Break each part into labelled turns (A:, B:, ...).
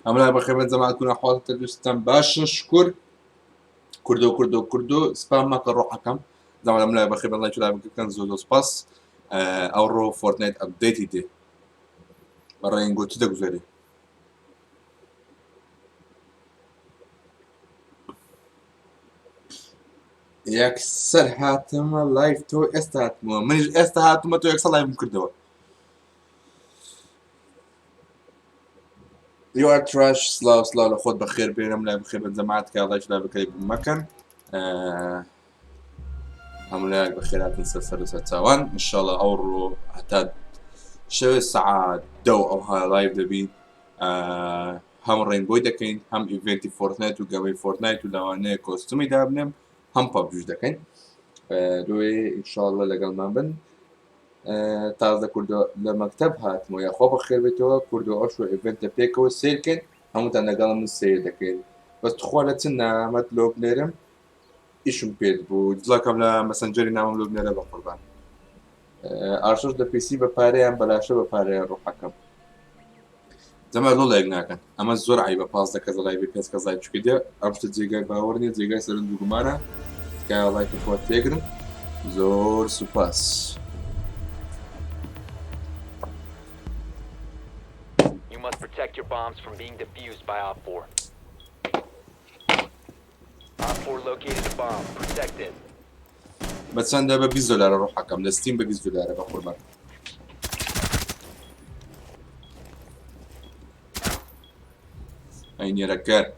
A: عملها بخير زمان كنا حوالي تلوستان باش نشكر كردو سبام ما كان روح حكم زمان عملها بخير الله يشلها كان زودو سباس او رو فورتنايت ابديتي دي مرة ينقول تدق زوري يكسر هاتم لايف تو استهاتم من استهاتم تو يكسر لايف كردو You are trash سلاو خود بخير بينهم لا بخير بنزمعتك الله يشلها بكريب بمكان عملها بخيرات نسلسل ستاوان ان شاء الله اورو حتى شو الساعة دو او ها لايف دبي هم رينبوي دكين هم ايفنتي فورتنايت وقامي فورتنايت ولواني كوستومي دابنم هم بابجوش دكين دوي ان شاء الله لقل ما بن تازه كردو لمكتب هات مو يا خو بخير بتو كردو اشو ايفنت بيكو سيركن هم تنقل من السير دكين بس تخوالتنا مطلوب نيرم ايشم بيد بو دزاكم لا ماسنجري نام لوب نيرم بقربان ارشوش دا بي سي بپاره ام بلاشه بپاره رو حکم زمان لولا يقناكن اما الزور عيبه باز دك زلاي بي بيس كزاي تشكيدي امشت زيغاي باورني زيغاي سرن دوغمانا كاي الله يكفوت تيغرن زور سوباس
B: You must protect your bombs from being defused by Op 4. Op 4 located a bomb. Protect it.
A: بس انا دابا $20 رو حكم لستيم ب $20 بقربان عيني ركار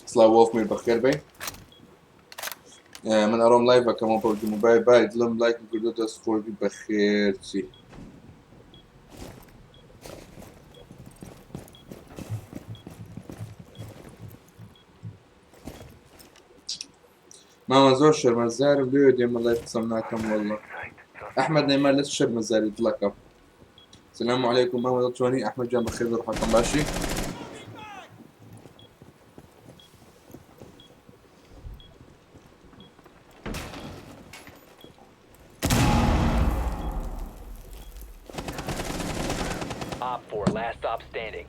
A: سلاو وولف مير بخير بي من اروم لايفا كمان ببجي موبايل بايد لم لايك وقدو تسفور بخير سي ماما زور شرمزار بليو ديما الله يقسمناكم والله احمد نيمار لسه شرمزار يطلقم السلام عليكم ماما توني احمد جنب بخير روحكم ماشي
B: Op 4, last stop standing.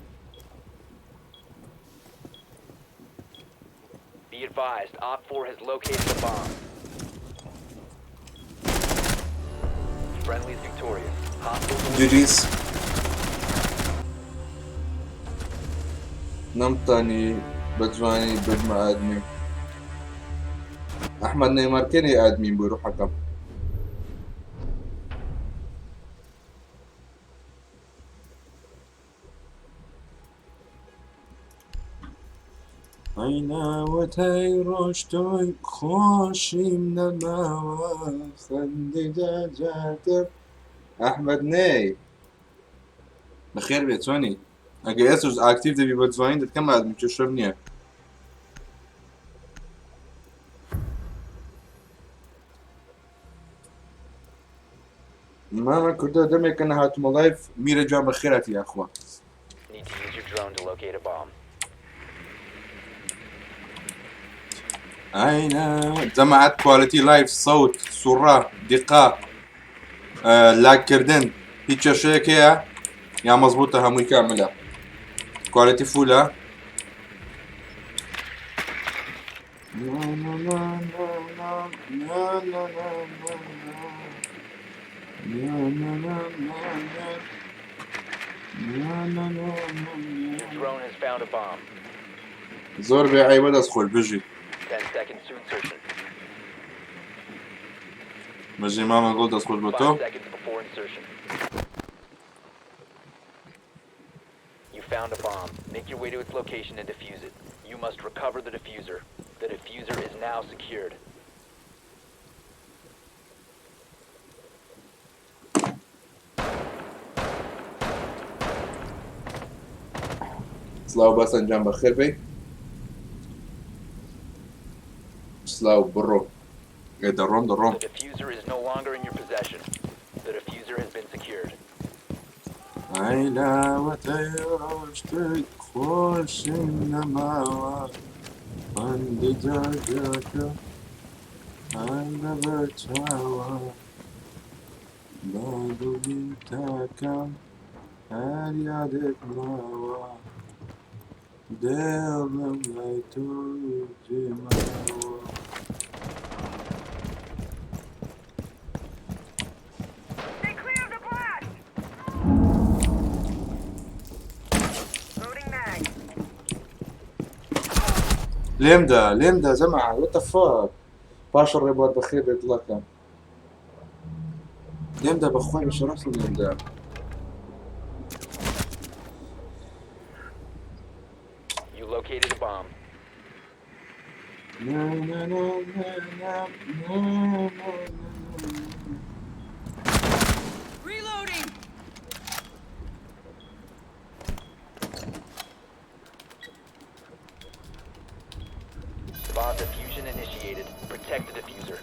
B: Be advised, Op 4 has located a bomb. Friendly is victorious. Hostiles
A: جيجيز نمطاني بجواني بجمع ادمي احمد نيمار كان ادمي بروح حكم عينا وتاي رشتوي خوشيم نماوا خندي جاجاتر احمد ناي بخير بيتوني اگه اسوس اکتیو دبی بتوانید دکم بعد میکشم نیه ما كنت دمي كان هاتم لايف ميرا جام بخيراتي يا اخوان
B: need to use your drone to locate a bomb.
A: أين جمعت كواليتي لايف صوت صورة دقة لاك كردن هيك شيء كيا يا مزبوطة همي كاملة كواليتي فولا
B: Your drone has found a bomb.
A: زور بعيبة أدخل بجي
B: 10 seconds to insertion.
A: بجي ماما قلت أدخل
B: 5
A: بتو
B: seconds before insertion. You found a bomb. Make your way to its location and defuse it. You must recover the diffuser. The diffuser is now secured.
A: سلاو بس أنجام بخير بي سلاو برو درون
B: The diffuser is no longer in your possession. The diffuser has been secured.
A: عيلا وتيرشتك خوش إنما عندي جاجاك عند بتشاوى بادوی تاکم هر یادت ماوا دلم لای تو جماوا
C: Stay clear of the blast! Loading mag.
A: ليم ده جماعة وات ذا فاك باشا الرباط بخير يطلقها ليم ده بخوي مش راسه ليم ده
B: You located a bomb.
A: نا نا نا نا نا نا نا.
C: Reloading!
B: Bomb diffusion initiated. Protect the diffuser.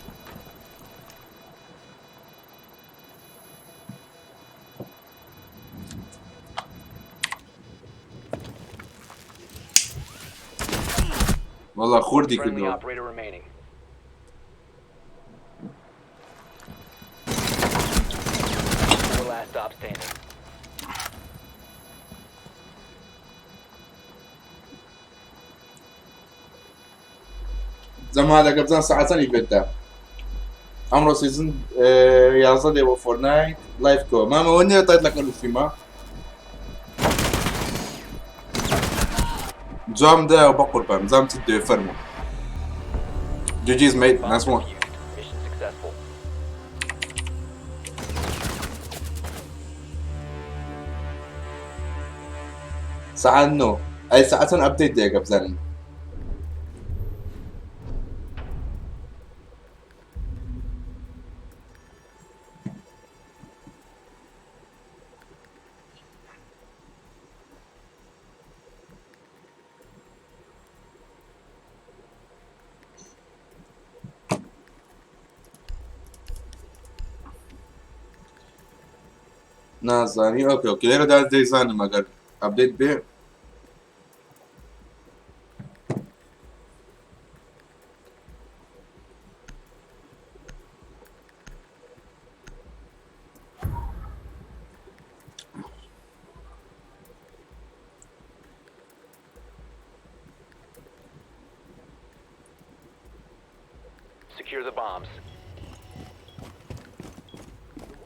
A: والله خوردي
B: Friendly
A: كله
B: operator remaining. Four last stop standing.
A: زمان هذا قبل ساعة ثانية بدا عمره سيزن يا صدي وفورنايت لايف كو ماما وني طيت لك الفيما جام ده وبقر بام زام تدي فرمو جيجيز ميت
B: Bomb
A: ناس مو
B: defused. Mission successful.
A: ساعة نو اي ساعة ابديت ده قبل زاني نازاني اوكي ليرة دار دي زاني مگر ابديت بيه
B: Secure the bombs.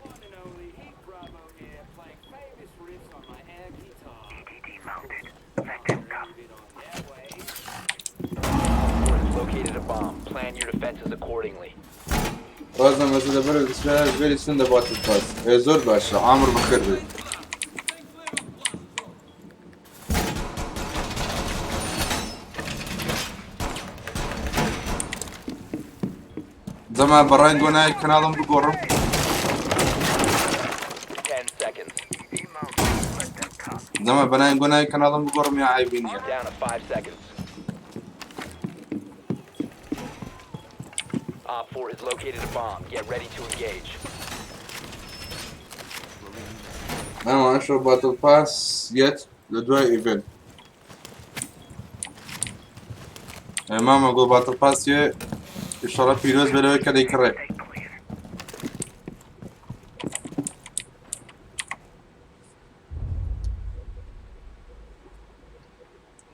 D: One and only Heat Bravo here, playing famous riffs on my air guitar.
C: DD mounted. Vector cup.
D: Leave it on their way.
B: Four has located a bomb. Plan your defenses accordingly.
A: رازنا مثلا برد سؤال فيري سند about the pass زور باشا عامر بخير بي زمان براين قونا كنالهم بقورم
B: 10 seconds.
C: DD mounted. Vector cup.
A: زمان بناين قونا كنالهم بقورم يا عيبين يا
B: Down to 5 seconds. Op 4 has located a bomb. Get ready to engage.
A: انا اشرب باتل باس يت لدواي ايفنت ماما اقول باتل باس يه ان شاء الله بيروز بلوي كده يكره
C: Stay clear.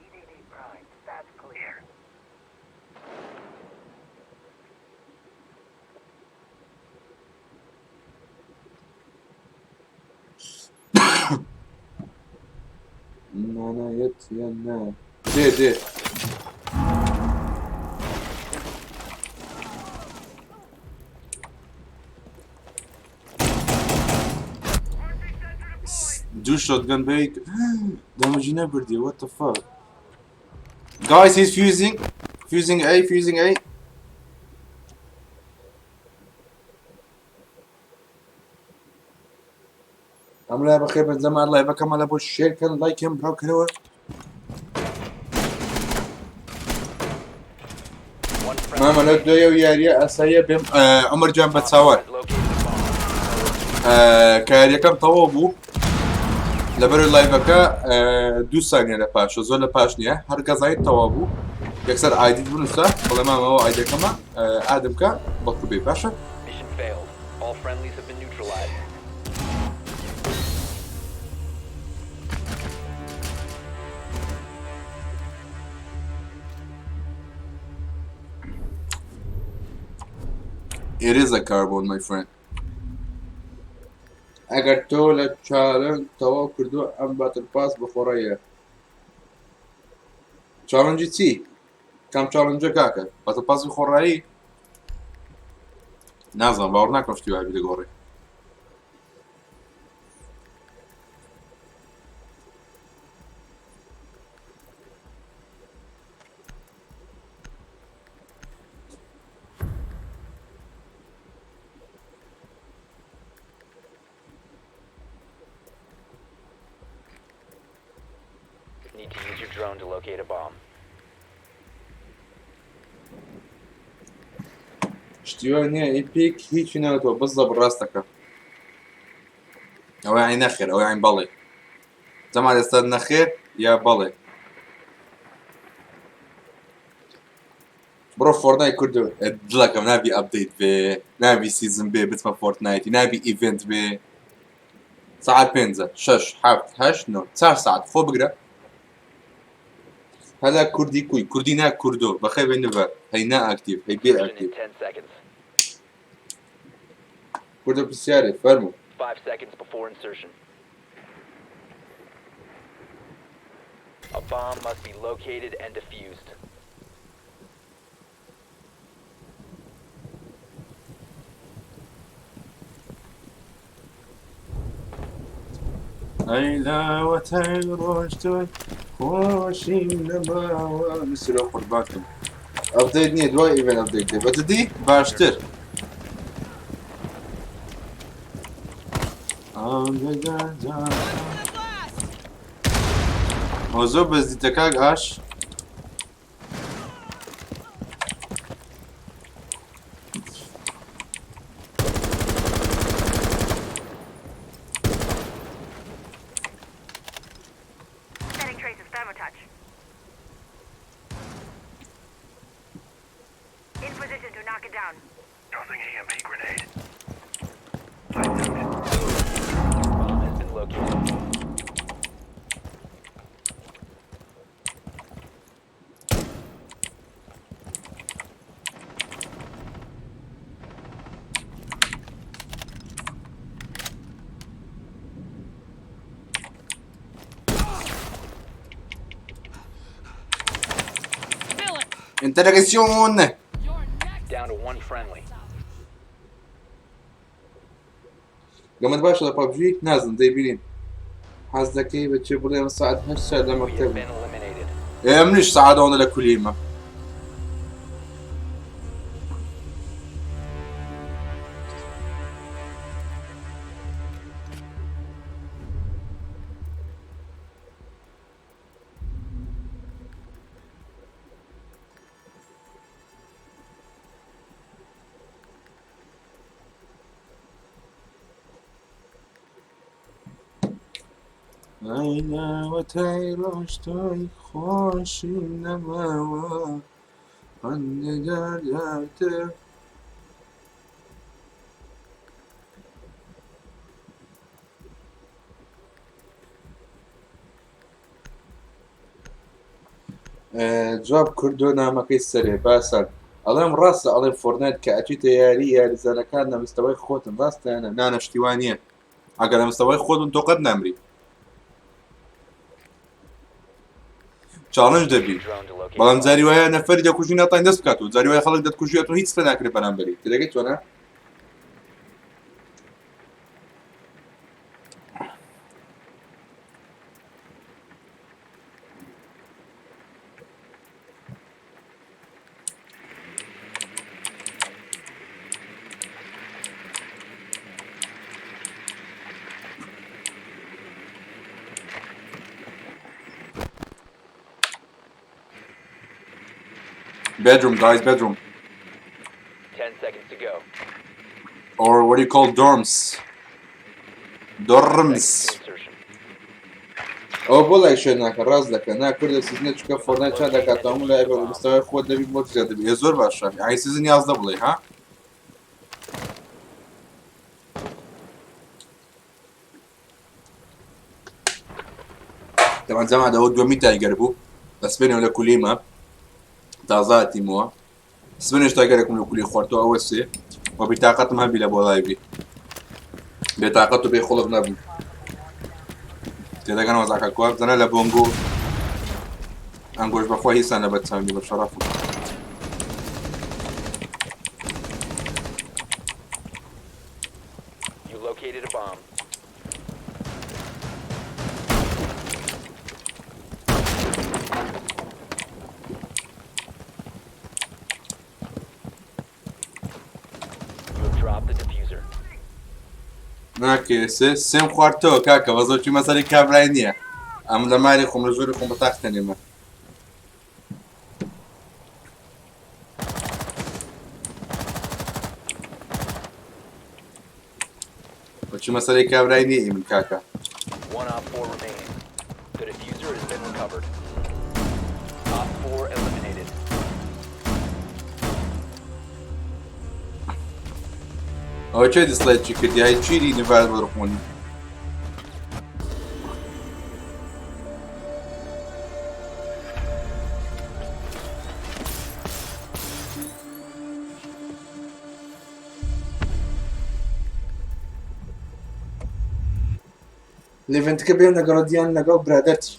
C: EDD prime. That's clear.
A: انا يت يا دي do shotgun bait damage never did what the fuck guys he's fusing A عملها بخير من زمان الله يبارك كمان ابو الشير كان لايك هم بروك هو
B: One friendly
A: ماما لو دويا ويا اسايا بهم عمر جان
B: Op 4
A: بتساوان
B: has located a bomb.
A: كاريا كم طوابو لبرو لايفكا دو ثانية لباش زول لباش نية هر قزايد طوابو يكسر ايدي بنوسا والله ما هو ايدي كما ادم كا بطل بي باشا
B: Mission failed. All friendlies have been neutralized.
A: It is a carbon, my friend. ئەگەر تۆ لە چالنج تەواو کردووە ئەم باتل پاس بخۆڕەیە. چالنجی چی؟ کام چالنجە کاکە؟ باتل پاسی خۆڕایی؟ نازانم باوەڕ ناکەم شتی وابی لەگۆڕێ.
B: Need to use your drone to locate a bomb.
A: شتیوە نییە ئیپیک هیچی نەوتەوە بزە بڕاستەکە. ئەوە عین نەخێر ئەوە عین بەڵێ. جەمال ئێستا نەخێر یا بەڵێ. بڕۆ فۆرتنایت کردو دڵەکەم نابی ئەپدەیت بێ، نابی سیزن بێ بچمە فۆرتنایتی، نابی ئیڤنت بێ. ساعت 5 6 7 8 9 4 ساعت خۆ بگرە. هەلا کوردی کوی کوردی نا کوردۆ بەخێ بێنەبەر هەی نا ئاکتیڤ هەی بێ
B: Insertion
A: ئاکتیڤ.
B: in 10 seconds.
A: کوردە پرسیارێ فەرموو.
B: 5 seconds before insertion. A bomb must be located and defused.
A: ئەیلاوەتای ڕۆژتۆی خۆشیم لەباوە مسرۆ قوربانتم. ئەپدەیت نییە دوای ئیڤێن ئەپدەیت دێ بەجددی باشتر. ئەو زۆر بەزیتە کاک ئاش.
C: Setting trace of thermotouch. In position to knock it down.
E: Tossing EMP grenade.
B: Bomb has been located.
A: Interrogazione!
B: Down to one friendly.
A: قەمەت باشە لە PUBG نازم دەیبینین. حەز دەکەی بەچێ بڵێم ساعت 8 ساعت لە
B: We have
A: مەکتەب.
B: been eliminated.
A: منیش سەعاتەوەندە لە کولیمە. ئەیلاوەتای ڕۆژتۆی خۆشیم نەماوە هەندێجار یارتر. جواب کردو نامەکەی سەرێ باسان ئەڵێم ڕاستە ئەڵێم فۆرتنایت کە ئەچیتە یاری یاریزانەکان لە مستەوەی خۆتن ڕاستیانە نانەشتیوان نییە ئەگەر لە مستەوەی خۆتن تۆ قەت نامری چالنج دەبی
B: Drone to locate.
A: بەڵام جاری وایە نەفەری دەکوژی ناتان دەست بکات و جاری وایە خەڵک دەتکوژێت و هیچ پێ ناکرێت بەرامبەری تێدەگەیت چۆنە؟ Bedroom, guys, bedroom.
B: 10 seconds to go.
A: Or what do you call dorms? Dorms.
B: Insertion.
A: ئەو بۆ لای شوێن ناکە ڕاست دەکە ناکردە سیزنە چکە فۆرتنایت چا دەکاتەوە هەموو لای بە مستەوای خۆت دەبی بۆ زیاد دەبی ێ زۆر باشە ئای سیزن 11 بڵێ ها طبعا زمان ئەوە دووەمی تایگەر بوو دەسبێنەوە لە کولیمە تازاتیمەوە سبێنش تایگەرێکم لە کولی خوارتەوە ئەوە سێ وبطاقتم هەبی لە بۆ لایبی بێتاقەت و بێ خۆڵک نەبوو تێدەگەن وەزاکە کوا بزەنە لە بۆنگۆ ئەنگۆش بەخوا هیسان لە بەدچاوی بە شەڕەف
B: You located a bomb. You have dropped the diffuser.
A: ناکێ سێم خواردتەوە کاکە بەزۆکی مەسەری کابرای نییە ئەم لە ماری خۆم لە زۆری خۆم بە تاختەنێمە بەچی مەسەری کابرای نییە ئیمن کاکە
B: One op 4 remaining. The diffuser has been recovered. Op 4 eliminated.
A: ئەوە چێ دیسلایکی کردی های چیری نڤال بەڕخۆنی لێڤنتەکە بێن لەگەڵ دییان لەگەڵ برادەرتی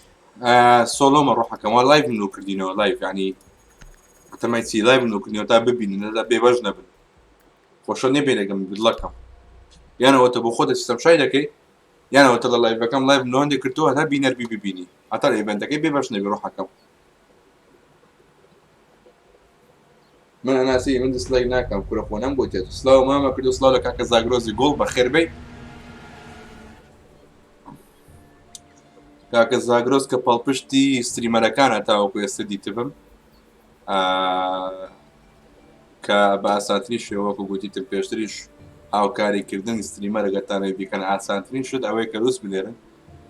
A: سۆلۆمە ڕۆحەکەم وا لایڤ منو کردینەوە لایڤ ینی تەمایچی لایڤ منو کردنەوە تا ببینن لە بێبەش نەبن خۆشە نێبێنەگەم بدڵەکەم یانەوەتە بۆ خۆ دەسیستەم شای دەکەی یانەوەتە لە لایڤەکەم لایڤ منەوەندێک کردووە هەتا بینەربی ببینی هەتا لە ئیڤنتەکەی بێبەش نەبی ڕۆحەکەم من ئەناسی من دەسلایک ناکەم کورە خۆنەم بۆ تێت سلااو مامە کردو سلااو لە کاکە زاگرۆزی گۆڵ بەخێربەی کاکە زاگرۆز کە پاڵپشتی ستریمەرەکانە تاوەکو ئێستا دیتبم کە بە ئاسانترین شێوەکو گوتیتم پێشتریش هاوکاریکردن ستریمەرە گەتانەوەی بیکەن ئاسانترین شت ئەوەی کە رووس بنێرن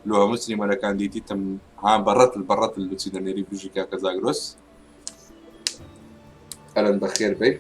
A: لۆ هەموو ستریمەرەکان دیتیتم هام بەڕەتل بچی دەنێری بژی کاکە زاگرۆز ئەرن بەخێر بێ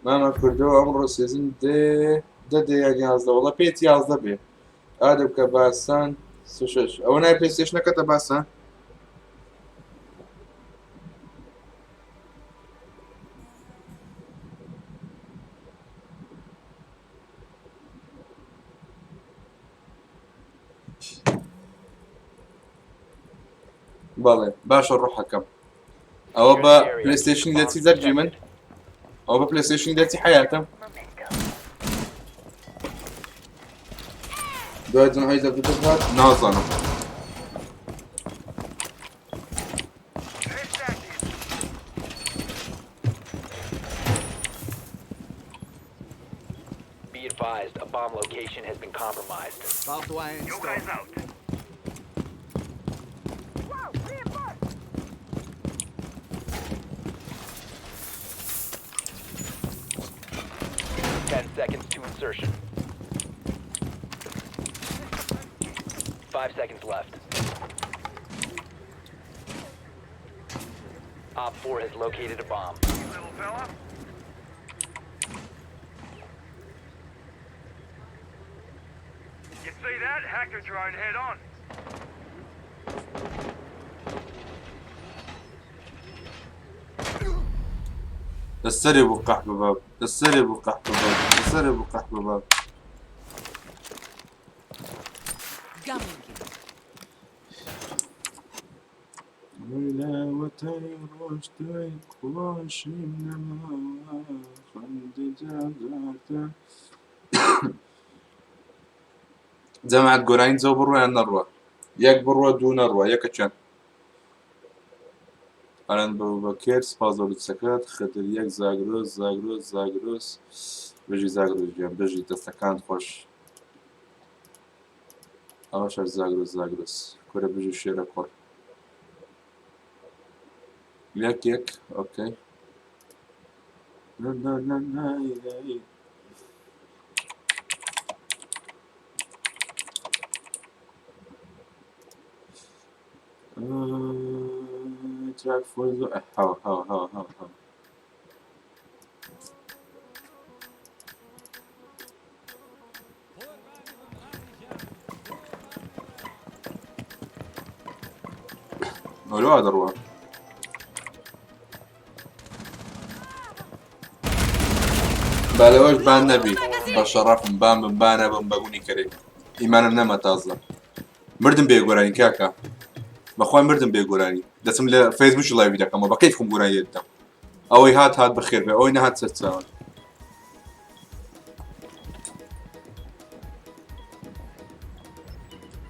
A: ماما کردەوە ئەمڕۆ سێزن دێ یازدە وڵە پێت یازدە بێ ئادە بکە باسان سشش ئەوە نای پێستێش نەکەتە باسان بەڵێ باشە ڕۆحەکەم ئەوە بە پلەیستێشنی دەچی دەرجی من ئەو بە پلەیستێشنی دەچی حیاتم دوای جنهای دەبێت هات نازانم
B: Be advised, a bomb location has been compromised.
E: You guys out.
B: 10 seconds to insertion. 5 seconds left. Op 4 has located a bomb.
E: You little fella. You see that? Hacker drone head on.
A: دەسەرێ بۆ قەح بباب دەسەرێ بۆ قەح بباب دەسەرێ بۆ قەح بباب ولاوەتەی ڕۆژتۆی خۆشیم نەما خەندە جاگاتە جەماعەت گۆرانی جەو بڕوایان نەڕوە یەک بڕوە دوو نەڕوە یەکە چەند ئەرەن بەکێر سپاس بە لوتسەکەت خەتر یەک زاگرۆز بژی زاگرۆز گیان بژی دەستەکان خۆش ئەوەش زاگرس کورە بژی شێرە کوڕ یەک ئۆکەی track for the how ولو هذا روح بالوش بان نبي بشرفم بان بانا بقوني كريم إيمانم نما تازه مردم بيقولاني كاكا بخوای مردم بێگۆرانی دەچم لە فەیسبوک لایڤ دەکەمەوە بە کەیف خۆم گۆرانی دەدەم ئەوەی هات بەخێر بێ ئەوەی نەهات سەرچاوە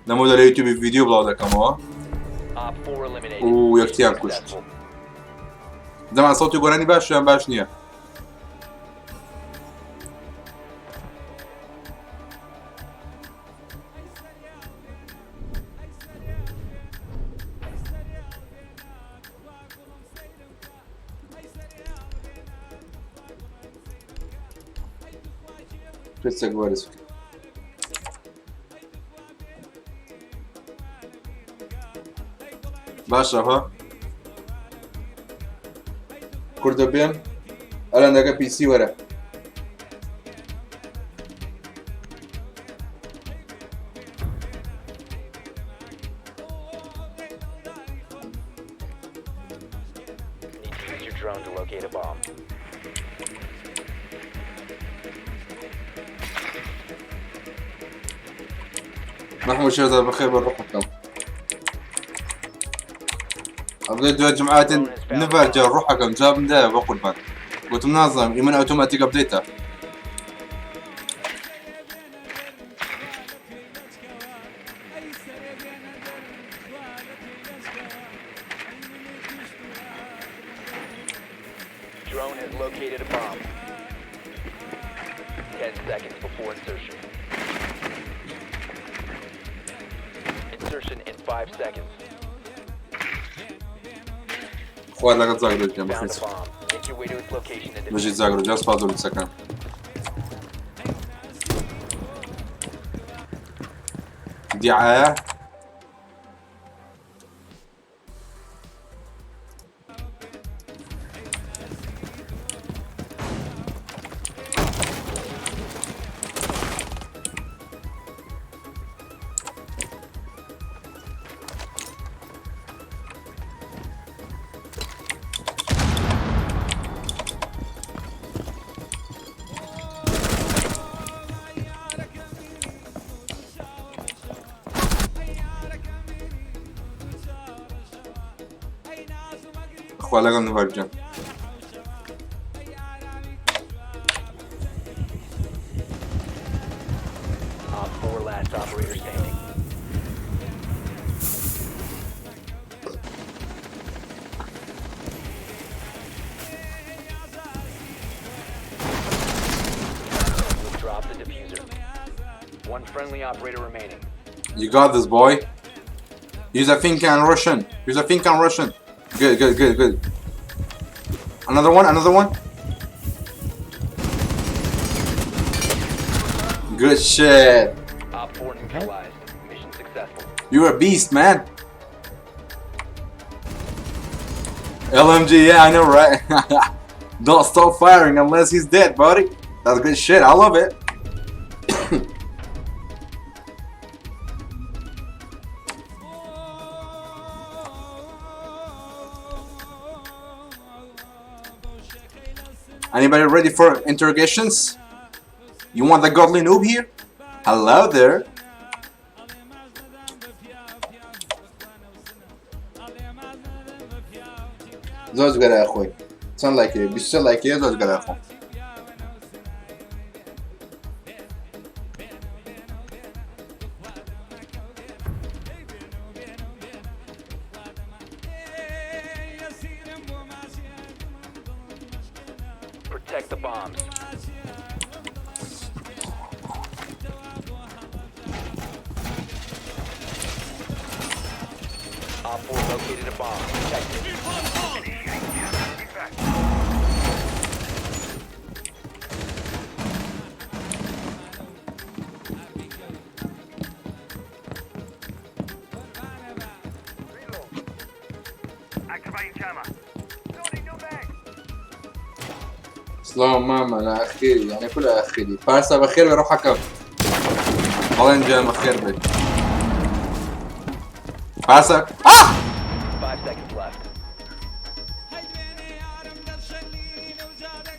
A: نەمەوە لە یوتیوب ڤیدیۆ بڵاو دەکەمەوە و یەکتیان کوشت زەمان سەوتی گۆرانی باش یان باش نییە Precek Borys. باشە ها کوردە بێن ئەلان دەگە پیسی وەرە محمود شهزاد بخير بنروحكم ابديت دو جمعات نفر جا روحكم جاب من ده بقول بان قلت منظم يمن اوتوماتيك ابديته
B: Drone has located a bomb. 10 seconds before insertion. Insertion in 5 seconds.
A: خواه لقد زاگرو جام
B: Found
A: بخير
B: a bomb. Make your way to its location and defuse
A: بجيت زاگرو جاس فاضل بتسكن دعاية خواه لقد نفر جام
B: Op 4 last operator standing. We'll drop the diffuser. One friendly operator remaining.
A: You got this, boy. Use a think on Russian. Use a think on Russian. Good, good, good, good. Another one, another one. Good shit.
B: Op 4 neutralized. Mission successful.
A: You're a beast, man. LMG, yeah, I know, right? Don't stop firing unless he's dead, buddy. That's good shit. I love it. Anybody ready for interrogations? You want the godly noob here? Hello there. زوج قال يا اخوي. Sound like it. بيشتغل like it. زوج قال يا اخوي.
B: Protect the bombs. Op 4 located a bomb. Protect it.
E: Activating jammer. Loading new bag.
A: سلام ماما لا اخيري يعني كلها اخيري فارسة بخير بروح حكم والله جاي بخير بيت فارسة
B: 5 seconds left.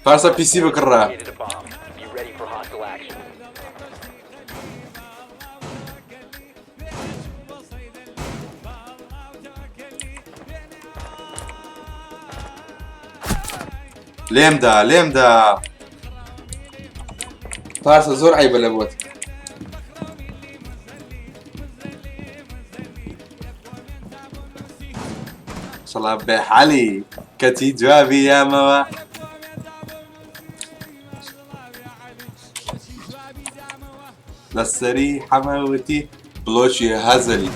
A: فارسة بي سي بكرة
B: Located a bomb. Be ready for hostile action.
A: ليمدا فارسة زور عيبة لابوت ما شاء الله بحالي كتي جوابي يا ماما للسري حماوتي بلوشي هزلي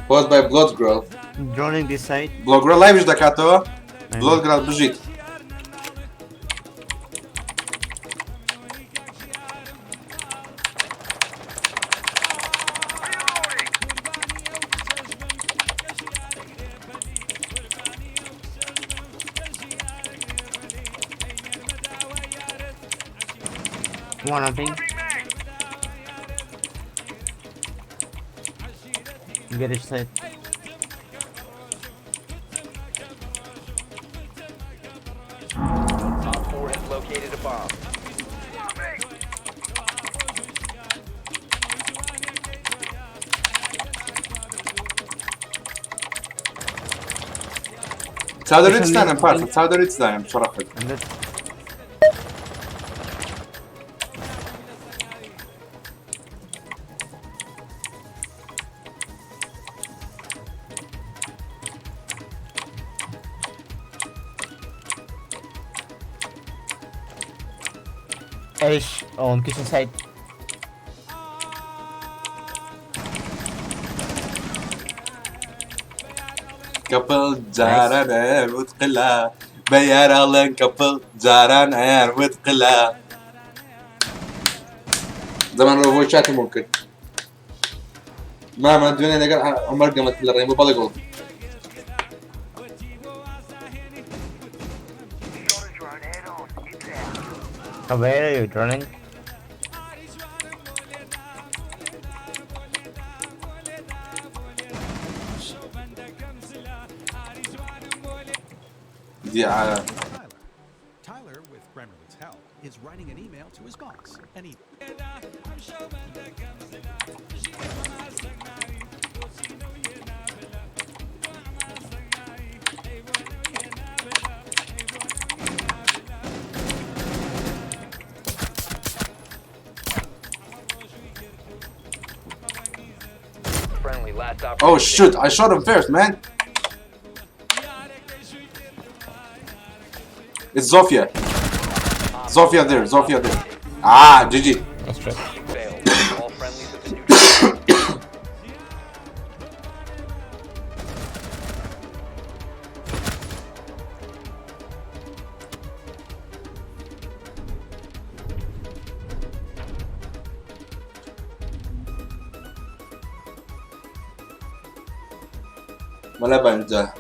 A: Followed by Blood Growth.
F: Droning this side.
A: Blood Growth لايف مش دكاتوا. Blood Growth بجيت.
F: One on ping. Get his side.
B: Op 4 has located a bomb.
A: تساعدوا ريد ستايم فارسة تساعدوا ريد ستايم بصراحة.
F: And that Ash on kitchen side.
A: Couple جاران عير وتقلا بيار الله couple جاران عير وتقلا زمان روبو شاتي ممكن ما الدنيا نقل عمر قامت بالريم وبلغوا
F: Where are you droning?
A: دي على
G: Tyler, with Grammarly's help, is writing an email to his boss. And he
B: Friendly, last op.
A: Oh shoot, I shot him first, man. It's Zofia. Zofia there, Zofia there. Ah, GG.
F: That's right.
B: You failed. All friendlies have been neutralized.
A: ولا بنجح.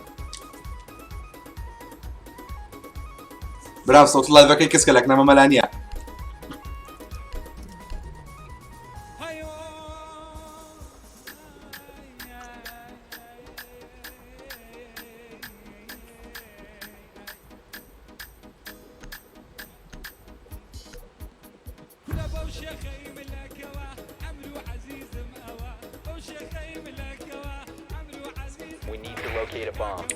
A: برافو صوت الله ذاك كيسك لك نما ملانيا.
B: We need to locate a bomb.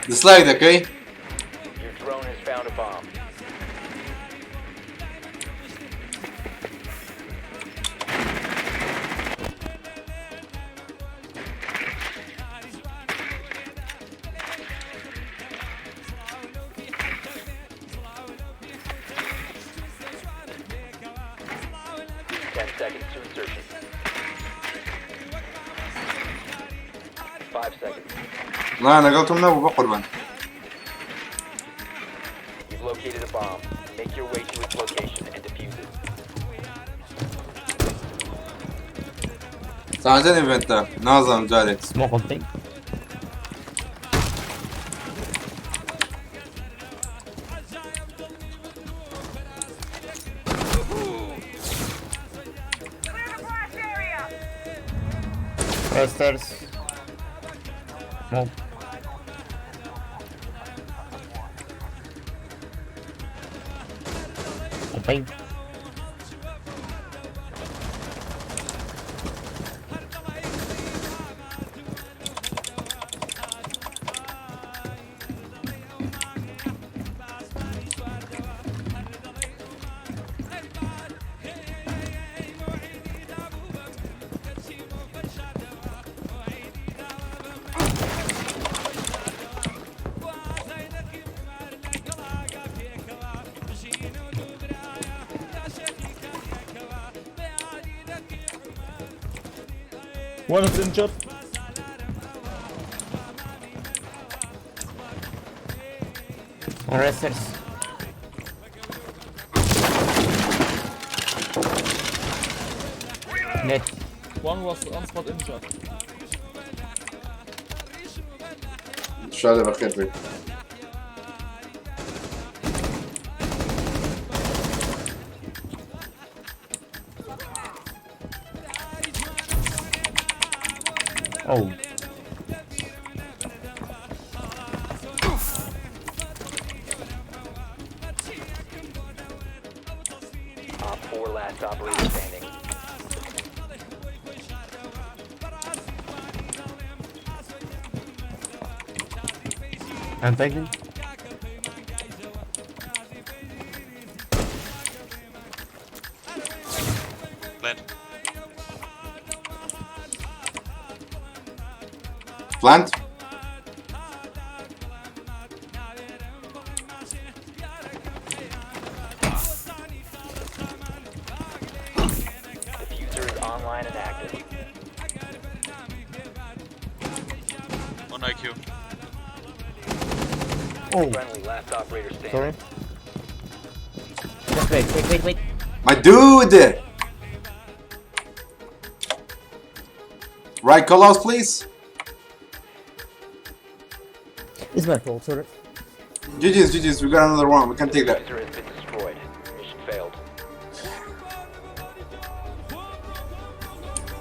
A: The slide, okay?
B: Your drone has found a bomb. 10 seconds to insertion. 5 seconds.
A: لا انا قلت منه بقربان.
B: You've located a bomb. Make your way to its location and defuse it.
A: ساعدني بنت ناظم جاري.
F: Smoke on thing.
C: Clear the blast area!
F: Stairs. Smoke. Open.
H: One is injured.
F: On resters. Net.
H: One was on spot injured.
A: ان شاء الله بخير فيك.
F: Oh.
B: Op 4 last operator standing.
F: I'm taking.
A: Plant.
B: Diffuser is online and active.
I: On IQ.
F: Oh.
B: Friendly last operator standing.
F: Sorry. Just wait.
A: My dude. Right, call out, please.
F: It's my fault, sorry.
A: GG's, we got another one. We can take that.
B: Diffuser has been destroyed. Mission failed.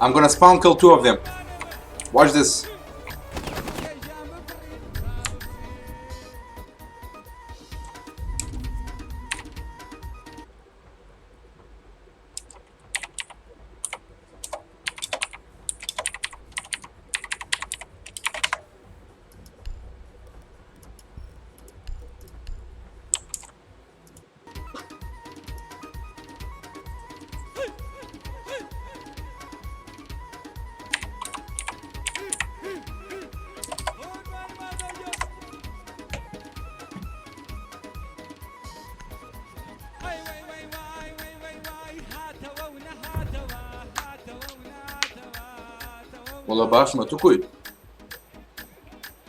A: I'm gonna spawn kill 2 of them. Watch this. والله باش ما تكوي.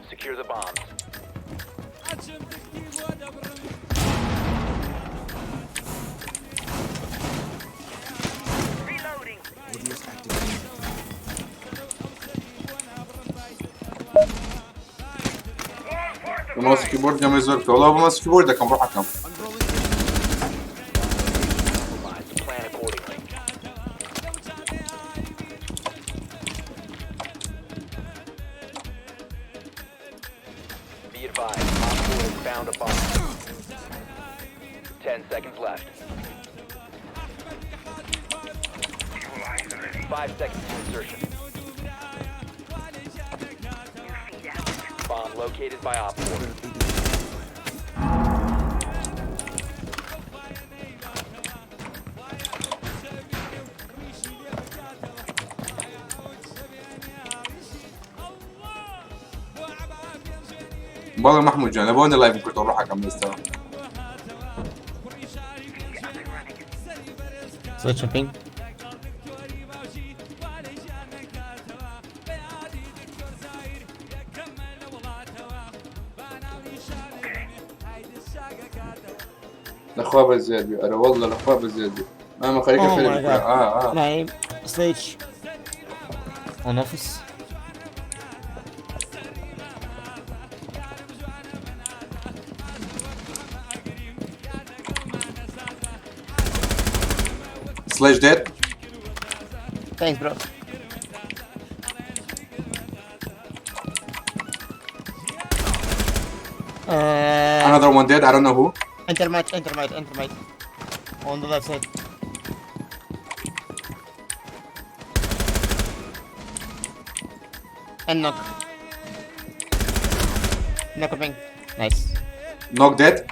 B: Secure the bombs.
C: Reloading.
A: ماسك كيبورد جنب زرت والله ماسك كيبورد كم بروح حكم.
B: Plan accordingly. Be advised, Op 4 has found a bomb. 10 seconds left. 5 seconds to insertion. Bomb located by Op 4.
A: والله محمود جان ابوني لايف كنت اروح حكم مستوى.
F: Switch a ping.
A: لأخوة بزياد بي أنا والله لأخوة بزياد بي ما خليك
F: Oh
A: فيلم
F: my god.
A: آه
F: Name, stage. On office.
A: سلاش ديد
F: Thanks, bro.
A: another one dead I don't know who
F: Enter might. On the left side. And knock. Knock a ping. Nice.
A: knock dead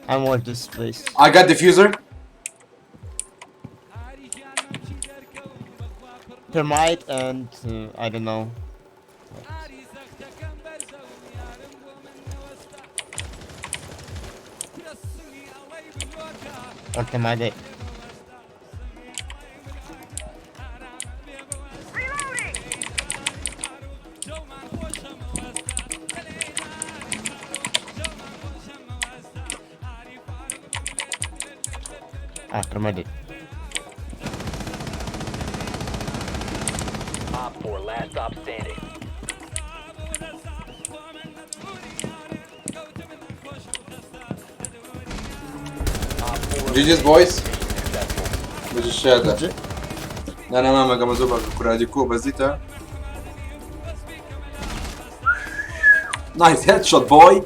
F: I'm worth this place.
A: I got diffuser
F: Thermite and I don't know. Or thermite.
C: Reloading!
F: Ah, thermite.
B: Op 4, last stop standing. Op 4
A: GG's boys
B: successful.
A: مش الشهادة لا أنا ما قام أزوبك كوراديكو بزيتا نايس هيد شوت بوي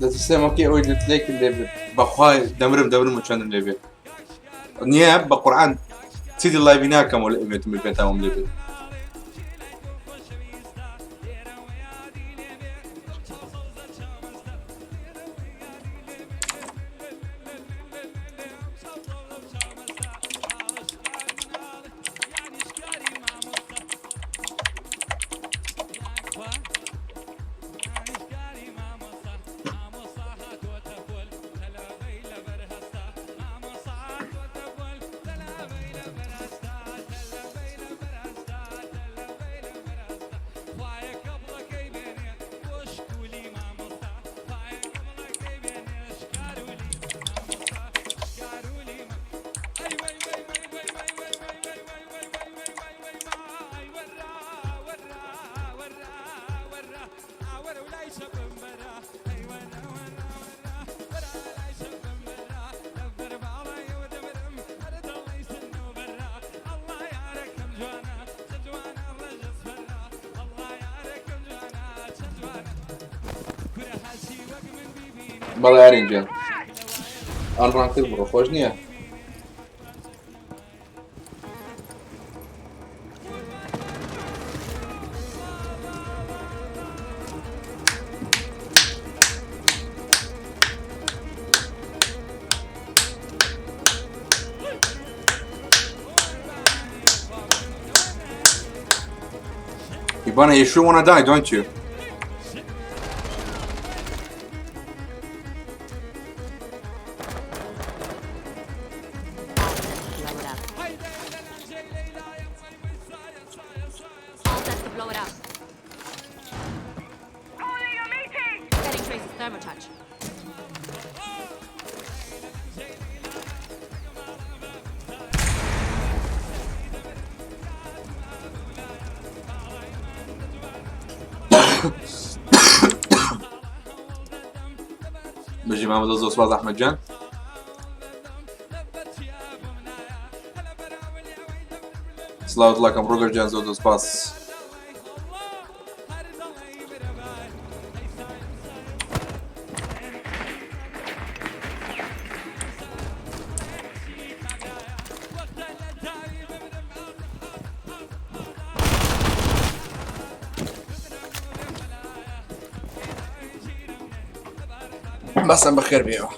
A: ده تسلم اوكي اوي ليك اللي بخواي دمرم وشان اللي نياب بقرآن سيدي الله يبيناكم ولا ايفنت من بيتهم اللي بەڵێ یارینجان ئەڵ ڕانتر بڕۆ خۆش نییە Ivana, you sure wanna die, don't you?
C: Blow it up. Calling a meeting! Setting traces thermotouch.
A: بجي محمد زوز وصباز أحمد جان صلاة الله كم روجر جان زوز وصباز بس أنا بخير بيه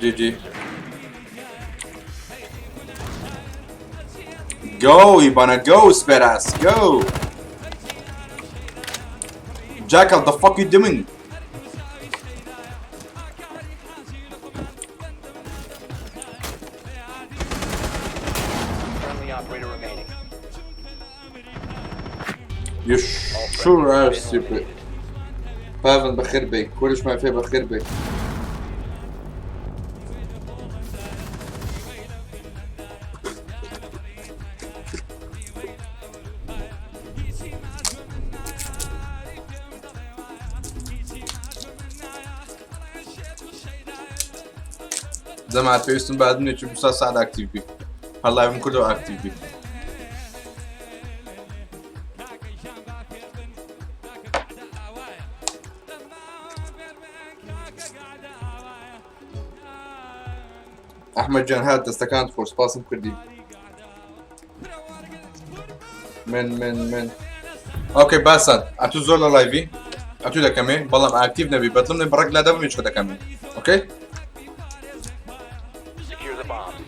A: جي جي Go, Ibana, go, Speras, go! Jackal, the fuck you doing?
B: Friendly operator remaining.
A: You sure are stupid. Pavan بخير بك، كلش ما في بخير بك. جماعة بيستون بعد مني تشوف مسلسل سعد اكتيف بي. هلا يوم كله اكتيف بي. احمد جان هاد دستكانت فورس باسم كردي. من اوكي باسل اتو زولا لايفي اتو دكامي بالله اكتيف نبي بطلمني برق لا دم مش دكامي اوكي
B: Secure the bombs.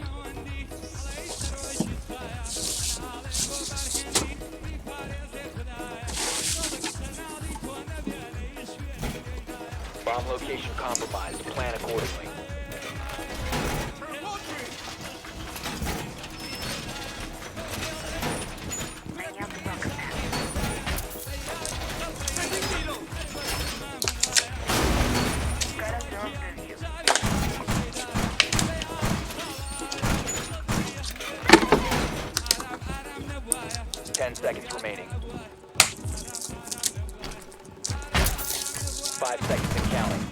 B: Bomb location compromised. Plan accordingly. Ten seconds remaining. 5 seconds and counting.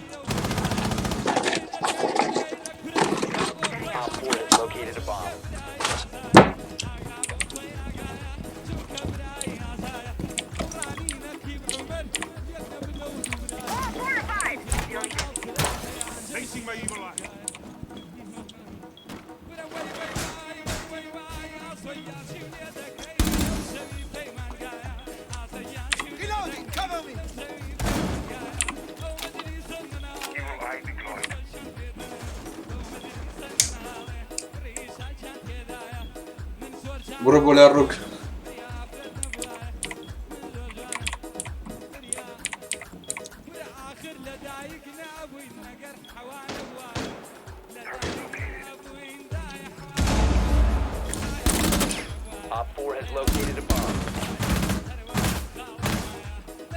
B: Op 4 has located a bomb.
E: Facing my evil eye.
G: Reloading, cover me!
E: Evil eye deployed.
A: برو ولا الرك
B: Op 4 has located a bomb.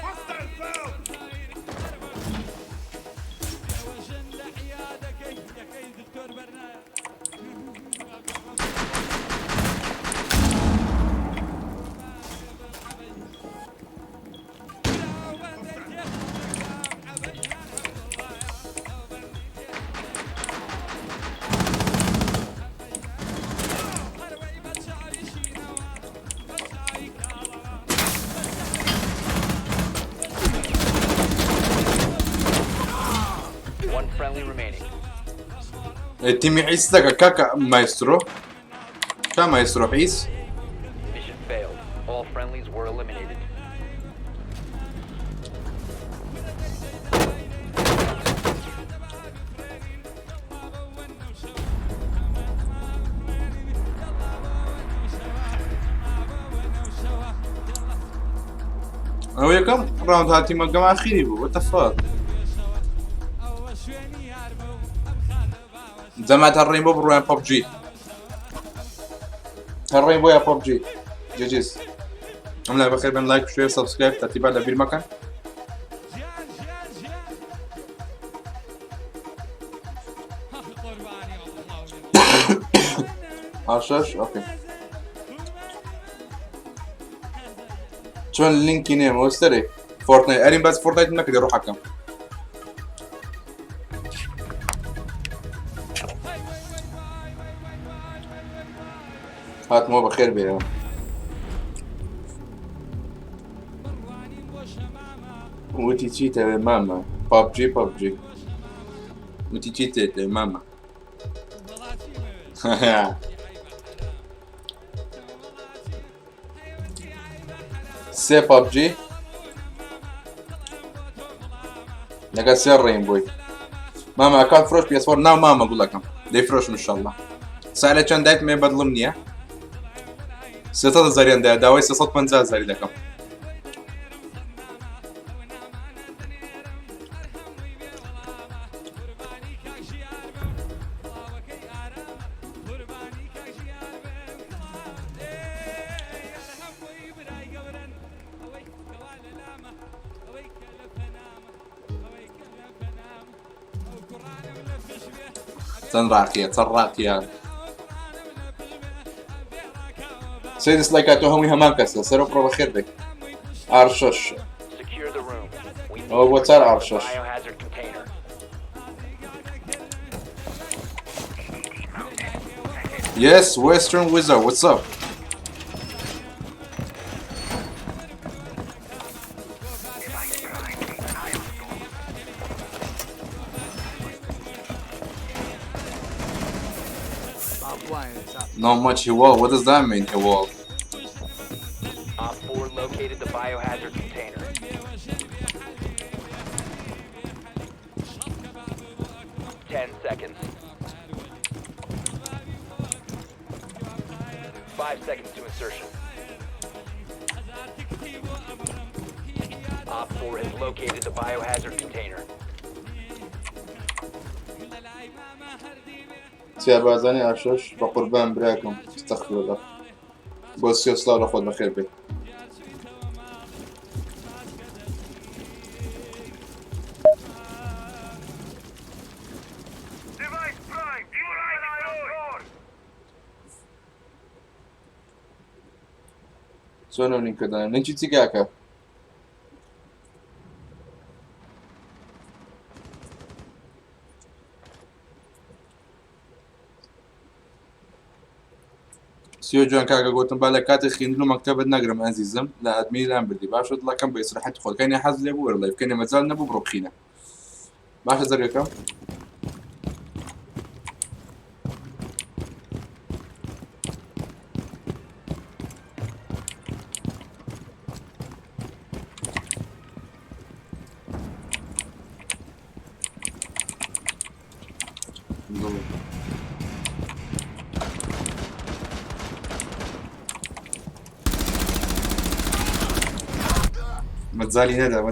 E: Hostile found.
B: One friendly remaining.
A: تيمي عيس لك كاكا مايسترو كا مايسترو عيس
B: Mission failed. All friendlies were eliminated.
A: انا ويا كم راوند هاتي ما جماعة اخيري بو وات ذا جماعة الرينبو بروان ببجي الرينبو يا ببجي جيجيز عملنا بخير بين لايك وشير سبسكرايب ترتيبات لبير مكان عشاش اوكي شلون اللينك ينام واشتري فورتنايت ارين بس فورتنايت منك اللي يروح حكم هات مو بخير بيها وتي تشيتا ماما بابجي بابجي وتي تشيتا ماما سي بابجي لقى سير رينبوي ماما اكاد فروش بي اس 4 ناو ماما اقول لكم دي فروش ان شاء الله ساعة كان دايت ما يبدلوا مني 300 زاریان دا داوای 350 زاری دەکەم. چەند ڕاقیە سێ دەسلایکات تۆ هەمووی هەمان کەسە سەرۆ پڕۆ بەخێر بێت ئار6
B: Secure the room. We need
A: ئەوە بۆ چار ئار6
B: biohazard container.
A: Yes, Western Wizard, what's up? Not much he wall. What does that mean, he wall?
B: Op 4 located the biohazard container. Ten seconds. 5 seconds to insertion. Op 4 has located the biohazard container.
A: سیاربازانی ئاشش بە قوربان براکەم استەغفیرالله بۆ 30 سڵاو لە خۆت بەخێر بێت.
E: Device prime. You right on.
A: چۆنە لینکەدان لینکی چی کاکە؟ سیۆ جوان کاکە گوتم با لە کاتی خوێندن و مەکتەبت نەگرم ئەزیزم لە ئەدمی لام بردی باشە دڵەکەم بە ئیسراحەتی خۆتکەنی حەز لێ بوو وەرڵێ بکەنێ مەجال نەبوو بڕۆ بخینە باشە زەرگەکەم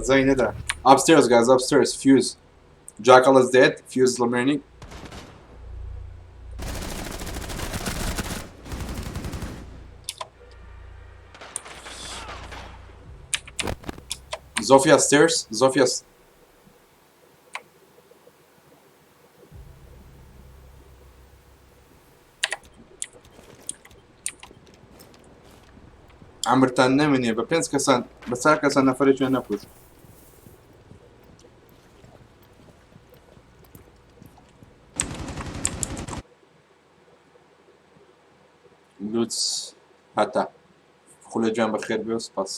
A: مەجالی نەدا upstairs guys upstairs fuse Jackal is dead fuse remaining Zofia stairs Zofia's عمرتان نمینێ بە 5 کەسان بە 4 کەسان نەفرێکیان نەکوت لوتس هەتا خولە جوان بەخێر بێ و سپاس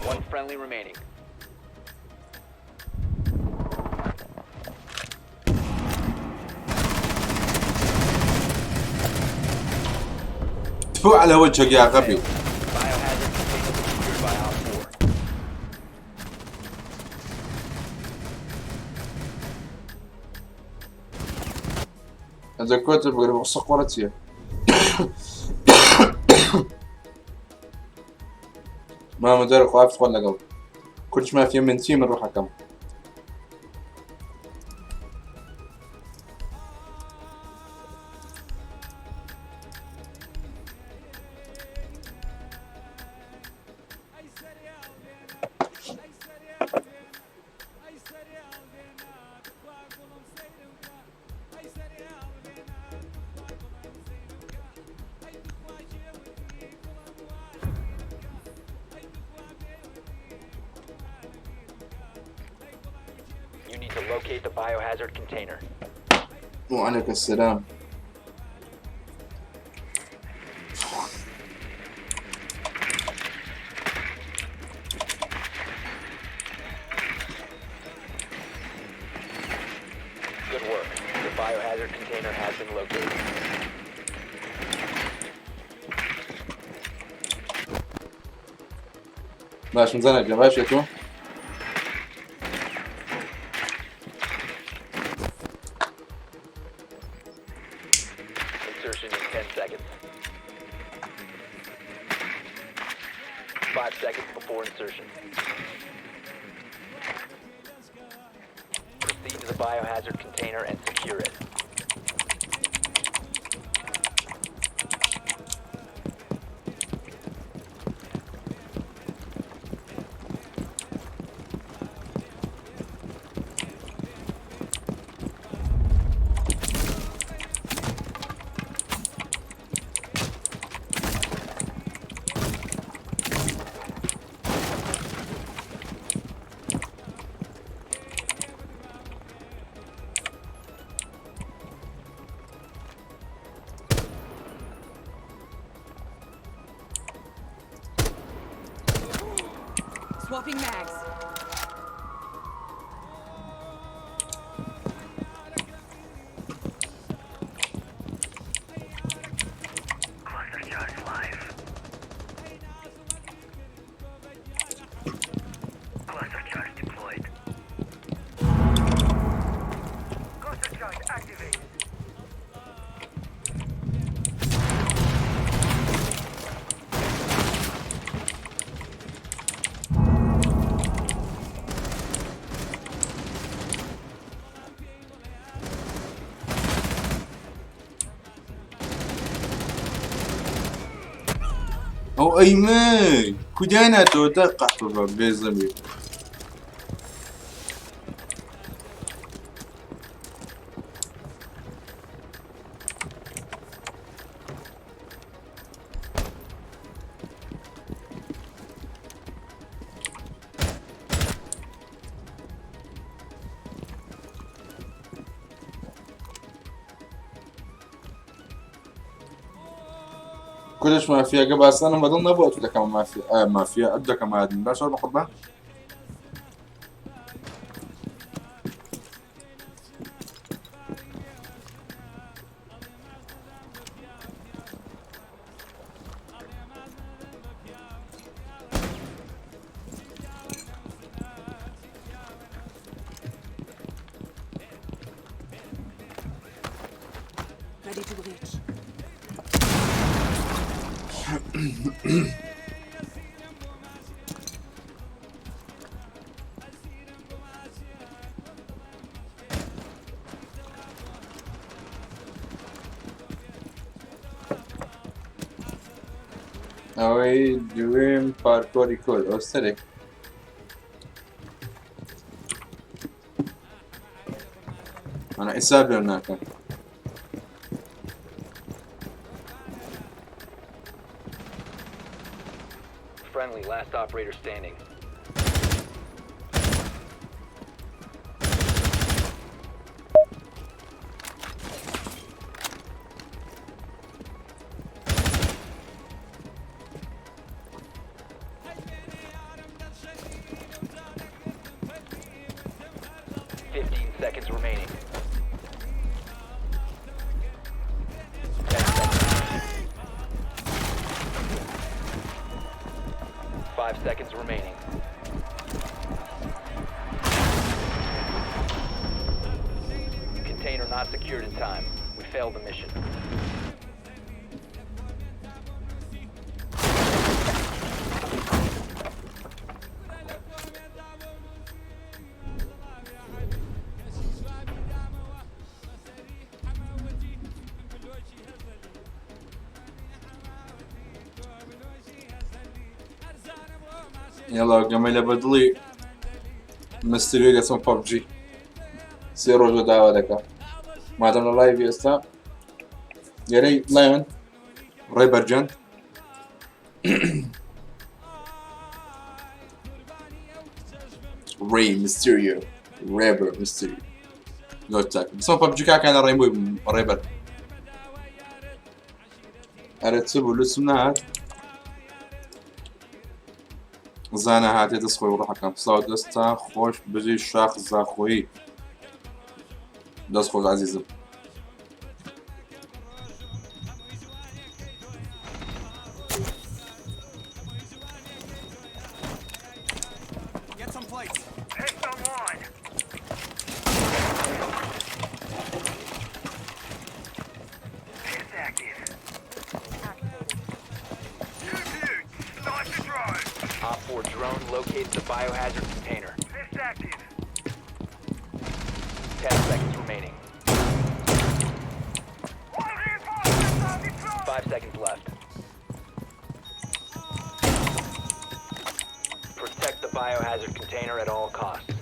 B: One friendly remaining.
A: تفو على وجهك يا غبي
B: Biohazard container secured by Op 4.
A: هذا كنت بقول صقورتي ما مدرك واقف ولا قبل كلش ما في من تيم نروح حكم
B: You need to locate the biohazard container.
A: وعليك السلام
B: Good work. The biohazard container has been located.
A: باش نزانك يا باش يتو
B: Insertion in 10 seconds. 5 seconds before insertion. Proceed to the biohazard container and secure it.
C: Swapping mags.
E: Cluster charge live. Cluster charge deployed. Cluster charge activated.
A: او ايمان كودانا تو دقع بزمي كلش مافيا قبل سنة ما ضلنا بوقت ولا كمان مافيا مافيا أبدا كمان باش أروح أخذها
C: Ready to reach.
A: أوي دوين باركوري كول أسترك أنا حسابي هناك
B: Friendly, last operator standing. Seconds remaining. 10 seconds. 5 seconds remaining. Container not secured in time. We failed the mission.
A: يلا جميلة بدلي مستريو اسمه PUBG سيرو جو دعوة دكا ما دام لايف يستا يري لايون ريبر جن ري ميستيريو ريبر ميستيريو جوتاك اسمه PUBG كان ريمبو ريبر أرتسبو لسمنات زانا هاتي دسخوي وروح كم صاو دستا خوش بجي شاخ زاخوي دسخو عزيزم
B: 4 drone located the biohazard container.
E: Fist active.
B: 10 seconds remaining. 5 seconds left. Protect the biohazard container at all costs.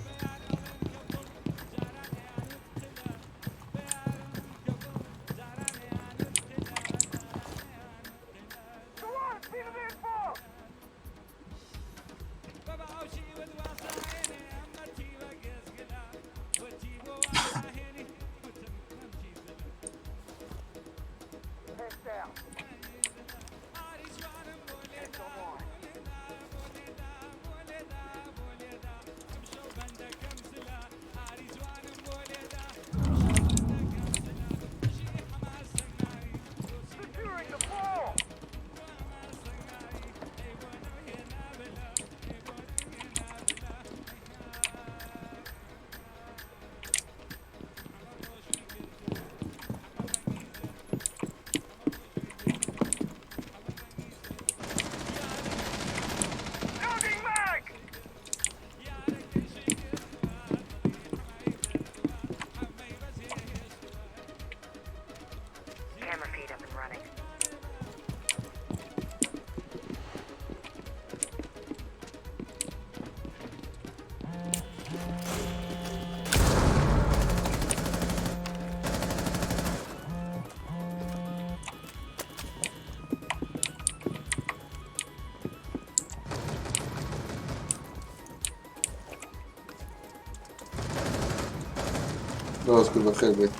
A: الله يذكر بالخير بيت.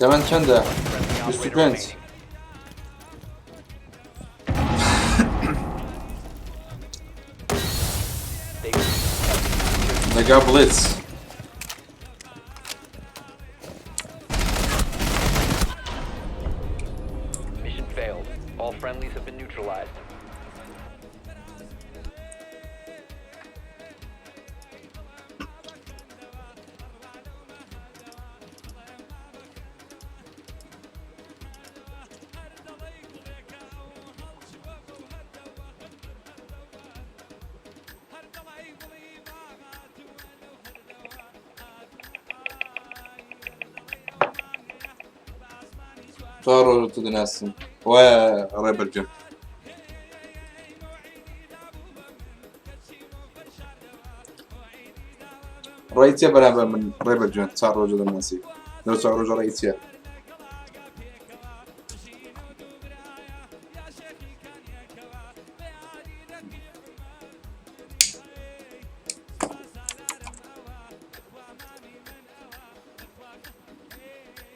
A: كمان كندا بالسكنت لقى بليتس
B: Mission failed. All friendlies have been neutralized.
A: صاروا تدناسن وريب الجيم رئيسية بلا من ريب الجيم صار رجل الناسي لو صار رجل رئيسية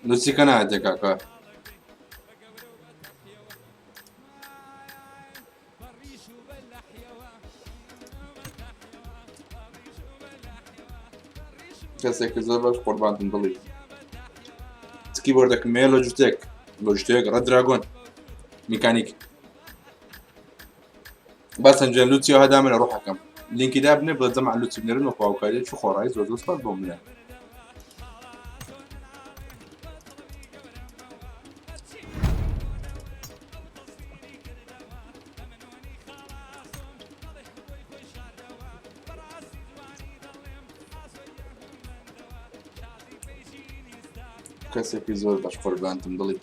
A: نسي كان عادي كاكا کەسێکی زۆر باش قوربانتم دڵی تکی بۆردەکەمێ لۆجیتێک ڕەت دراگۆن میکانیک باسەنجە لوچی هەدا منە ڕۆحەکەم لینکی دا بنێ بڵێ جەمع لوچی بنێرن و خواوکاری چ خۆڕایی زۆر سپاس بۆ منە کەسێکی زۆر باش قوربانتم دڵی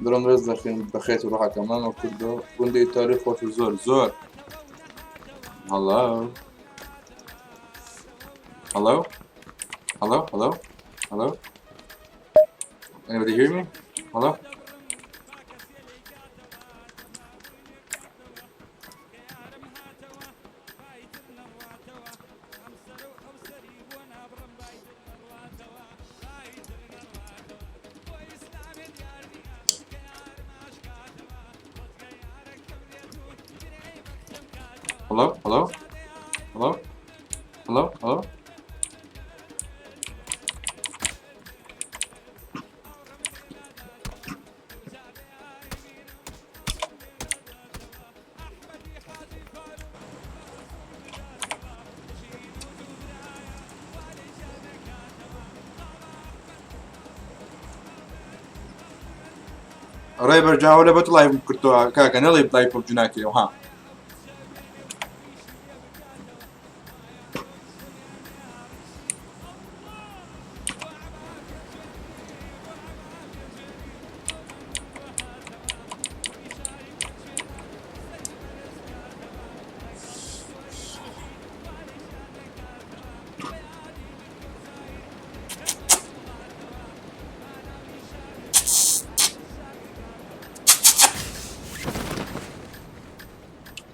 A: درۆم ڕێز دەخێن بەخێت و ڕەحەتەمانەوە کردەوە گوندی تاریخ خۆش و زۆر زۆر Hello. Hello? Hello? Hello? Hello? Anybody hear me? Hello? Hello? Hello? Hello? Hello? Hello? ڕێبەر جاوە لە بەت لایڤم کردووە کاکە نەڵێ لایڤ PUBG ناکەیەوە ها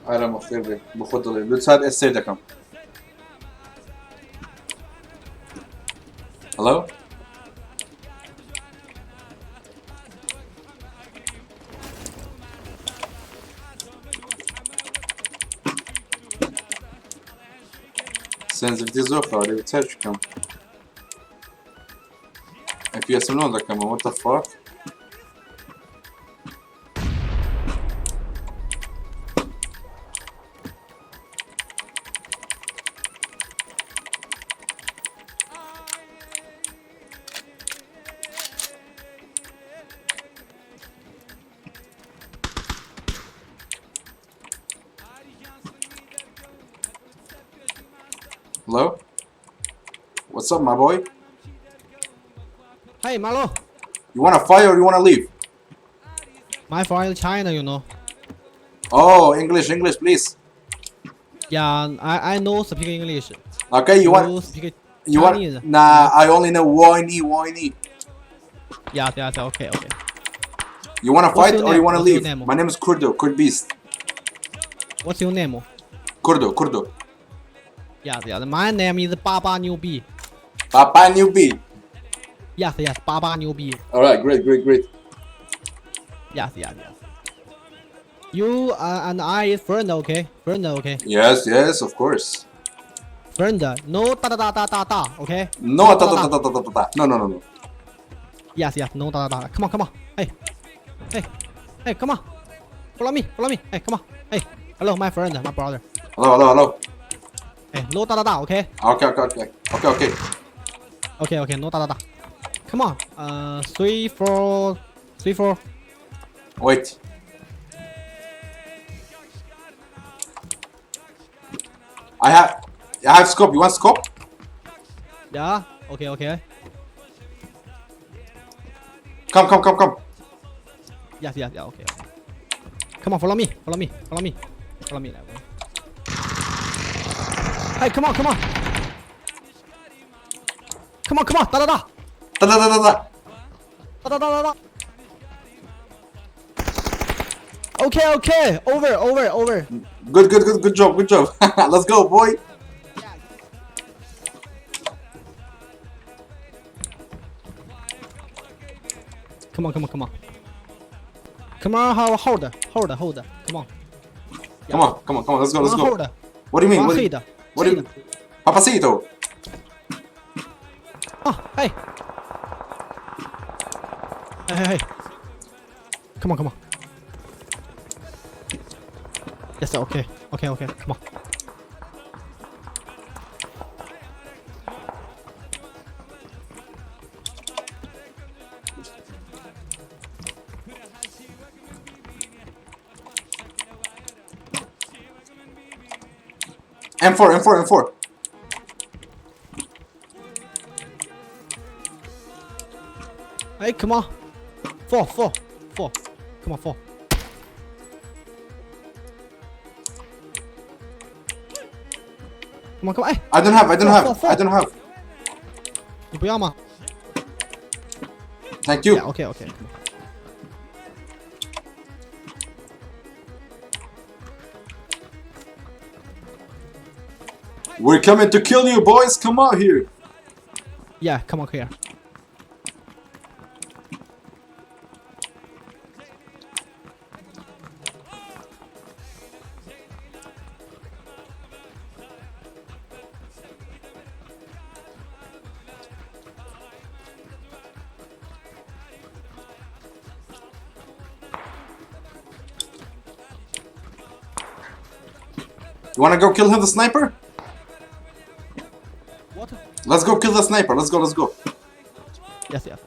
A: ئارامە خێر بێ بە خۆت دەڵێ لە سات ئێسێ دەکەم Hello? Sensitivity زۆر خاڵێ چەر بکەم FPSم نۆ دەکەمەوە what the fuck Hello? What's up, my boy?
F: Hey, Malo.
A: You wanna fight or you wanna leave?
F: My friend China, you know.
A: Oh, English, please.
F: Yeah, I know speak English.
A: Okay, you want?
F: speak
A: You want?
F: Chinese?
A: Nah, I only know whiny.
F: Yeah, okay.
A: You wanna
F: What's
A: fight
F: your
A: or
F: name?
A: you wanna
F: What's your
A: leave?
F: name?
A: My name is KURD BEAST.
F: What's your name?
A: KURD.
F: Yeah. My name is Baba Newbie.
A: Papa Newbie.
F: Yes, Baba Newbie.
A: Alright, great.
F: Yes. You and I is friend, okay? Okay.
A: Yes, of course.
F: Friend, no da, okay?
A: No, ta. No.
F: Yes, no da. Come on. Hey, come on. Follow me. Hey, come on. Hey, hello, my friend, my brother.
A: Hello.
F: Hey, no da, okay? Okay, no da. Come on. 3-4.
A: Wait. I have scope. You want scope?
F: Yeah. Okay.
A: Come.
F: Yes. Okay. Come on, follow me. Hey, come on. Come on. Da. Da. Okay. Over.
A: Good job. Let's go, boy.
F: Come on. Come on, hold. Come on.
A: Come on. Let's go.
F: Hold.
A: What do you mean? What do you mean? Papacito.
F: Oh, hey. Come on. Yes, okay. Come on.
A: M4.
F: Hey, come on. Four. 4. Come on, 4. Come on, come on. Hey,
A: I don't have. I don't have.
F: Four.
A: I don't have.
F: 你不要吗
A: Thank you.
F: Yeah, okay, okay. Come on.
A: We're coming to kill you, boys. Come out here.
F: Yeah, come on here.
A: You wanna go kill him, the sniper?
F: What?
A: Let's go kill the sniper. Let's go. Let's go.
F: Yes, yes.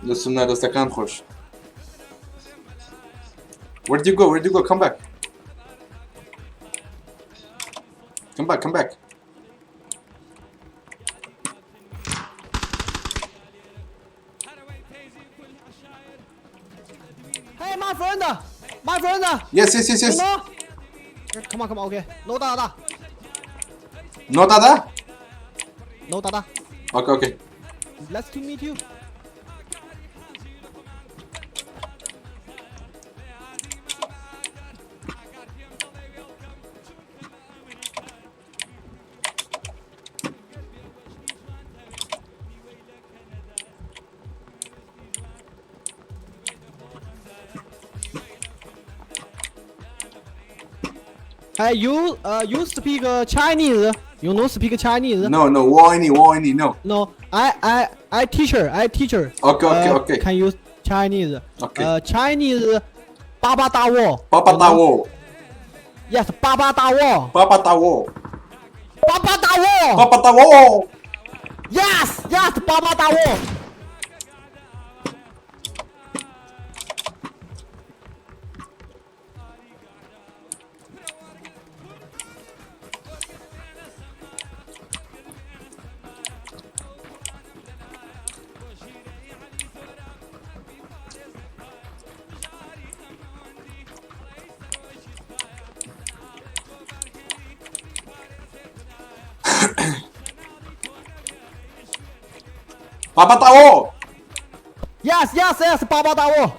A: Listen, دستکان خوش. Where'd you go? Where'd you go? Come back. Come back. Come back.
F: Hey, my friend! My friend!
A: Yes, yes, yes,
F: You
A: yes.
F: know? Come on, come on, okay. No dada.
A: No, Dada?
F: No dada.
A: Okay, okay.
F: Nice to meet you. Hey, you speak Chinese? You know speak Chinese?
A: No, no. Whiny, no.
F: No, I teacher.
A: Okay, okay, okay.
F: Can use Chinese?
A: Okay.
F: Chinese 巴巴大沃。
A: Papa Tawo.
F: Yes, 巴巴大沃。
A: Papa Tawo.
F: 巴巴大沃。
A: Papa Tawo.
F: Yes, yes, 巴巴大沃。
A: Papa Tawo.
F: Yes, yes, yes, 巴巴大沃。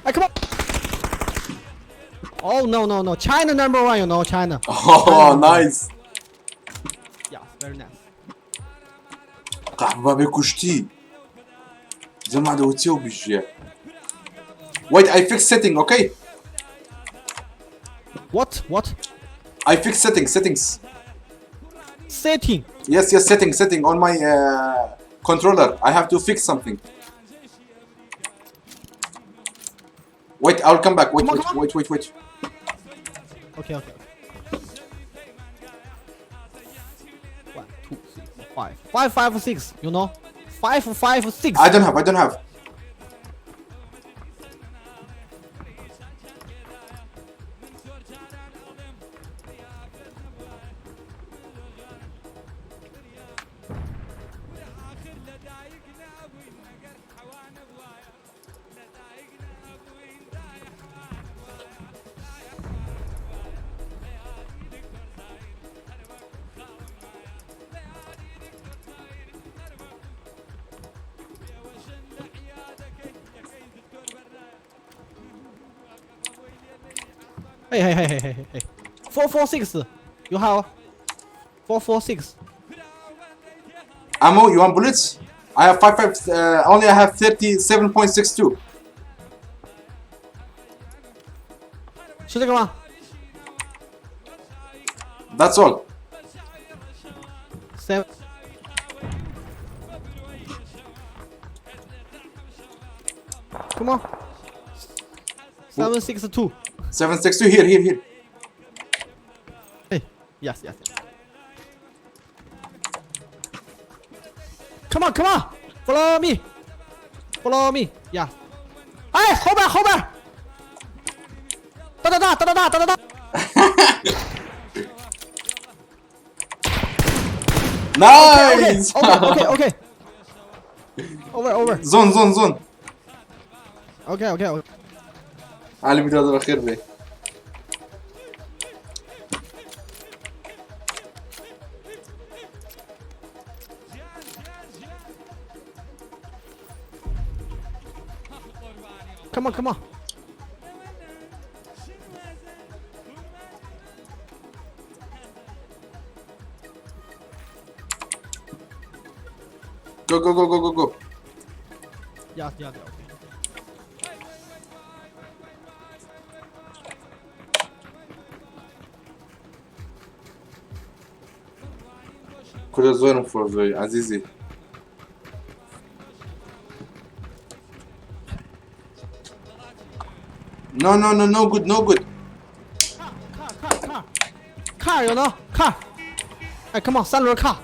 F: Hey, come on. Oh, no, no, no. China number one, you know, China.
A: Oh, nice.
F: Yeah, very nice.
A: قحبة بكشتي. زمان ده وتيو بيجي. Wait, I fix setting, okay?
F: What? What?
A: I fix settings.
F: Setting.
A: Yes, yes, setting on my controller. I have to fix something. Wait, I'll come back. Wait.
F: Come on.
A: Wait.
F: Okay. 1, 2, 3, 4, 5. 5, 5, 6. You know, 5, 5, 6.
A: I don't have.
F: Hey. 446. You have 446.
A: Ammo, you want bullets? I have 5. Only I have 37.62.
F: 是这个吗
A: That's all.
F: 7. Come on. 762.
A: 762 here.
F: Hey, yes. Come on. Follow me. Yeah. Hey, hold back. Da.
A: Nice.
F: Okay. Over.
A: زون.
F: Okay.
A: علي ميلاد بخير بيه.
F: Come on.
A: Go.
F: Yeah, okay.
A: كل زون فور عزيزي. No good.
F: Car, you know? Car. Hey, come on, 3轮 car.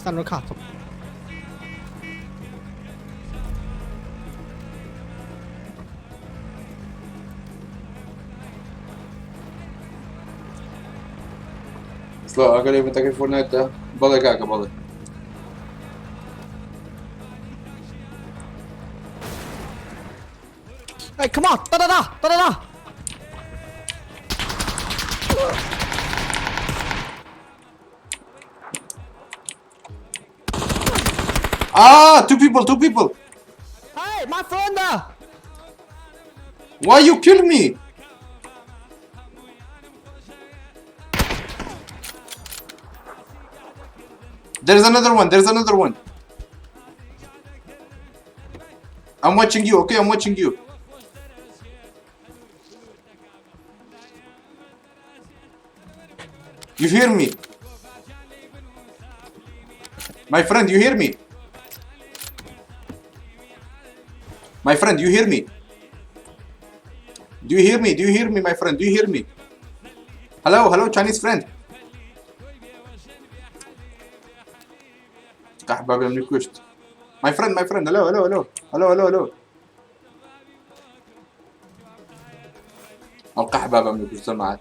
F: 3轮 car.
A: Slow, agora eu vou estar aqui fortnite. Bola cá, bola.
F: Hey, come on. Da.
A: Ah, two people.
F: Hey, my friend.
A: Why you kill me? There's another one. I'm watching you, okay? I'm watching you. You hear me? My friend, you hear me? My friend, you hear me? Do you hear me, my friend? Do you hear me? Hello, Chinese friend. أحبابي من الكوشت. My friend, hello. ألقى أحبابي من الكوشت معك.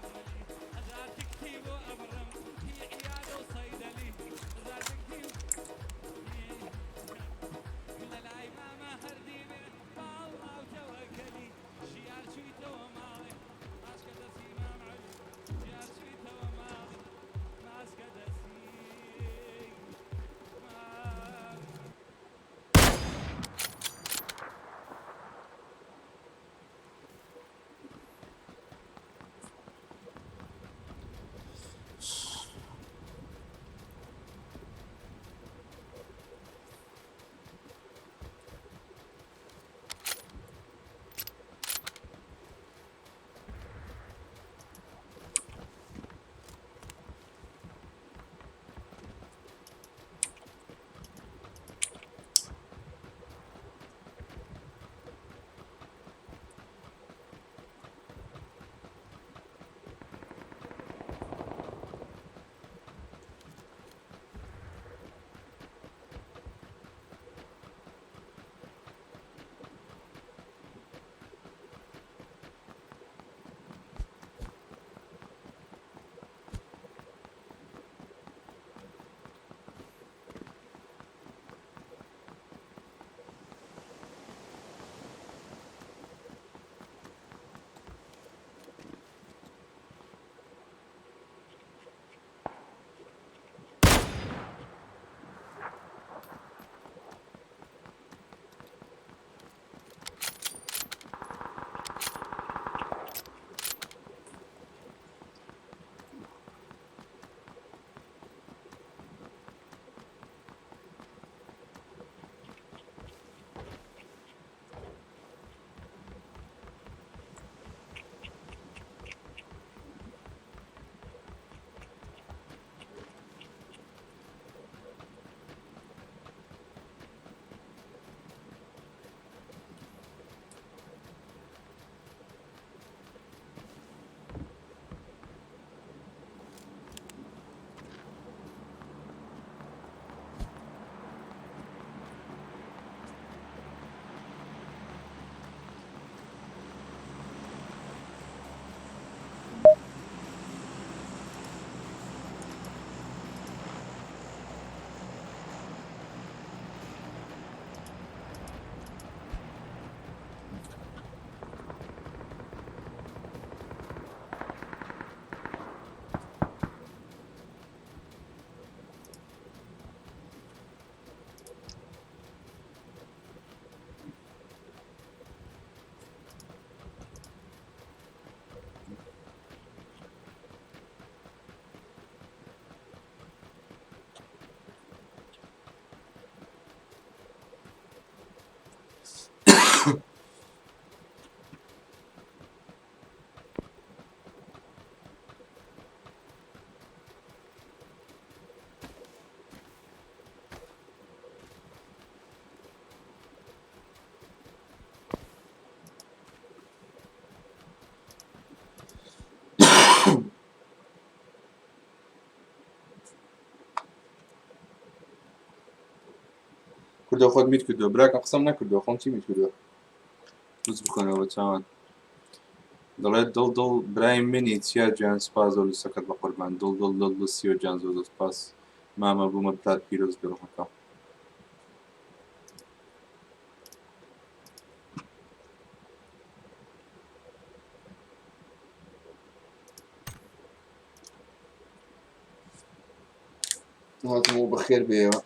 A: كردو خود ميت كردو براك أقسم نكردو خون تي ميت كردو بس بخونه بتاعن دڵێت دڵ برای منی چیا گیان سپاس زۆر سەکەت بە قوربان دڵ سیۆ گیان زۆر سپاس مامە بوومە بتات پیرۆز بێڕۆکە هاتمو بەخێر بێەوە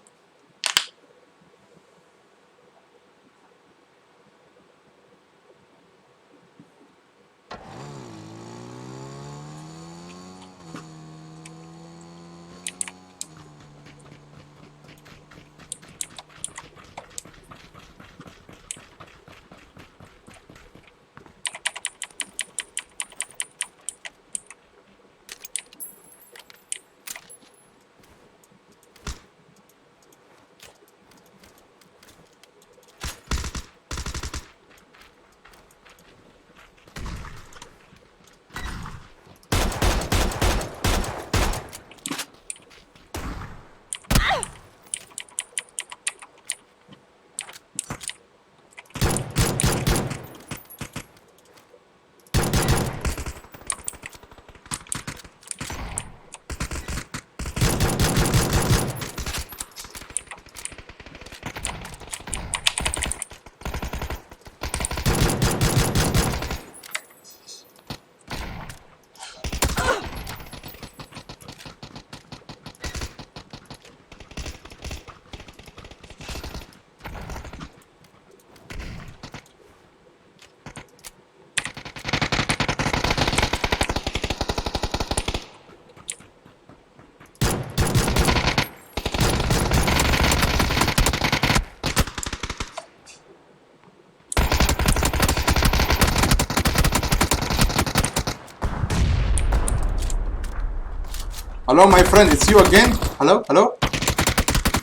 A: Hello, my friend, it's you again. Hello?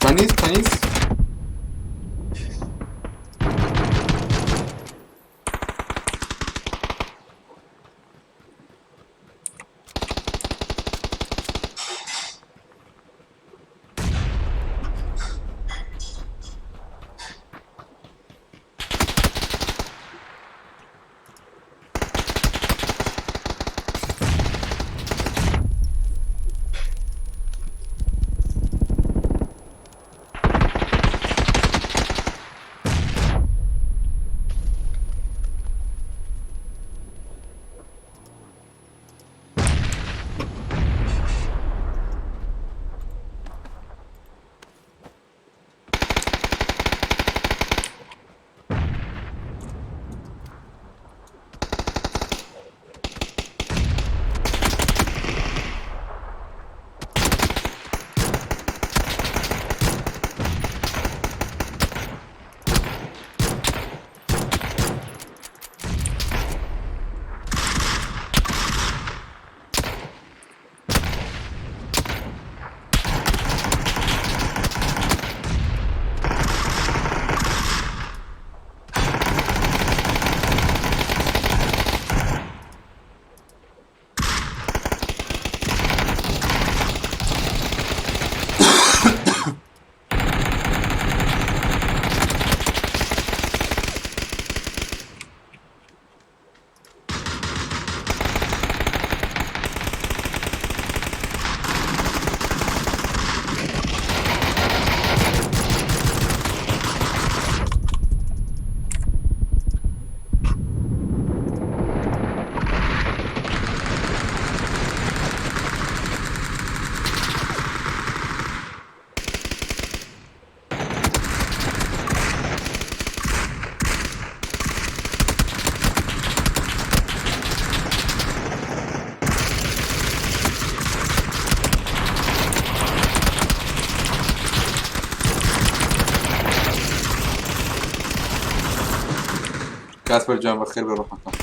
A: Chinese? كاسبر جان بخير بروحك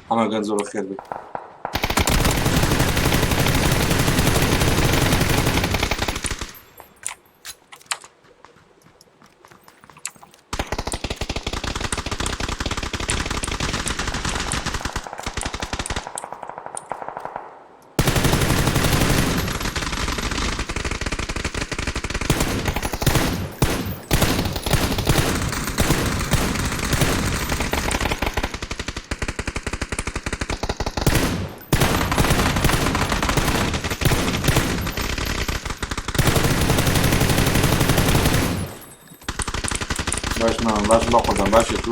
A: ئەمە گەنج زۆر خێر بێت. باش باخدم باشه تو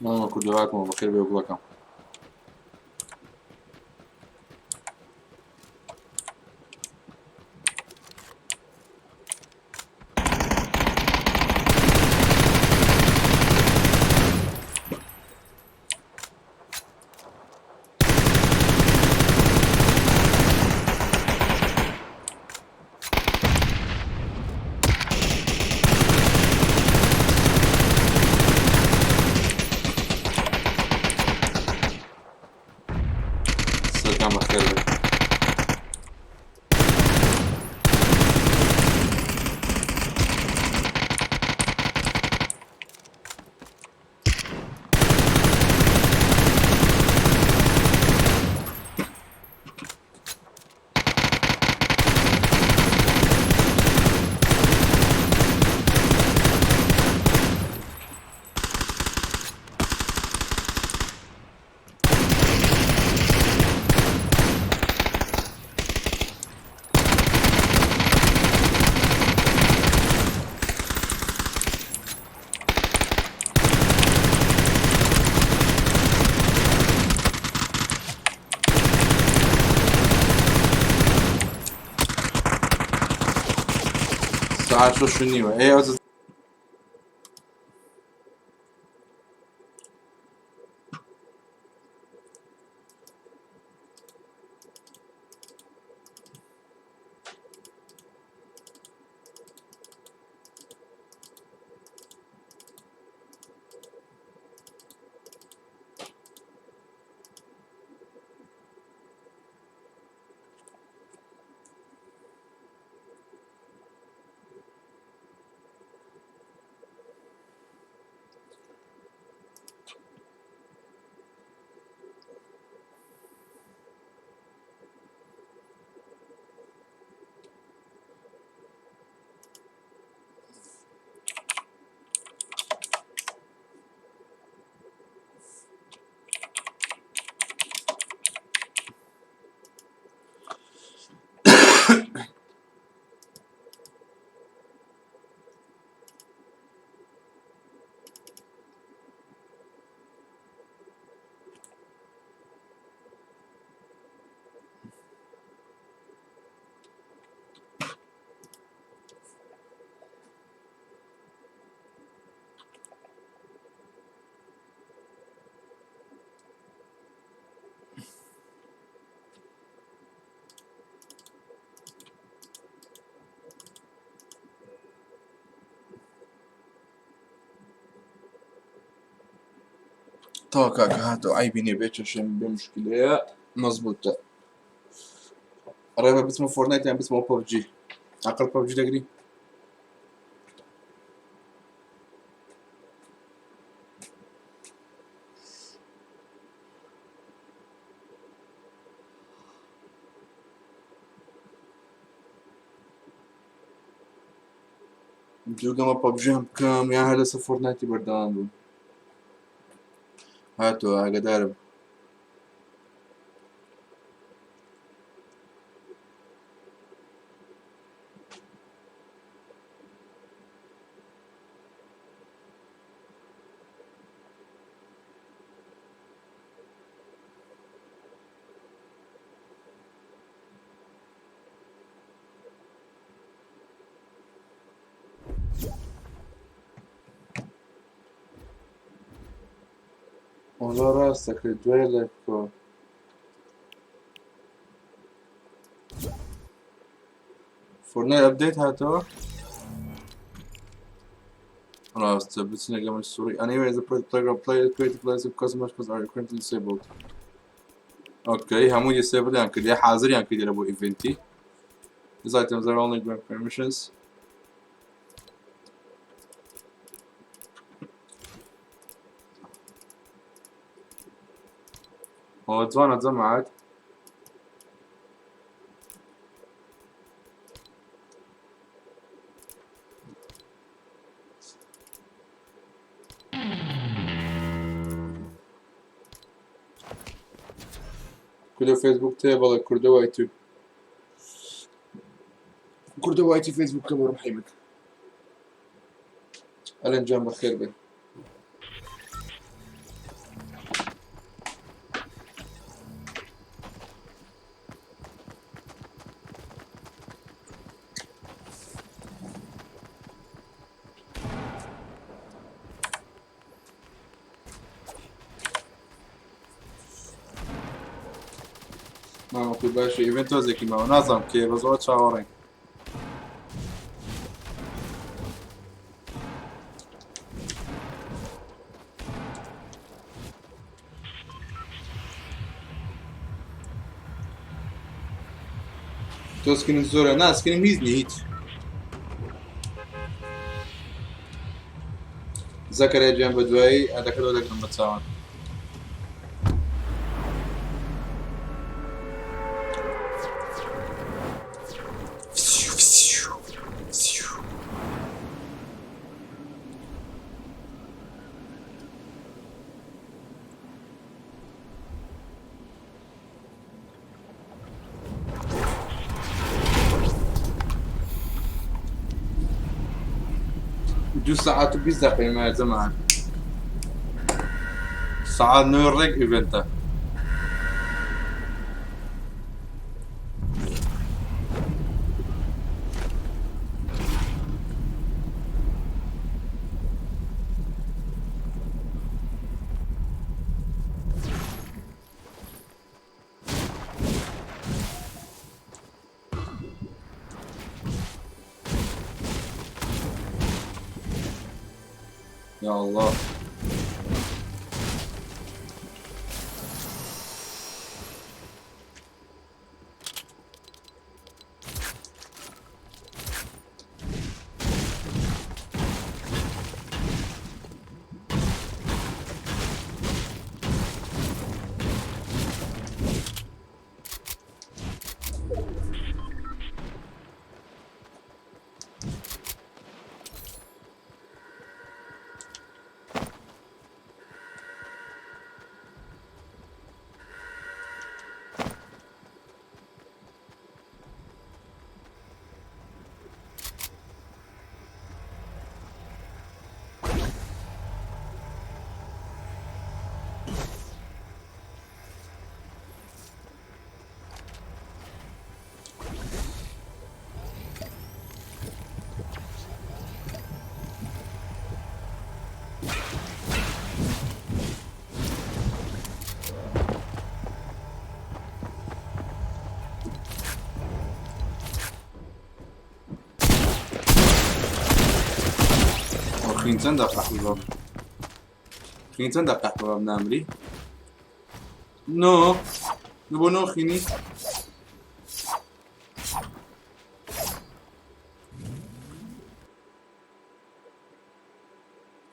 A: ماما كردواكم بخير بيوقلكم سلام بخير ساعت شو شنيوه ايه عاوز توكاك هاتو عيبيني بيتشن بمشكلة مظبوطة قريبة باسمه فورتنايت يعني باسمه PUBG عقل PUBG تقري جوجا ما PUBG هم كام يا هذا فورتنايت بردان هاتو هقدر والله راسك دويلك فورتنايت ابديت هاتوا خلاص ثبتنا قبل السوري anyway the program player creative players of customers are currently disabled اوكي همو disabled يعني كده حاضر يعني كده لابو ايفنتي these items are only grant permissions هو تزوانا تزمعت كله فيسبوك تابع كرد وايتو كرد وايتو فيسبوك كبر رحيمك ألين جنب خير بي ما في باشا ايفنت وزيكي ما نظم كي بزوت شاورين تو سكين الزورة نا سكين ميزني هيك ذكر يا جنب دواي هذا كله لك لما تساوان دو ساعات وبيس دقيقة ما زمان ساعات نوريك ايفنتا يا الله خينتن دقق بالباب خينتن دقق بالباب نامري نو نبو نو خيني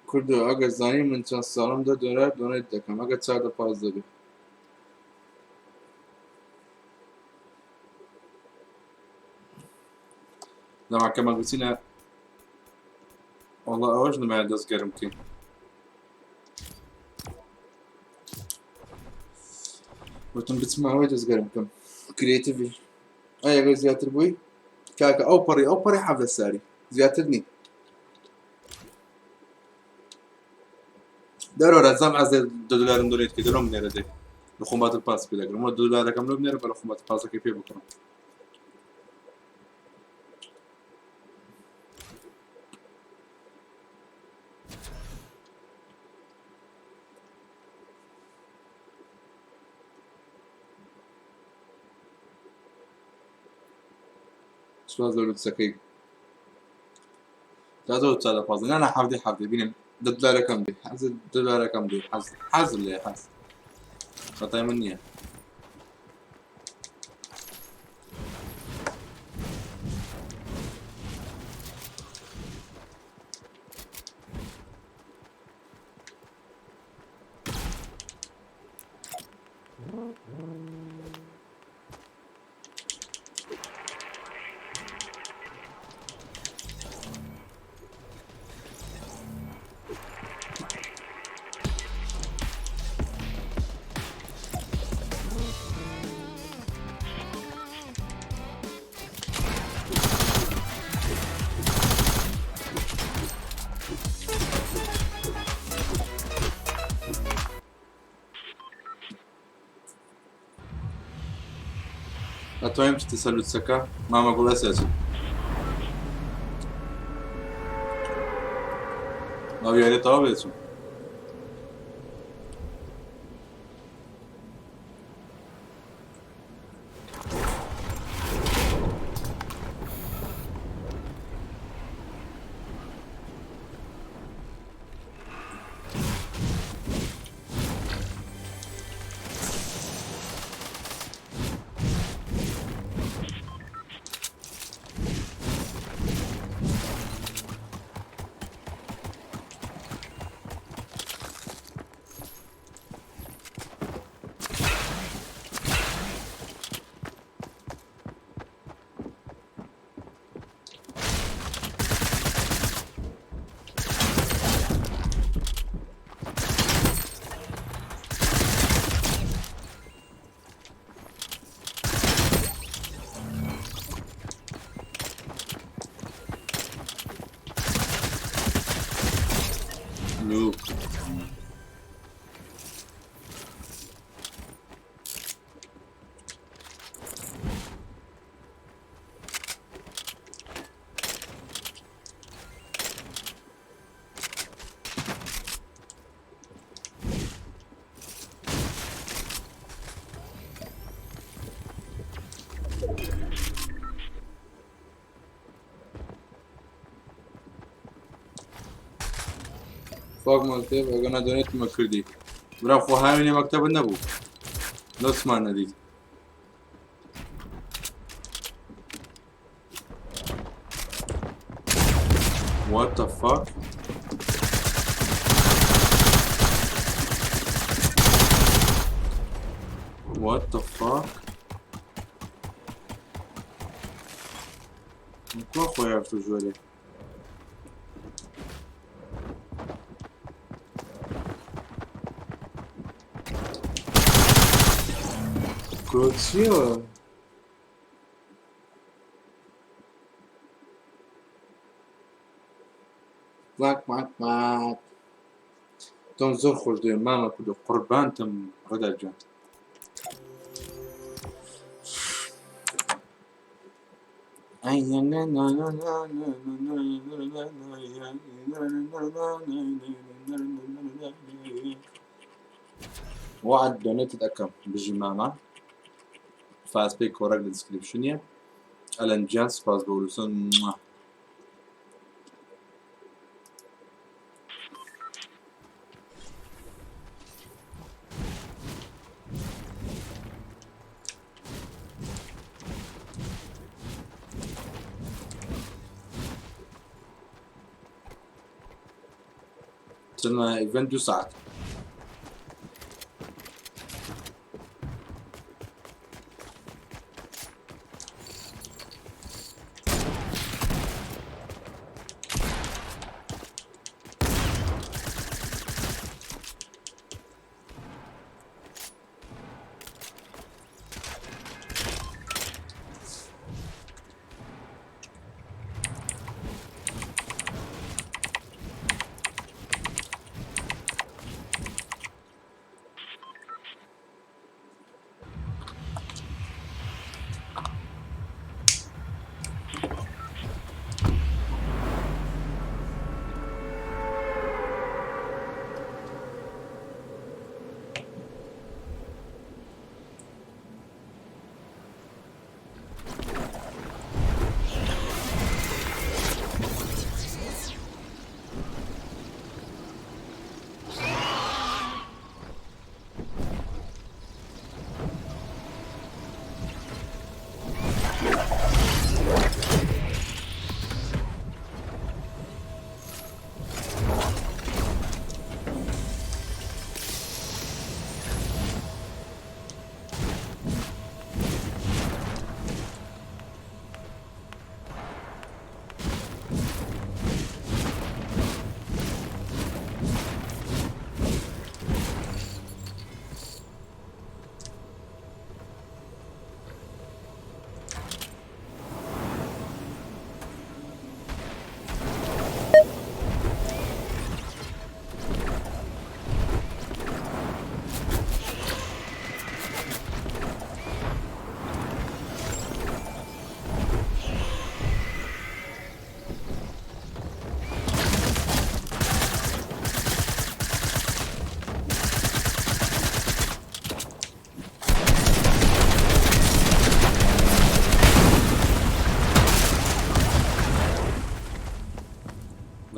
A: كردو اگر زاني من چند سالم دا دونر دونر دکم اگر 4 تا 15 بی لما كما قلتينا والله اوج ما داز قرمتي وتم بتسمع وايد داز قرمكم كرياتيفي اي غير زيادة بوي كاكا او بري حفله الساري زيادتني ضرورة زعما از $2 دونيت كيديرهم من هذا لخومات الباس بلا مو $2 كاملو بنير بلا خومات الباس كيف بكره سواز لو تسكي جازو تساعد فاضي أنا حافظي بيني $1 كم دي حز $1 كم دي حز اللي حز خطأ مني أتوهم تسلل سكا ما أقول أساسي ما بيعني طوابيسو نوب فوق مالتي أنا دونيت ما كردي برافو هاي مكتب النبو نص ما نديت What the fuck? What the fuck? Pourquoi خويا في جوالي؟ Крутило. Мак. Том زۆر خۆش دێ مامە کودە قوربانتم ڕەدا جان. وعد دونيتد أكم بجي ماما. Fastpay Korek description'ye. Alan Jans سپاس بە وروسن. وصلنا ايفنت 2 ساعات.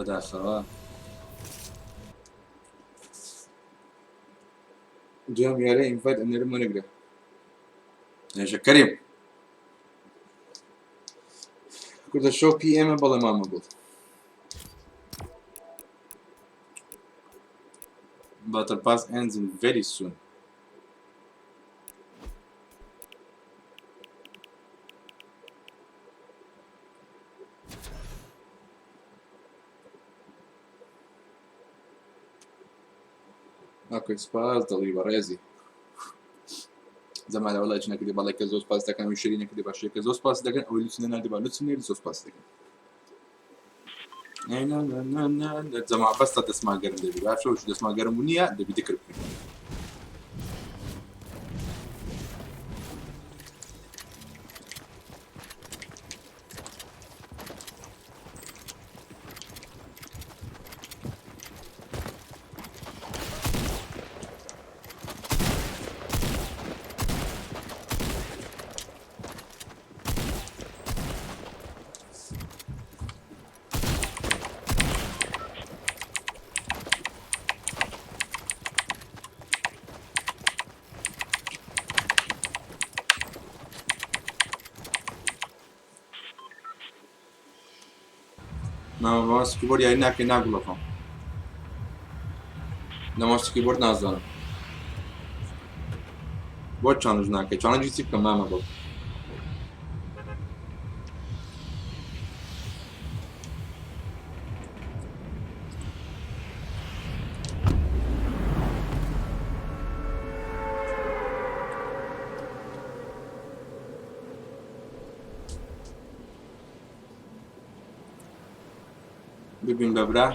A: بداخەوە دوام یارە ئینڤایت ئەنێرم وەنەگرە نێژە کەریم کوردە شۆپی ئێمە بەڵێ مامە بوو Battle Pass ends in very soon. اوكي سپاس دڵی بەڕێزی زەمانە وەڵای چ نەکردی بەڵێ کە زۆر سپاس دەکەم شیری نەکردی باشەیە کە زۆر سپاس دەکەن ئەوەی لوچنە نادی با لوچنێ زۆر سپاس دەکەن زەما بەستە دەسماگەرم دەبی باشە وش دەسماگەرم و نییە دەبی دەکرد ماوەس کیبۆرد یاری ناکەی ناگوڵەکەم لەمەش کیبۆرد نازانم بۆ چالنج ناکەی چالنجی چی بکەم مامە بۆ ببین بەبرا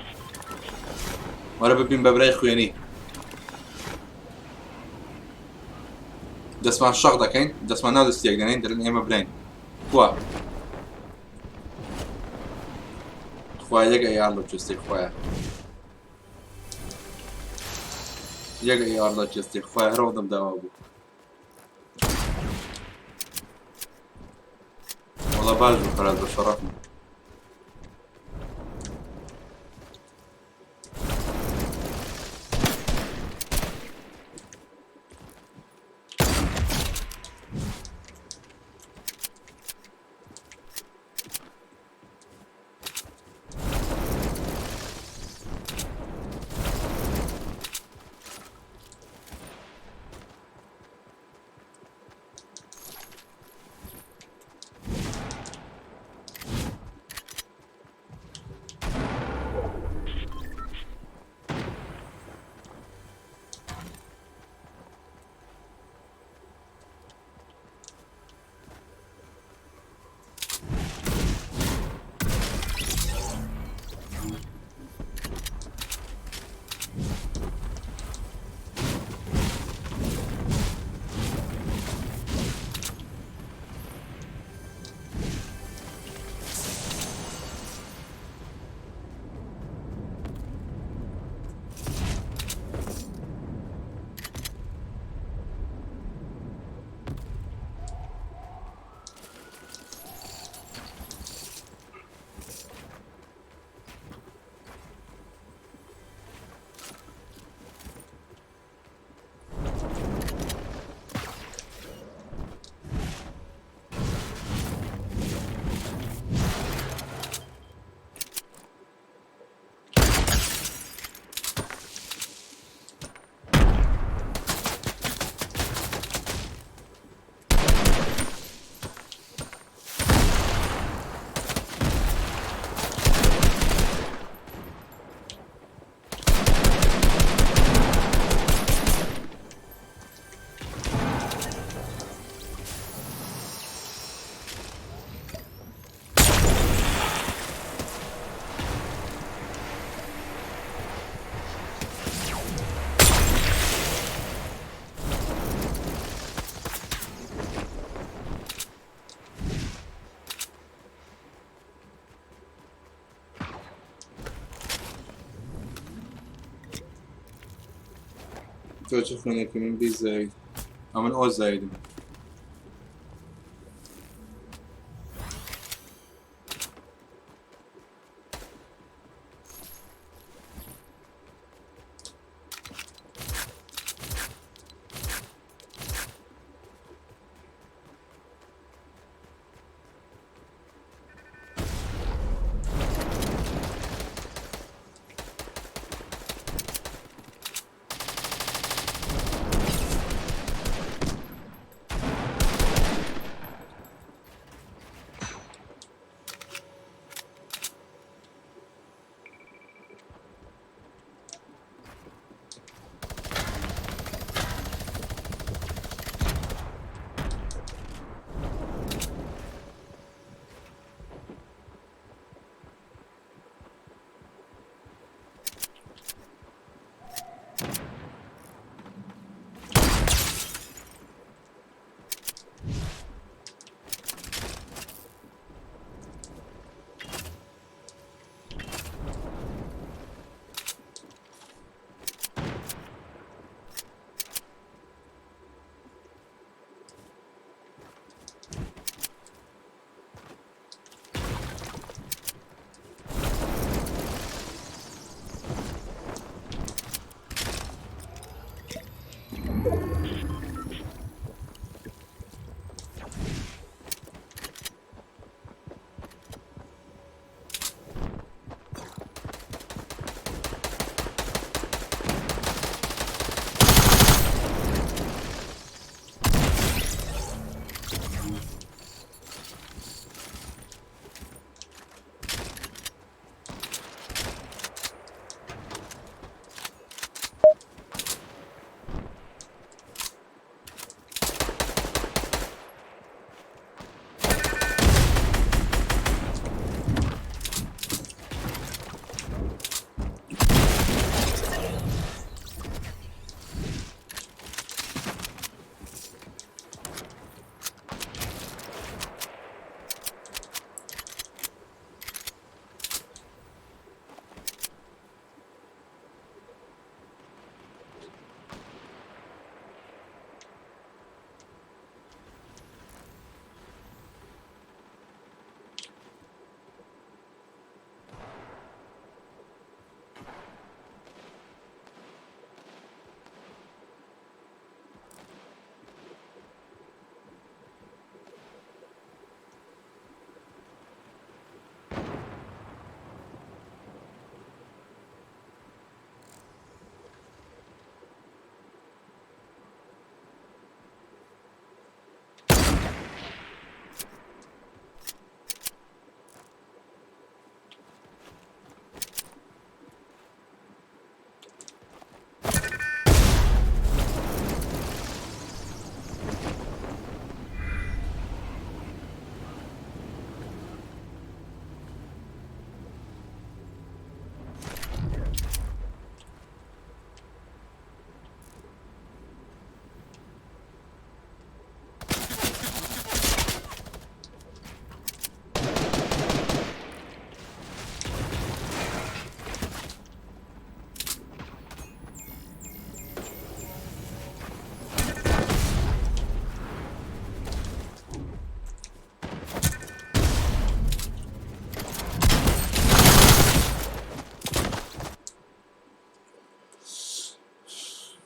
A: وەرە ببین بەبرای خوێنی دەستمان شەق دەکەین دەستمان نادەستیەک دەنین دەرن ئێمە برین خوا خوا یەک ئەیار لە چێستێک خوایە یەک ئەیار لە چێستێک خوای هەرەوە دەمداوا بوو وەڵا باش بوو خەرات بە شەڕەفم تۆ چ خوێنێکی من بی زاید ئەمن ئەو زایدم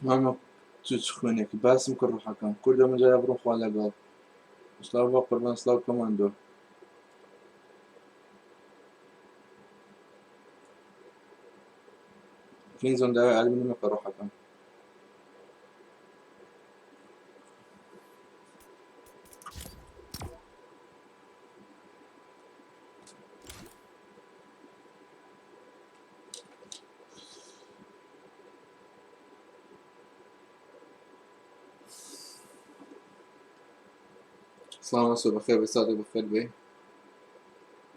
A: ماما تشوش خوينك باسم كل روحكم كل يوم جاي بروح ولا قال سلاو قربان سلاو كوماندو كينزون داوي على مني كل روحكم السلام عليكم بخير بساعدك بخير بيه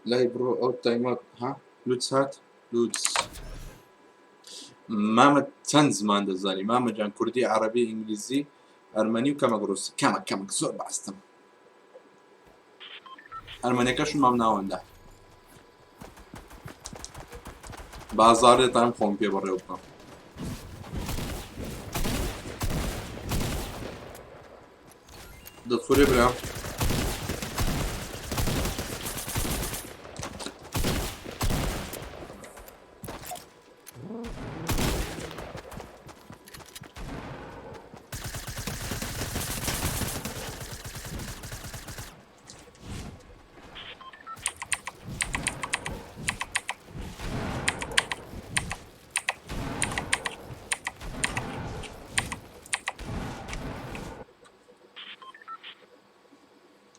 A: لا برو اوت تايمات ها لوتس هات لوتس ماما تنز ما دەزانی ماما جان کوردی عربی ئینگلیزی ئەرمەنی و کەمەک ڕووسی کەمەک زۆر باستم ئەرمەنیەکەشم مام ناوەندا بازارێتان خۆم پێ بەڕێوە بکەم دەتخورێ برا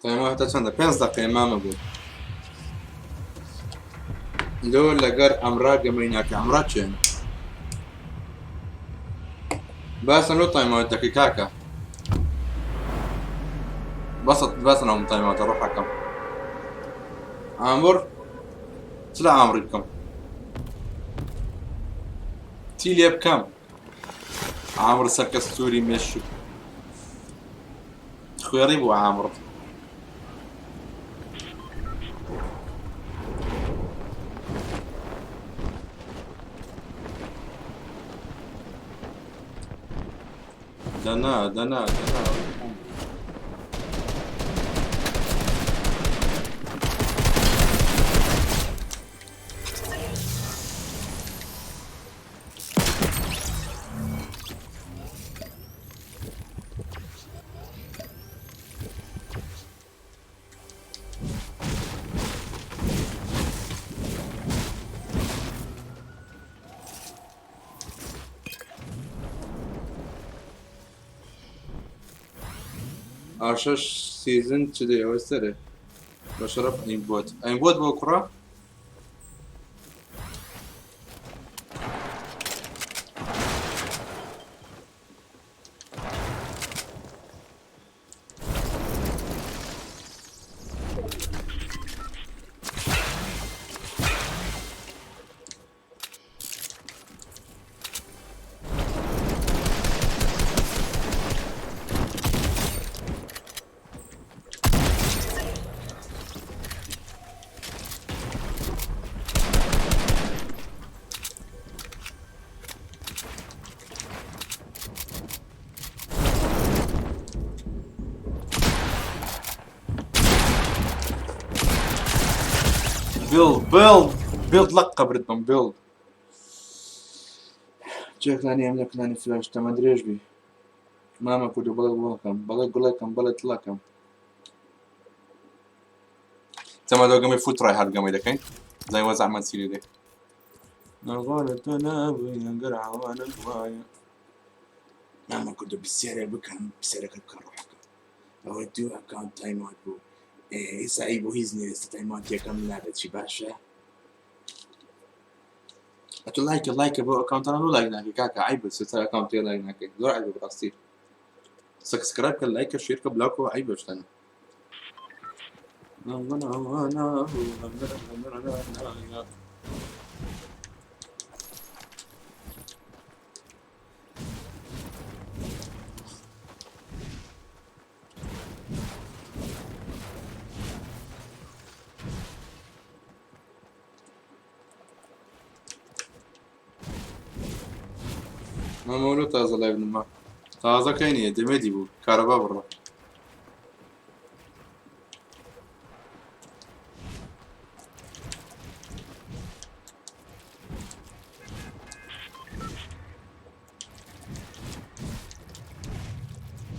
A: تايمە هەتا چەندە 5 دقیقە مامە بوو لۆ لەگەر ئەمرا گەمەیناکە ئەمرا چێن باسن لۆ تایمەوە دەکەی کاکە باسن ئەوم تایمەوەتە ڕۆحەکەم ئامر چ لە ئامری بکەم چی لێ بکەم ئامر سەرکە سووری مێش خوێڕی بوو ئامر دنا عشاش سيزن تشدي او سري بشرف اين بوت بكره بيلد لقب ردهم بيلد جاك لاني املك لاني فلاش تا ما ادري ايش بي ماما كودو بلا قولكم بلا تلاكم تما دو قمي فوت راي هاد قمي دكين زي وزع من سيري دي نغالة نابي ينقرع وانا الغاية ماما كودو بالسيرة بكم بسيرة روحك اودو اكاونت تايم اوت بو سعيب وهيزني استطعمات يا كم لعبة شي باشا أتو لايك بو أكاونت أنا لو لايك ناكي كاكا عيب السلسلة أكاونت لايك ناكي زور عيب براستي سبسكرايب كلايك الشركة بلاكو عيب وشتنا ما مولو تازة لايف نما تازة كاينية دمدي بو كهرباء برا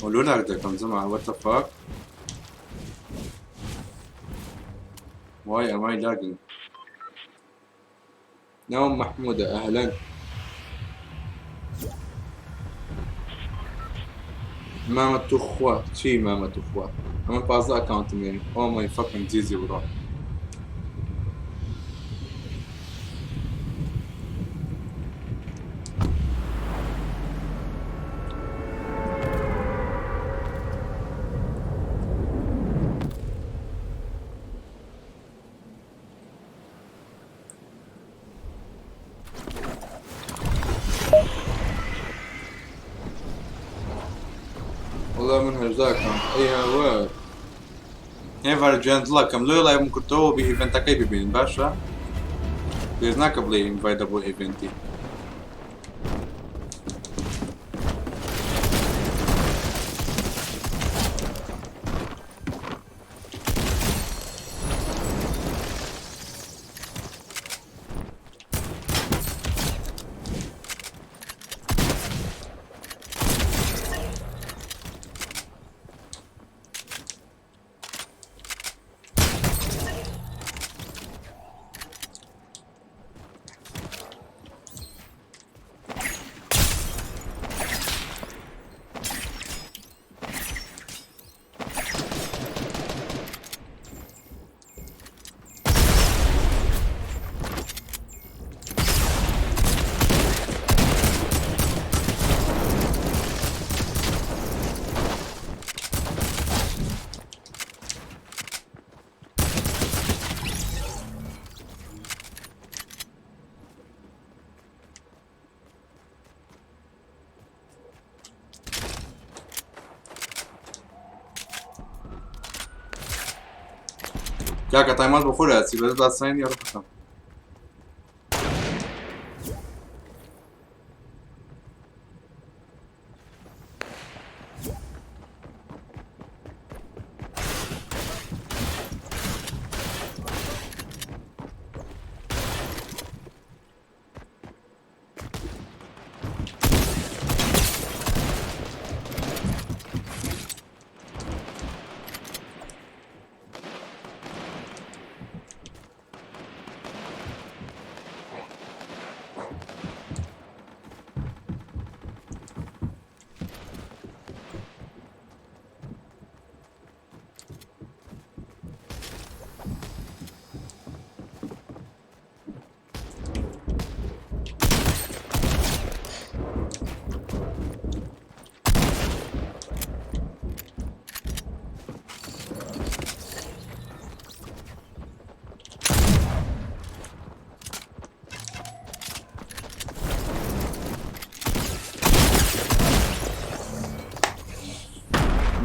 A: ولولا دەکەم جەماعە what the fuck وای ئەمای لاگن ناوم محمودە ئەهلەن مامە توخوا چی مامە توخوا ئەمە 15 ئەکاونتم هێنی oh my fucking جیزی بڕۆ والله من هەرزاکەم ئەی هاوە هێڤەر گوێن دڵەکەم لۆی لای من کورتەوە بە ئیڤێنتەکەی ببینین باشە پێش ناکە بڵێ ئینڤایدە بۆ ئیڤێنتی کاکە تایمات بۆ خۆر هاچی بەس باسانی یاڕ بکەم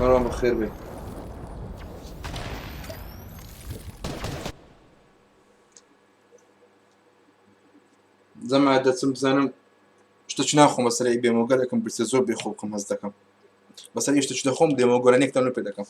A: مروان بخير بي زعما دەچم بزانم شتێکی ناخۆم بەسەر بێمەوەگەرێکم برسێ زۆر بێخۆ بکەم هەست دەکەم بەسەر شتێکی دەخۆم دێمەوەگۆرانێکتان پێ دەکەم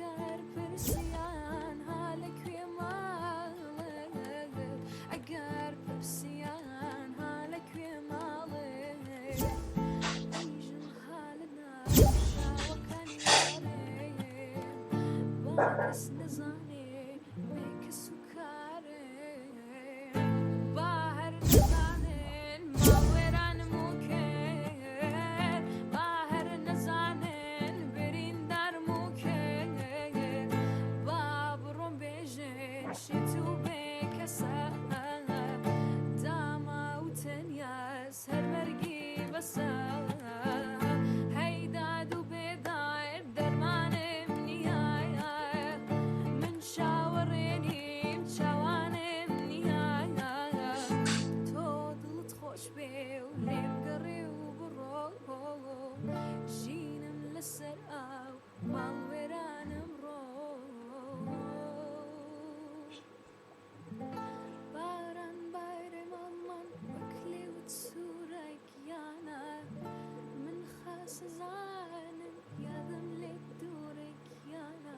J: ئەگەر پرسیان هەڵە کوێ ماڵێ ئەگەر پرسیان هەڵە کوێ ماڵێ ئەیژم هەڵە ناوشاوەکانی با کەس نەزانێ بێ کەس و کارێ با هەر نەزانێن ماوێرانم و کێر با هەر نەزانێن بریندارم و کێر با بڕۆم بێژێن شێت و بێ کەسە داما و تەنیاس هەر مەرگی بەسە هەیداد و بێدایر دەرمانم نییە من چاوەڕێنیم چاوانم نییە تۆ دڵت خۆش بێ و لێم گەڕێ و بڕۆ ژینم لەسەر ئاو ماڵوێرانم ڕۆ باران بایرێ ماڵمان وەک لێوت سوورێکیانە من خاسە زانم یادم لێ دوورێکیانە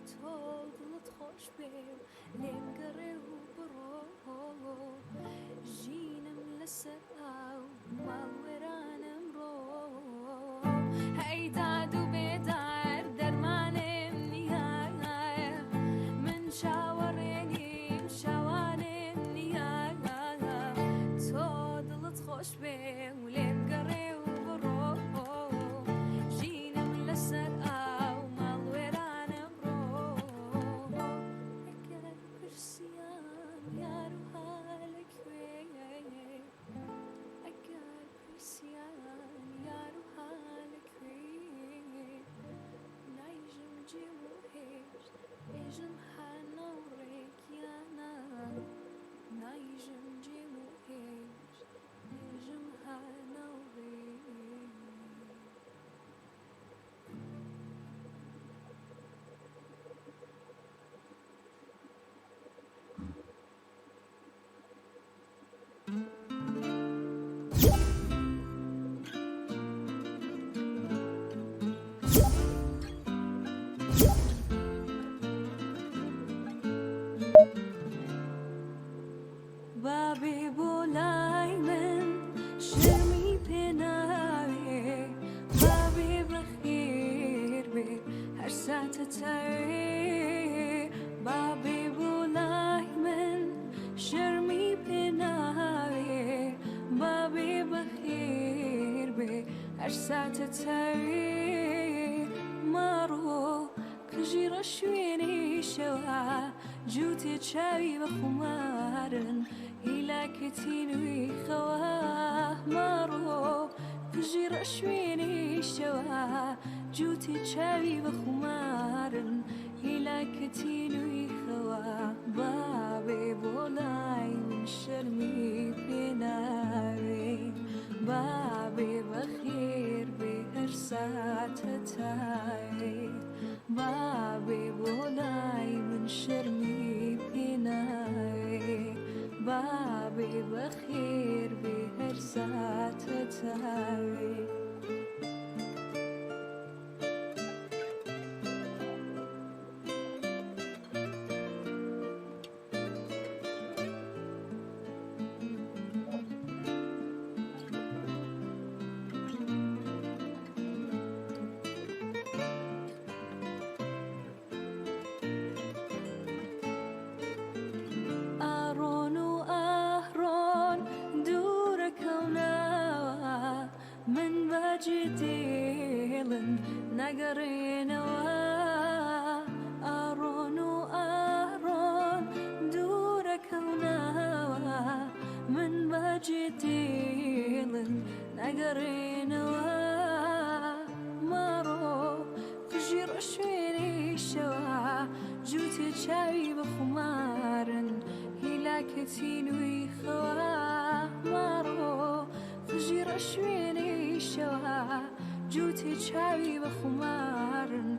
J: تۆ دڵت خۆش بێ و لێم گەڕێ و بڕۆ ژینم لەسەر ئاو ماڵوێرانم ڕۆ هەیداد و بێدار دەرمانم نییە من چاوەڕێنیم چاوانم نییە تۆ دڵت خۆش بێ و لێم گەڕێ و بڕۆ ژینم لەسەر ئاو ماڵوێرانم ڕۆ ئەگەر پرسیان یار و هەڵە کوێ ئەگەر پرسیان یار و هەڵە کوێ نایژم جێم و هێشت ئێژم هەناوڕێکیانە نایژم جێم و هێشت ئێژم هەناوڕێک بابێ بۆ لای من شەرمی پێ ناوێ بابێ بەخێر بێ هەر ساتە تاوێ بابێ بۆ لای من شەرمی پێ ناوێ بابێ بەخێر بێ هەر ساتە تاوێ ماڕۆ کژیڕە شوێنی شەوە جووتێ چاوی بە خومارن هیلاکەتی نوێی خەوە ماڕۆ کژیڕە شوێنی شەوە جووتێ چاوی بە خومارن هیلاکەتی نوێی خەوە بابێ بۆ لای من شەرمی پێ ناوێ بابێ بەخێر بێ هەر ساتە تاوێ بابێ بۆ لای من شەرمی پێ ناوێ بابێ بەخێر بێ هەر ساتە تاوێ دێڵن نەگەڕێنەوە ئاڕۆن و ئاڕۆن دوورەکەونەوە من باجێ دێڵن نەگەڕێنەوە ماڕۆ ژیڕە شوێنی شەوە جووتێ چاوی بە خومارن هیلاکەتی نوێی خەوە ماڕۆ ژیڕە شوێنی شەوە جووتێ چاوی بە خومارن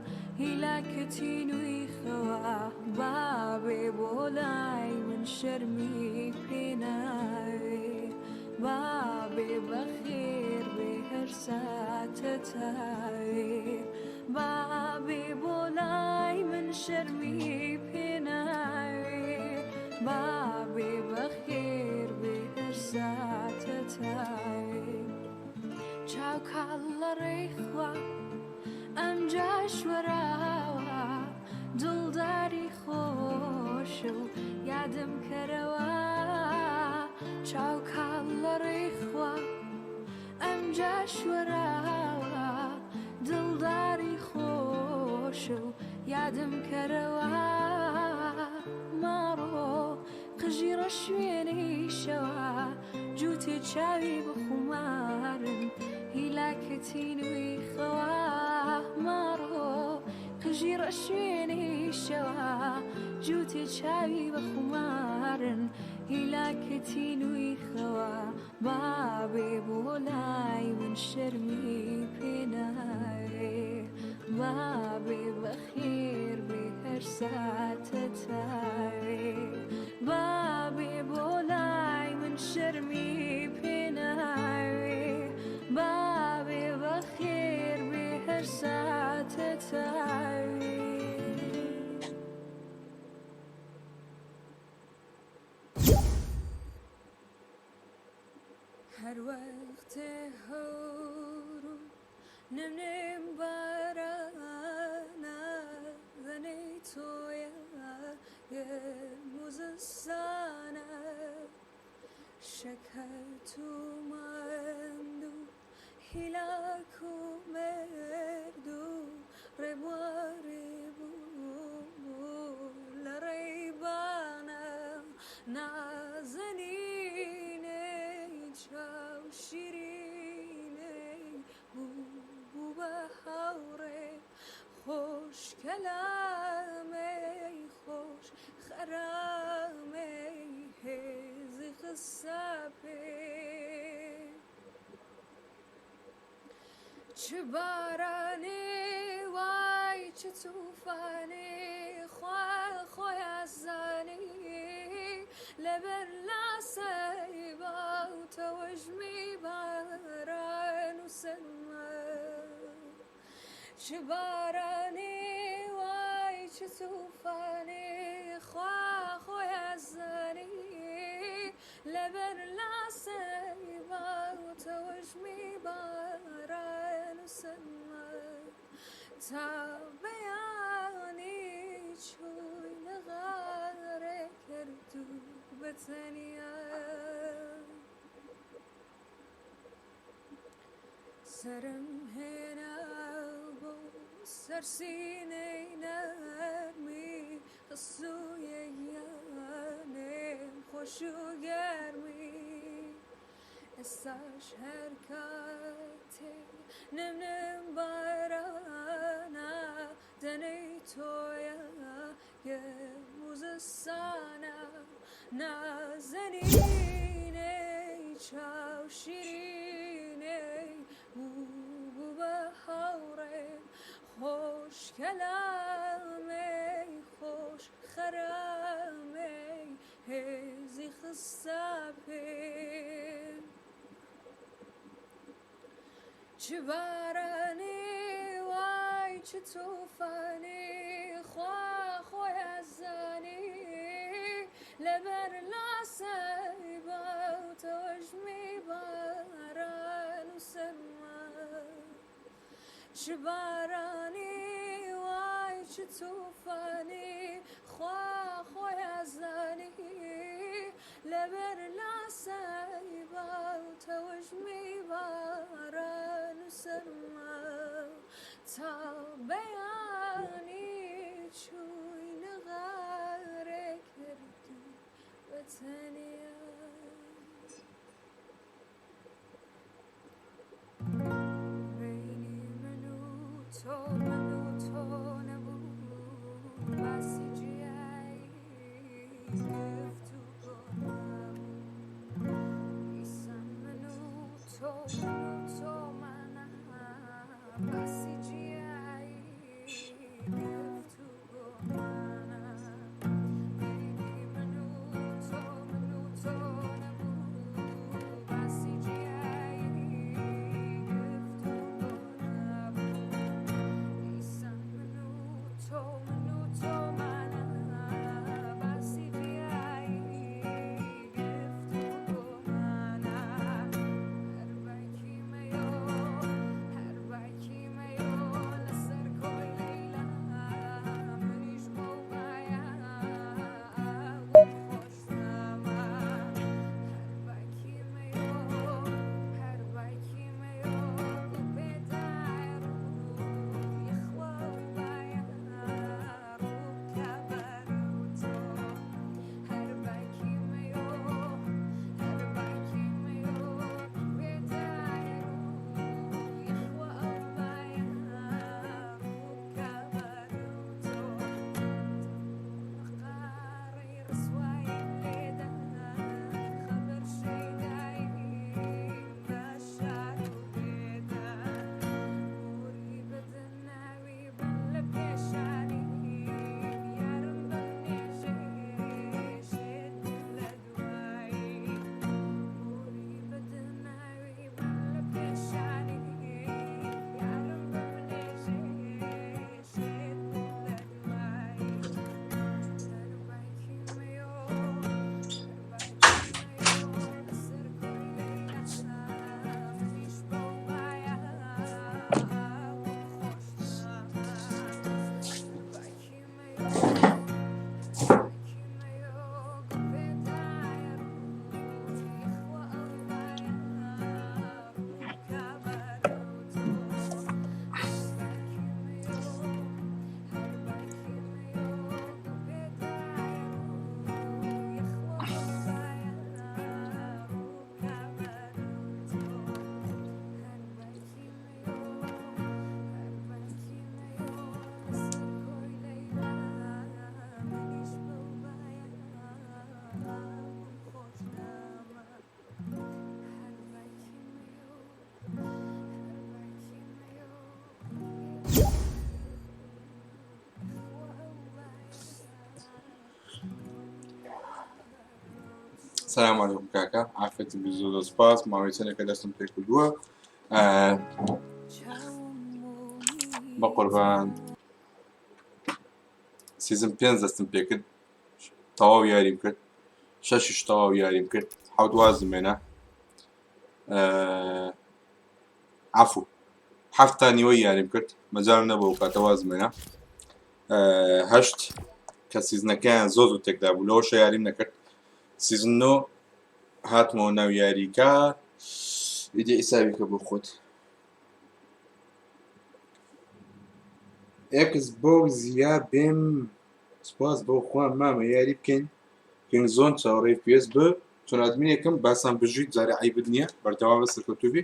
J: هیلاکەتی نوێی خەوە بابێ بۆ لای من شەرمی پێ ناوێ بابێ بەخێر بێ هەر ساتە تاوێ بابێ بۆ لای جەشوەراوە دڵداری خۆش و یادم کەرەوە چاو کاڵ لە ڕێخوا ئەم جەشوەراوە دڵداری خۆش و یادم کەرەوە ماڕۆ قژیرە شوێنەی شەوە جووتێ چاوی بخومارن هیلاکەتی نوێی خەوە ماڕۆ قژیرە شوێنەی شەوە جووتێ چاوی بخومارن هیلاکەتی نوێی خەوە بابێ بۆ لای من شەرمی پێناوێ بابێ بەخێر بێ هەر ساتە تاوێ بابێ بۆ لای من شەرمی پێناوێ بابێ بەخێر بێ هەر ساتە تاوێ هەر وەختێ هەور و نمنێم بارانە زەنەی تۆیە موزستانە شەکەت و ماند و هیلاک و مرد و ڕێبواری بوو لە ڕێبانە نازەنینەی چاو شیرینەی بوو بە هاوڕێ خۆش کەلامەی خۆش خەرامەی هێزی قسە پێ چ بارانێ وای چ تووفانێ خوا خۆی ئازانی لەبەر لاسەی باوتەوە ژمی باران و سەرمە چ بارانێ وای چ تووفانێ خوا خۆی ئازانی لەبەر لاسەی باوتەوە ژمی باران و سەرمە تا بەیانی چووی لە غارێ کرد و بەتەنیا سرم هێنا بۆ سەرسینەی نەرمی خسوویە یانێم خۆش و گەرمی ئێستاش هەر کاتێ نمنم بارانە دەنەی تۆیە گەرم و زستانە نازەنینەی چاو شیرینەی بوو بە هاوڕێم خۆش کەلامەی خۆش خەرامەی هێزی خستە پێم چ بارانێ وای چ تووفانێ خوا خۆی ئازانی لەبەر لاسەی باوتەوە ژمی باران و سەرمە چ بارانێ وای چ تووفانێ خوا خۆی ئازانی لەبەر لاسەی باوتەوە ژمی باران و سەرمە تا بەیانی چووی لە غارێ کرد و بەتەنیا بینی من و تۆ نەبوو باسی جیایی گرفت و گۆڕابوو ئیسان من و تۆ منە باسی جیایی گرفت و گۆڕانە بینی من و تۆ نەبوو باسی جیایی گرفت و گۆڕابوو
A: السلام عليكم كاكا عافيتي بزود سباس ما ويتني كده اسم تاكل دوا بقربان سيزن 5 دستم پێکرد تەواو یاریم کرد 6 تەواو یاریم کرد حەوت وازمێنە عەفو 7 تا نیوەی یاریم کرد مەجال نەبوو کاتە وازمێنە 8 کە سیزنەکەیان زۆر تێکدا بوو لەوەشە یاریم نەکرد سیزن 9 هاتمەوە ناو یاریکە ئیدی ئیساوی کە بۆ خۆت ئێکس بۆکس یا بێم سپاس بۆ خۆم مامە یاری بکەین کەین زۆن چاوەڕێی پێس بە چۆن ئادمینێکم باسان بژویت جارێ عیبت نییە بەردەوام بە سەرکەوتوبی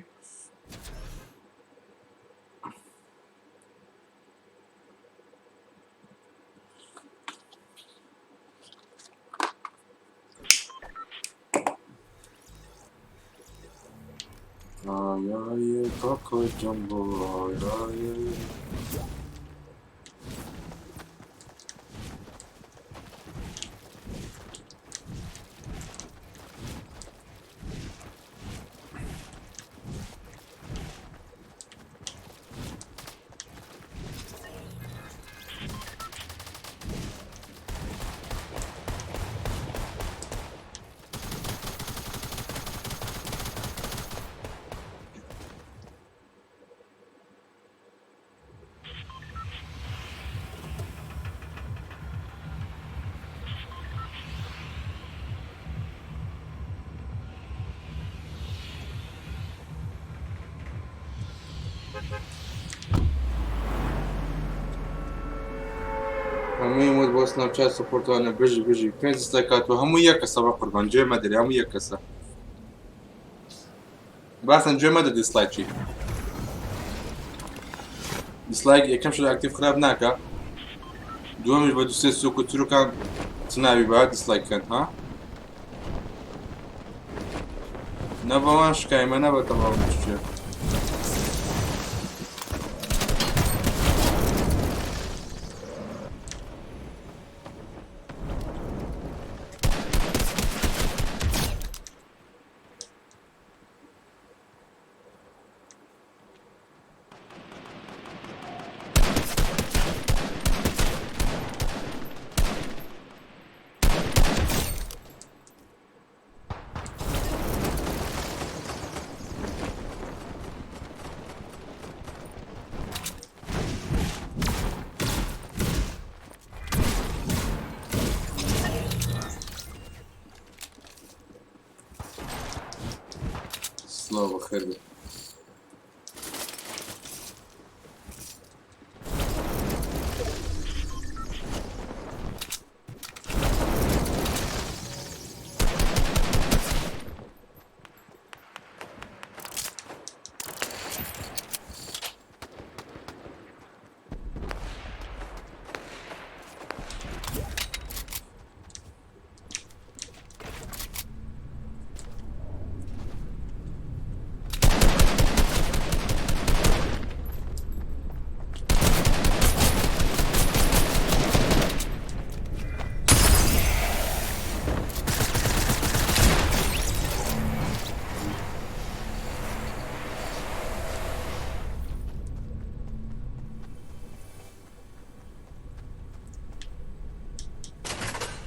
A: Ay kakacağım bu ay. همه امود با سنابچت سپورتانه بژی 5 استایکاتو همو یک کسا با قربان جوی مداری همو یک کسا باسن جوی مدار دیسلایک چی دیسلایک یکم شده اکتیف خراب نکه دومش با دوسته سوکو ترو کن تنابی باید دیسلایک کن ها نه با من شکایمه نه با تمام چیه الله بخير بك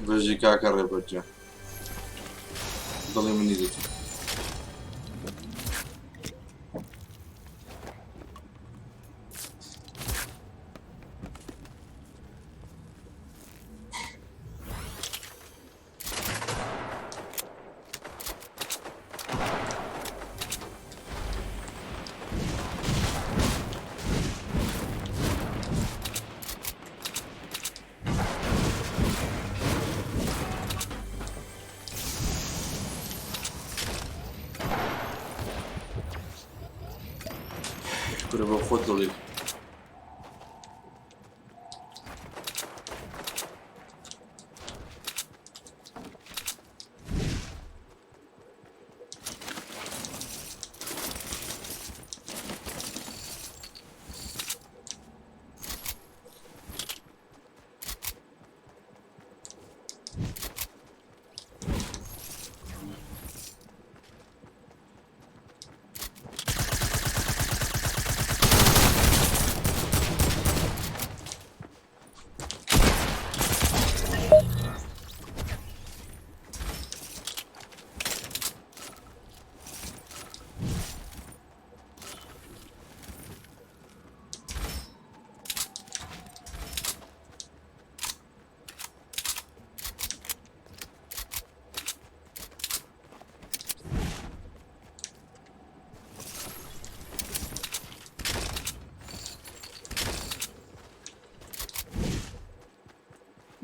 A: بژی کاکە ڕێبەرجە دڵی منی دێت شکر بە خۆت دڵی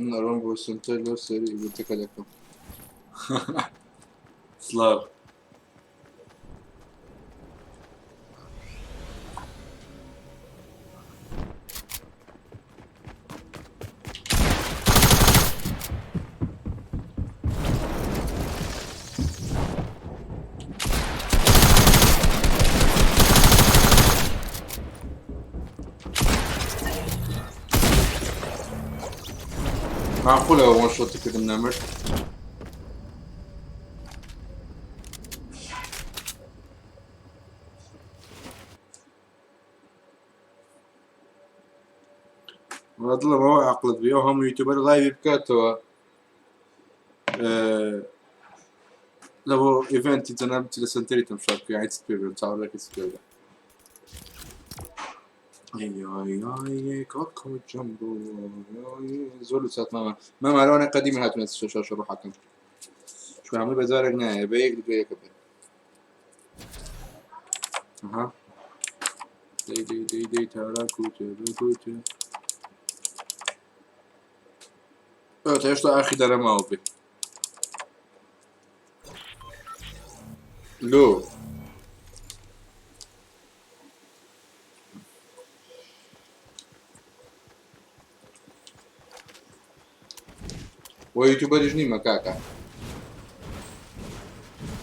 A: نرون بۆ سنتەر لەو سەری گوتەکە دەکەم سڵاو معقولة وان شوت كردم نمر والله ما هو عقلت بيهم يوتيوبر لايف بكاتوا لو ايفنت تنبت لسنتري تمشاك يعني تسبيبر تعال لك تسبيبر اي كوكو جامبو زولو سات ماما لو انا قديم هات من الشاشه روح حكم شو عمل بزارك ناي بيك بيك اها دي تارا كوتو تعيش اخي ده ما هو بي لو ويوتيوبر يجني مكاكا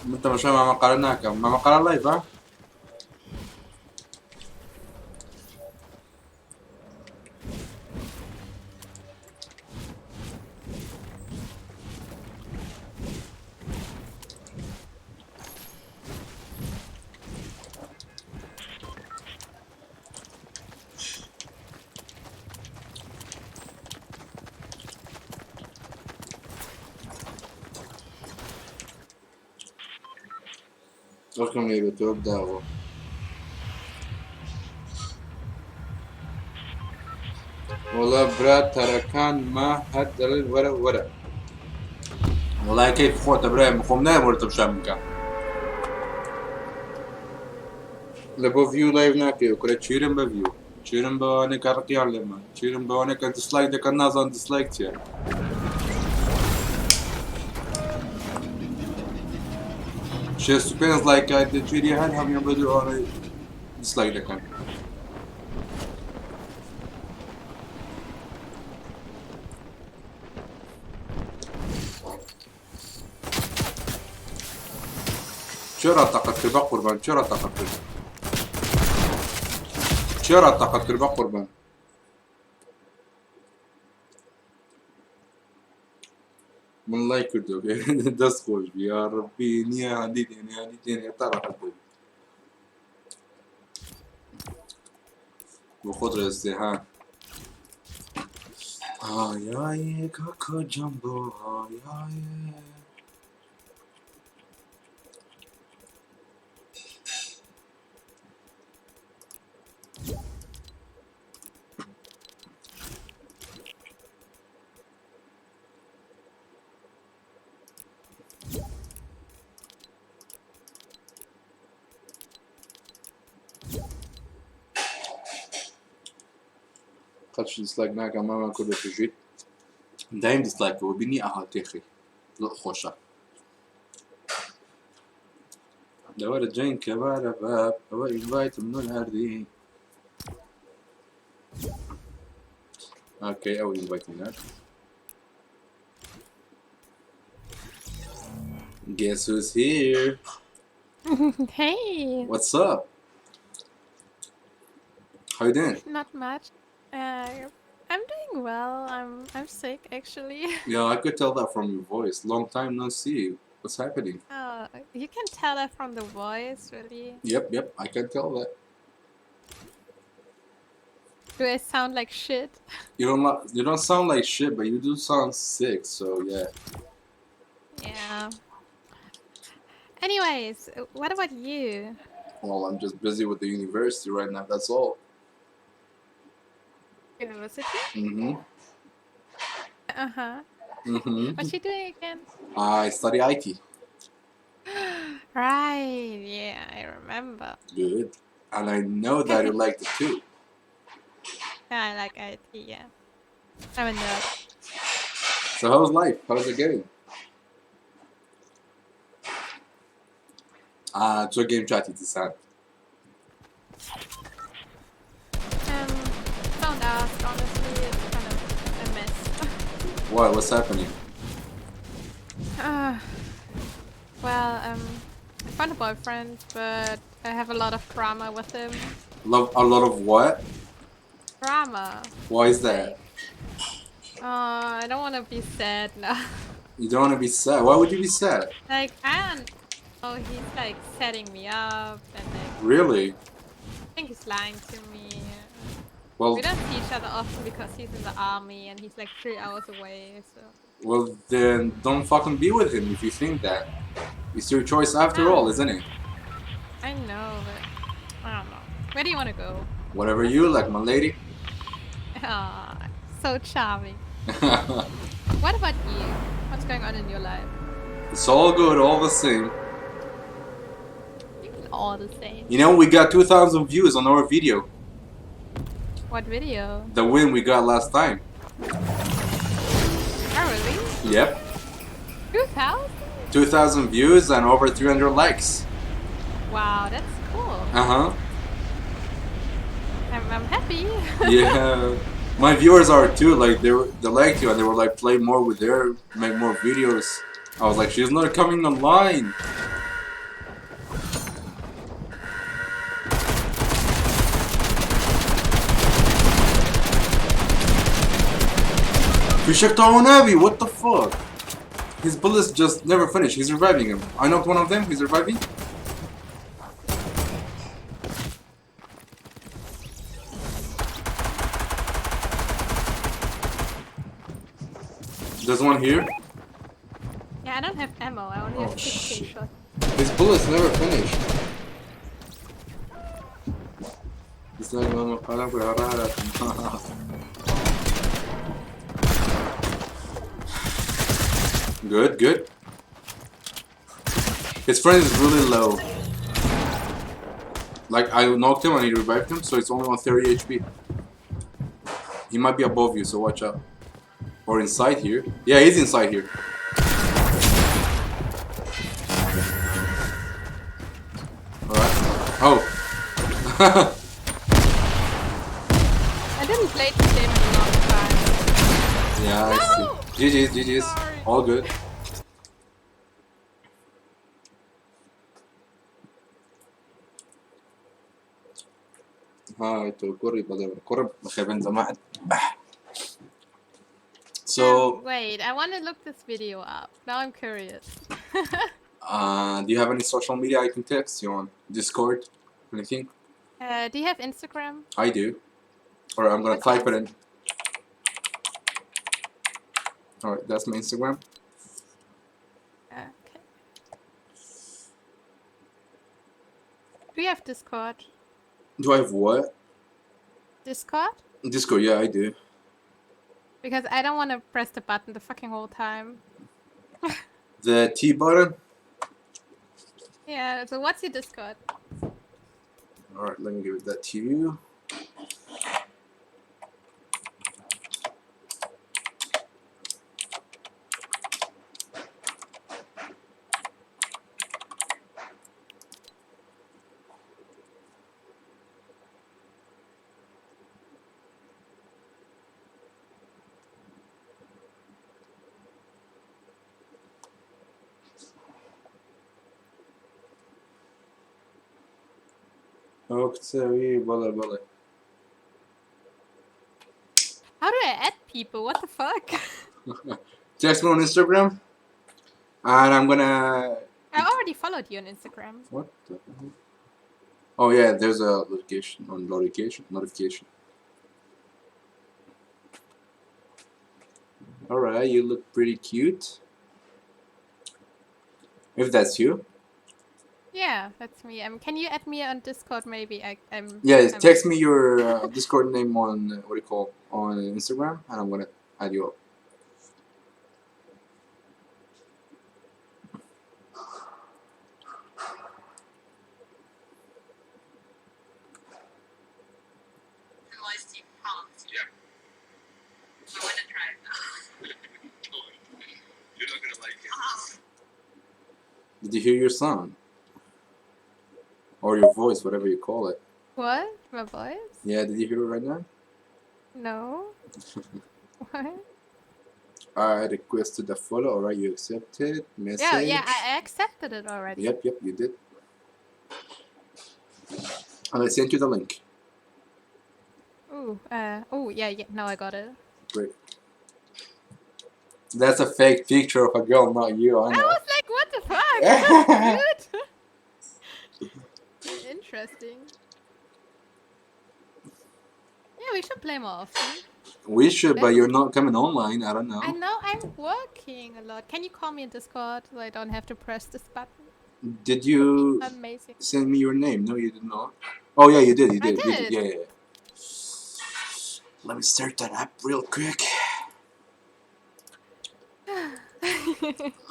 A: انت مش ما قرناك ما قرن لايف ها رقم يبتوب داغو والله برات تركان ما هد ورا والله كيف خوت ابراهيم مخوم نايم مرتب شامكا لبو فيو لايف ناكي وكرة تشيرن بفيو تشيرن بوانك ارقيان لما تشيرن بوانك ديسلايك دك النازان ديسلايك تير She spends like the GD had هم يوم بدو أنا dislike ده كان. شرا تقتل بقربان شرا تقتل. شرا تقتل بقربان. من الله يكردو دست خوش بي يا ربي نيا عندي طرح الدنيا وخضر ازدهان هاي كاكا جامبو هاي قدش ديسلايك ناكا ماما كله في جيت دايم ديسلايك وبيني تيخي لا خوشة دوار الجين كبار باب هو انفايت من الهردي اوكي اول انفايت هناك guess who's here
J: Hey,
A: what's up how you doing
J: not much. I'm doing well. I'm sick actually.
A: yeah I could tell that from your voice long time no see what's happening
J: Oh, you can tell that from the voice, really.
A: yep I can tell that
J: Do I sound like shit?
A: you don't sound like shit but you do sound sick so yeah
J: Yeah. Anyways, what about you?
A: well I'm just busy with the university right now that's all
J: University?
A: mm-hmm
J: Uh-huh.
A: mm-hmm
J: What's she doing again?
A: I study IT
J: Right, yeah, I remember.
A: good and I know that you like it too
J: Yeah, I like IT, yeah. I'm a nerd.
A: So how's life? How's it going? So game chatty to sad.
J: Don't ask, honestly, it's kind of a mess.
A: What? What's happening?
J: Well, I found a boyfriend, but I have a lot of drama with him.
A: A lot of what?
J: Drama.
A: Why is that?
J: I don't want to be sad now.
A: You don't want to be sad. Why would you be sad?
J: Like, oh, he's like setting me up, and like,
A: Really?
J: I think he's lying to me.
A: Well,
J: We don't see each other often because he's in the army and he's like 3 hours away, so.
A: well then don't fucking be with him if you think that. It's your choice after all, isn't it?
J: I know, but I don't know. Where do you want to go?
A: Whatever you like, my lady.
J: Aw, so charming. What about you? What's going on in your life?
A: It's all good, all the same.
J: All the same.
A: You know, we got 2,000 views on our video.
J: What video?
A: The win we got last time.
J: Oh, really?
A: Yep.
J: 2,000?
A: 2,000 views and over 300 likes.
J: Wow, that's cool.
A: Uh-huh.
J: I'm happy.
A: Yeah. My viewers are too, like they liked you and they were like play more with her, make more videos. I was like, she's not coming online. What the fuck? His bullets just never finish. He's reviving him. I knocked one of them. He's reviving. There's one here.
J: Yeah, I don't have ammo. I only have 16 shots.
A: His bullets never finish. It's like good, good. His friend is really low. Like, I knocked him and he revived him, so it's only on 30 HP. He might be above you, so watch out. Or inside here. Yeah, he's inside here. Alright. Oh.
J: I didn't play this game in a long time.
A: Yeah, I see. GG's, GG's.
J: Sorry.
A: All good. هاي تو كوري بدل كورب خيبن زمان. So,
J: Wait, I want to look this video up. Now I'm curious.
A: do you have any social media I can text you on? Discord? Anything?
J: Do you have Instagram?
A: I do. Or I'm gonna type it in. Alright, that's my Instagram.
J: Okay. Do you have Discord?
A: Do I have what?
J: Discord?
A: Discord, yeah, I do.
J: Because I don't want to press the button the fucking whole time.
A: The T button?
J: Yeah, so what's your Discord?
A: Alright, let me give that to you.
J: How do I add people? What the fuck?
A: Text me on Instagram. And I'm gonna...
J: I already followed you on Instagram.
A: What the hell? Oh yeah, there's a notification. Alright, you look pretty cute. If that's you.
J: Yeah, that's me. Can you add me on Discord maybe?
A: Yeah, text me your Discord name on, what do you call, on Instagram, and I'm gonna add you up.
E: Yeah. I want to try it now.
A: Did you hear your sound? Or your voice, whatever you call it.
J: What? My voice?
A: Yeah, did you hear it right now?
J: No. What?
A: I requested a follow, alright, you accepted. Message.
J: Yeah, I accepted it already.
A: Yep, you did. And I sent you the link.
J: Oh, yeah, now I got it.
A: Great. That's a fake picture of a girl, not you, I
J: I
A: know.
J: was like, what the fuck? Dude. Interesting. Yeah, we should play more often.
A: We should, but you're not coming online, I don't know.
J: I know I'm working a lot. Can you call me in Discord so I don't have to press this button?
A: Did you
J: Amazing.
A: send me your name? No, you did not. Oh yeah, you did. You
J: I
A: did.
J: did.
A: Yeah. Let me start that up real quick.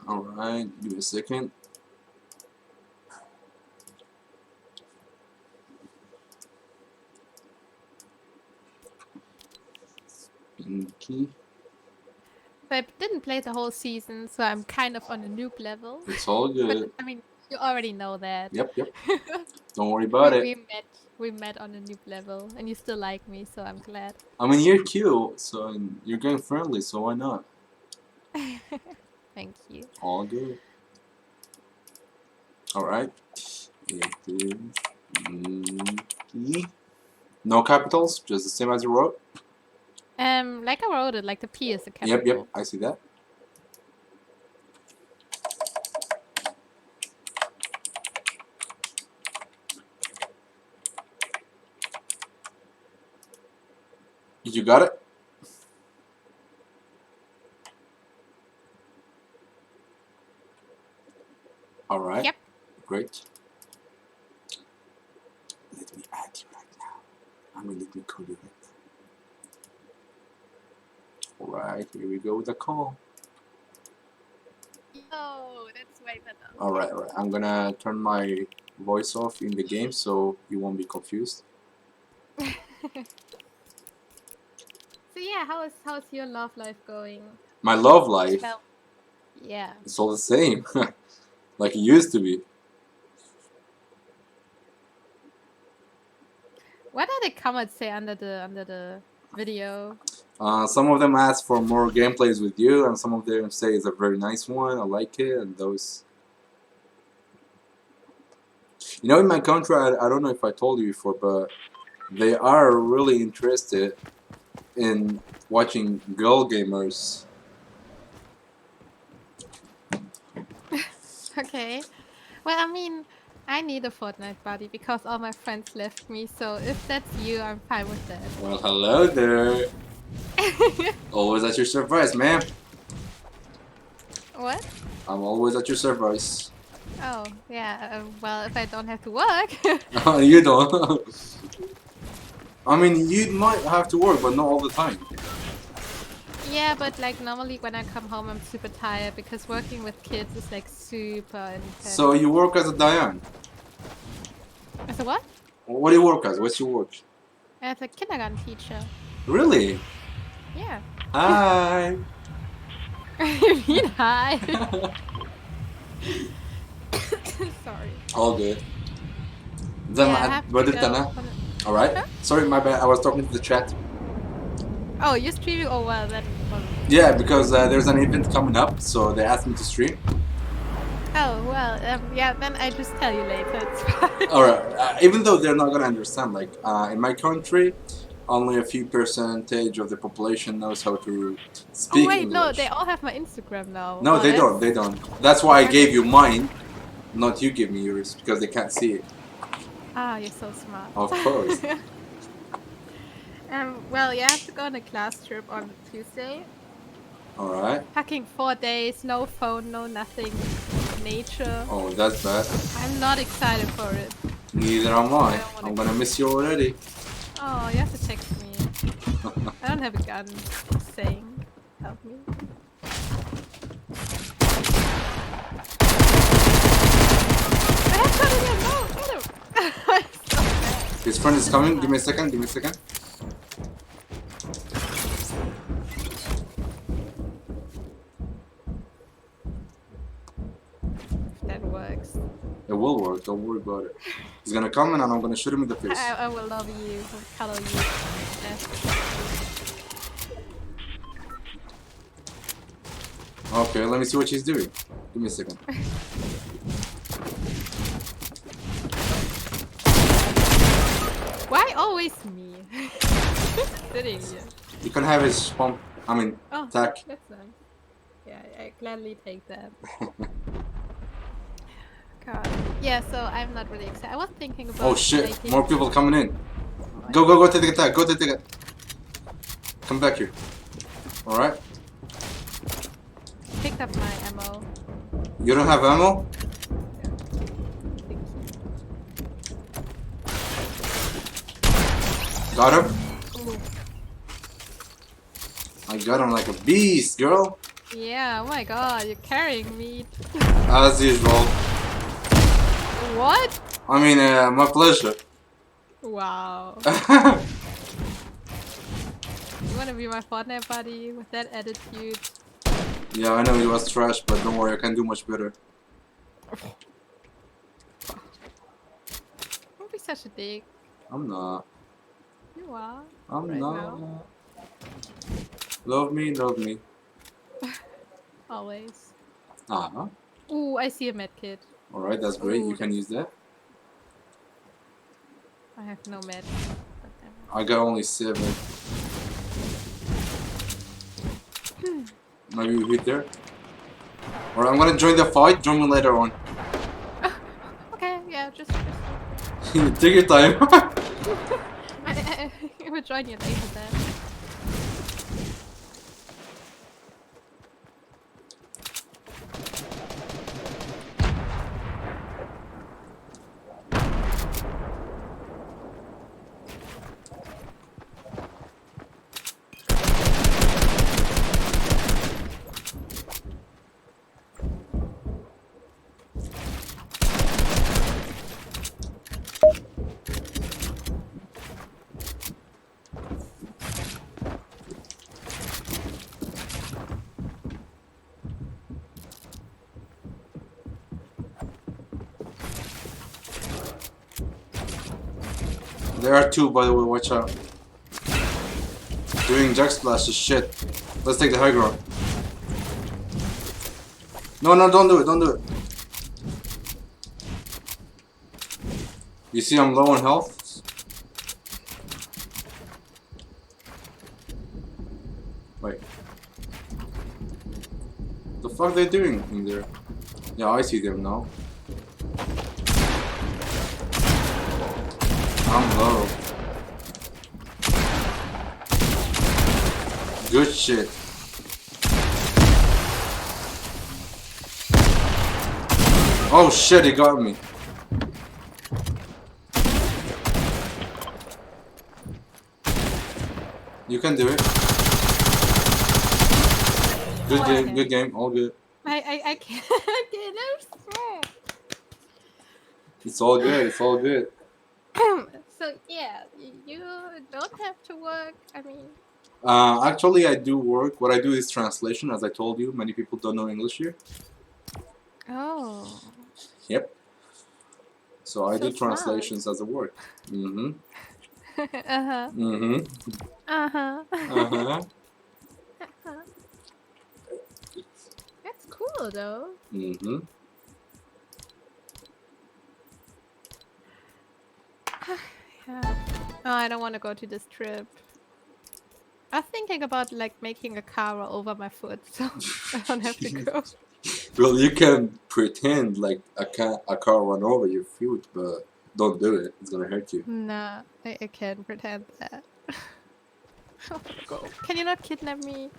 A: All right, give me a second. Pinky.
J: So I didn't play the whole season, so I'm kind of on a noob level.
A: It's all good.
J: But I mean, you already know that.
A: Yep. Don't worry about it.
J: We met on a noob level, and you still like me, so I'm glad.
A: I mean, you're cute, so you're getting friendly, so why not?
J: Thank you.
A: All good. All right. No capitals, just the same as you wrote.
J: Like I wrote it, like the P is the capital.
A: Yep. I see that. You got it? All right.
J: Yep.
A: Great. Let me add you right now. Let me call you right now. All right, here we go with the call.
J: Oh, that's way better.
A: All right. I'm gonna turn my voice off in the game so you won't be confused.
J: So yeah, how's your love life going?
A: My love life,
J: Well, yeah.
A: it's all the same, like it used to be.
J: What did the comments say under the video?
A: Some of them ask for more gameplays with you, and some of them say it's a very nice one. I like it, and those. You know, in my country, I don't know if I told you before, but they are really interested in watching girl gamers.
J: Okay. Well, I mean, I need a Fortnite buddy because all my friends left me. So if that's you, I'm fine with that.
A: Well, hello there. Always at your service, ma'am.
J: What?
A: I'm always at your service.
J: Oh, yeah. Well, if I don't have to work.
A: You don't. I mean, you might have to work, but not all the time.
J: Yeah, but like normally when I come home, I'm super tired because working with kids is like super intense.
A: So you work as a Diane.
J: As a what?
A: What do you work as? What's your work?
J: As a kindergarten teacher.
A: Really?
J: Yeah.
A: Hi.
J: You mean hi? Sorry.
A: All good.
J: Yeah, I have to go.
A: Alright.
J: Huh?
A: Sorry, my bad. I was talking to the chat.
J: Oh, you're streaming? Oh, well, then.
A: Yeah, because there's an event coming up, so they asked me to stream.
J: Oh, well, yeah, then I just tell you later. It's fine.
A: Alright. Even though they're not gonna understand, like, in my country, only a few percentage of the population knows how to speak
J: Oh, wait,
A: English.
J: no, they all have my Instagram now.
A: No,
J: Well,
A: they
J: that's-
A: don't. They don't. That's why I gave you mine, not you give me yours, because they can't see it.
J: Ah, you're so smart.
A: Of course.
J: Well, you have to go on a class trip on Tuesday.
A: Alright.
J: Fucking 4 days, no phone, no nothing, nature.
A: Oh, that's bad.
J: I'm not excited for it.
A: Neither am I. I'm gonna miss you already.
J: Oh, you have to text me. I don't have a gun. Just saying. Help me. I have shot again! No! Get him! I'm so mad.
A: His friend is coming. Give me a second. Give me a second.
J: If that works.
A: It will work. Don't worry about it. He's gonna come in and I'm gonna shoot him in the face.
J: I will love you, cuddle you.
A: Okay, let me see what she's doing. Give me a second.
J: Why always me? Sitting here.
A: You can have his pump. I mean,
J: Oh,
A: attack.
J: that's nice. Yeah, I gladly take that. God. Yeah, so I'm not really excited. I was thinking about.
A: Oh shit!
J: making-
A: More people coming in. Go take the attack. Go take the attack. Come back here. All right.
J: Picked up my ammo.
A: You don't have ammo? Got him. I got him like a beast, girl.
J: Yeah, oh my god, you're carrying me.
A: As usual.
J: What?
A: I mean, my pleasure.
J: Wow. You wanna be my Fortnite buddy with that attitude?
A: Yeah, I know it was trash, but don't worry, I can do much better.
J: Don't be such a dick.
A: I'm not.
J: You are.
A: I'm
J: right
A: not.
J: now.
A: Love me, love me.
J: Always.
A: Uh-huh.
J: Ooh, I see a med kit.
A: Alright, that's great.
J: Ooh.
A: You can use that.
J: I have no med.
A: I got only 7. Maybe you hit there. Alright, I'm gonna join the fight. Join me later on.
J: Okay, yeah, just
A: Take your time.
J: I will join you later then.
A: There are 2, by the way, watch out. Doing jack splash is shit. Let's take the high ground. No, don't do it, don't do it. You see I'm low on health? Wait. The fuck are they doing in there? Yeah, I see them now. I'm low. Good shit. Oh shit, he got me. You can do it. Good game, good game, all good.
J: I can't get it.
A: It's all good, it's all good.
J: So yeah, you don't have to work. I mean,
A: Actually, I do work. What I do is translation, as I told you. Many people don't know English here.
J: oh,
A: Yep. So I
J: So
A: do translations as a work. Mm-hmm.
J: uh-huh,
A: Mm-hmm.
J: uh-huh.
A: Uh-huh.
J: That's cool though.
A: Mm-hmm.
J: Yeah. Oh, I don't want to go to this trip. I'm thinking about like making a car roll over my foot, so I don't have to go.
A: Well, you can pretend like a car run over your foot, but don't do it. It's gonna hurt you.
J: Nah, I can't pretend that. Go. Can you not kidnap me?